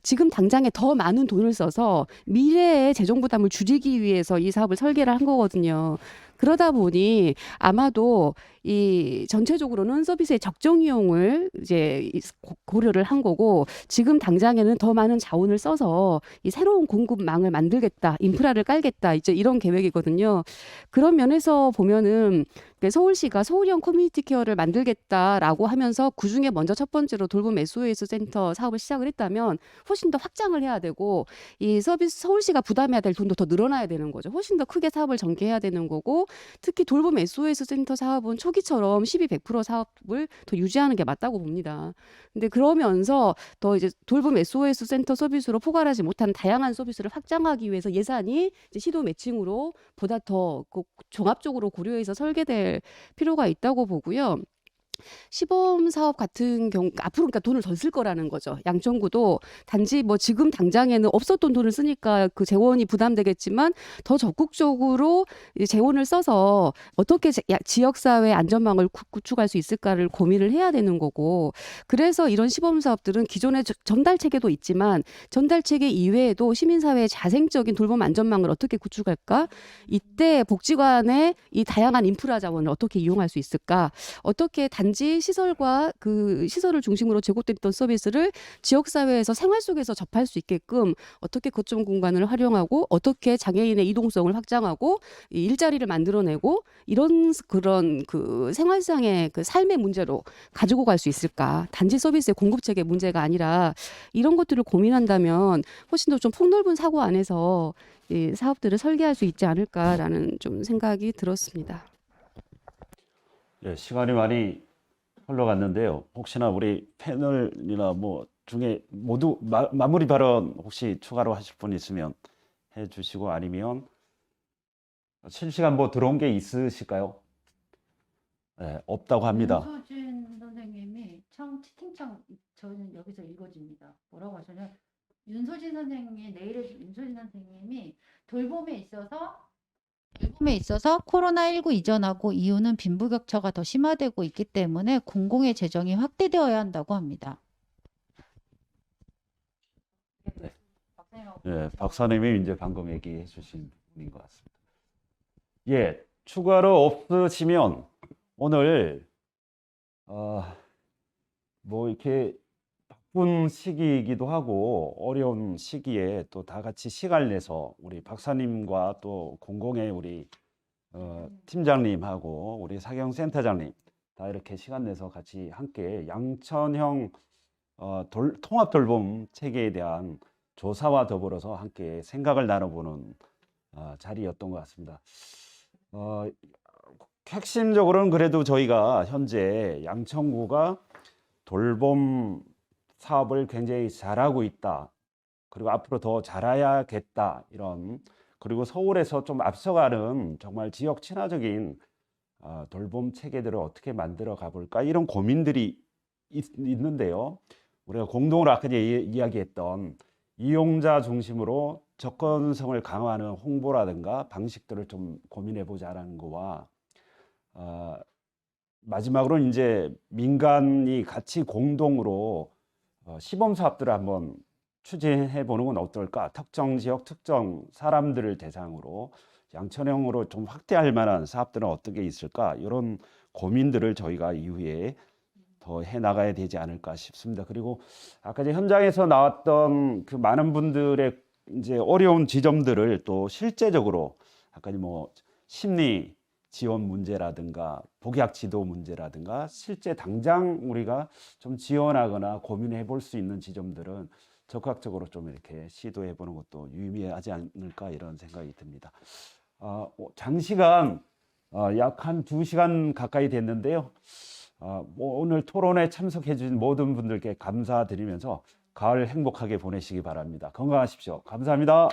지금 당장에 더 많은 돈을 써서 미래의 재정 부담을 줄이기 위해서 이 사업을 설계를 한 거거든요. 그러다 보니 아마도 이 전체적으로는 서비스의 적정 이용을 이제 고려를 한 거고 지금 당장에는 더 많은 자원을 써서 이 새로운 공급망을 만들겠다, 인프라를 깔겠다 이제 이런 계획이거든요. 그런 면에서 보면은 서울시가 서울형 커뮤니티 케어를 만들겠다라고 하면서 그중에 먼저 첫 번째로 돌봄 SOS 센터 사업을 시작을 했다면 훨씬 더 확장을 해야 되고 이 서비스 서울시가 부담해야 될 돈도 더 늘어나야 되는 거죠. 훨씬 더 크게 사업을 전개해야 되는 거고 특히 돌봄 SOS 센터 사업은 초기처럼 12-100% 사업을 더 유지하는 게 맞다고 봅니다. 근데 그러면서 더 이제 돌봄 SOS 센터 서비스로 포괄하지 못한 다양한 서비스를 확장하기 위해서 예산이 이제 시도 매칭으로 보다 더 종합적으로 고려해서 설계될 필요가 있다고 보고요. 시범 사업 같은 경우 앞으로 그러니까 돈을 더 쓸 거라는 거죠. 양천구도 단지 뭐 지금 당장에는 없었던 돈을 쓰니까 그 재원이 부담되겠지만 더 적극적으로 이 재원을 써서 어떻게 지역 사회 안전망을 구축할 수 있을까를 고민을 해야 되는 거고, 그래서 이런 시범 사업들은 기존의 전달 체계도 있지만 전달 체계 이외에도 시민 사회의 자생적인 돌봄 안전망을 어떻게 구축할까? 이때 복지관의 이 다양한 인프라 자원을 어떻게 이용할 수 있을까? 어떻게 단지 시설과 그 시설을 중심으로 제공됐던 서비스를 지역 사회에서 생활 속에서 접할 수 있게끔 어떻게 거점 공간을 활용하고 어떻게 장애인의 이동성을 확장하고 이 일자리를 만들어내고 이런 그런 그 생활상의 그 삶의 문제로 가지고 갈 수 있을까? 단지 서비스의 공급 체계 문제가 아니라 이런 것들을 고민한다면 훨씬 더 좀 폭넓은 사고 안에서 이 사업들을 설계할 수 있지 않을까라는 좀 생각이 들었습니다. 예, 시간이 많이 흘러갔는데요. 혹시나 우리 패널이나 뭐 중에 모두 마무리 발언 혹시 추가로 하실 분 있으면 해주시고, 아니면 실시간 뭐 들어온 게 있으실까요? 네, 없다고 합니다. 윤소진 선생님이 채팅창 저는 여기서 읽어줍니다. 뭐라고 하셨냐? 윤소진 선생님이 내일에 윤소진 선생님이 돌봄에 있어서 코로나19 이전하고 이후는 빈부격차가 더 심화되고 있기 때문에 공공의 재정이 확대되어야 한다고 합니다. 예, 박사님이 이제 방금 얘기해 주신 분인 것 같습니다. 예, 추가로 없으시면 오늘 뭐 이렇게 바쁜 시기이기도 하고 어려운 시기에 또 다 같이 시간을 내서 우리 박사님과 또 공공의 우리 팀장님하고 우리 사경센터장님 다 이렇게 시간 내서 같이 함께 양천형 통합 돌봄 체계에 대한 조사와 더불어서 함께 생각을 나눠보는 자리였던 것 같습니다. 핵심적으로는 그래도 저희가 현재 양천구가 돌봄 사업을 굉장히 잘하고 있다. 그리고 앞으로 더 잘해야겠다. 이런, 그리고 서울에서 좀 앞서가는 정말 지역 친화적인 돌봄 체계들을 어떻게 만들어 가볼까, 이런 고민들이 있는데요. 우리가 공동으로 아까 이야기했던 이용자 중심으로 접근성을 강화하는 홍보라든가 방식들을 좀 고민해 보자라는 거와, 마지막으로 이제 민간이 같이 공동으로 시범 사업들을 한번 추진해 보는 건 어떨까? 특정 지역, 특정 사람들을 대상으로 양천형으로 좀 확대할 만한 사업들은 어떻게 있을까? 이런 고민들을 저희가 이후에 더 해 나가야 되지 않을까 싶습니다. 그리고 아까 이제 현장에서 나왔던 그 많은 분들의 이제 어려운 지점들을 또 실제적으로 아까 뭐 심리 지원 문제라든가 복약 지도 문제라든가 실제 당장 우리가 좀 지원하거나 고민해 볼 수 있는 지점들은 적극적으로 좀 이렇게 시도해 보는 것도 유의미하지 않을까, 이런 생각이 듭니다. 장시간 약 한 2시간 가까이 됐는데요. 뭐 오늘 토론에 참석해 주신 모든 분들께 감사드리면서 가을 행복하게 보내시기 바랍니다. 건강하십시오. 감사합니다.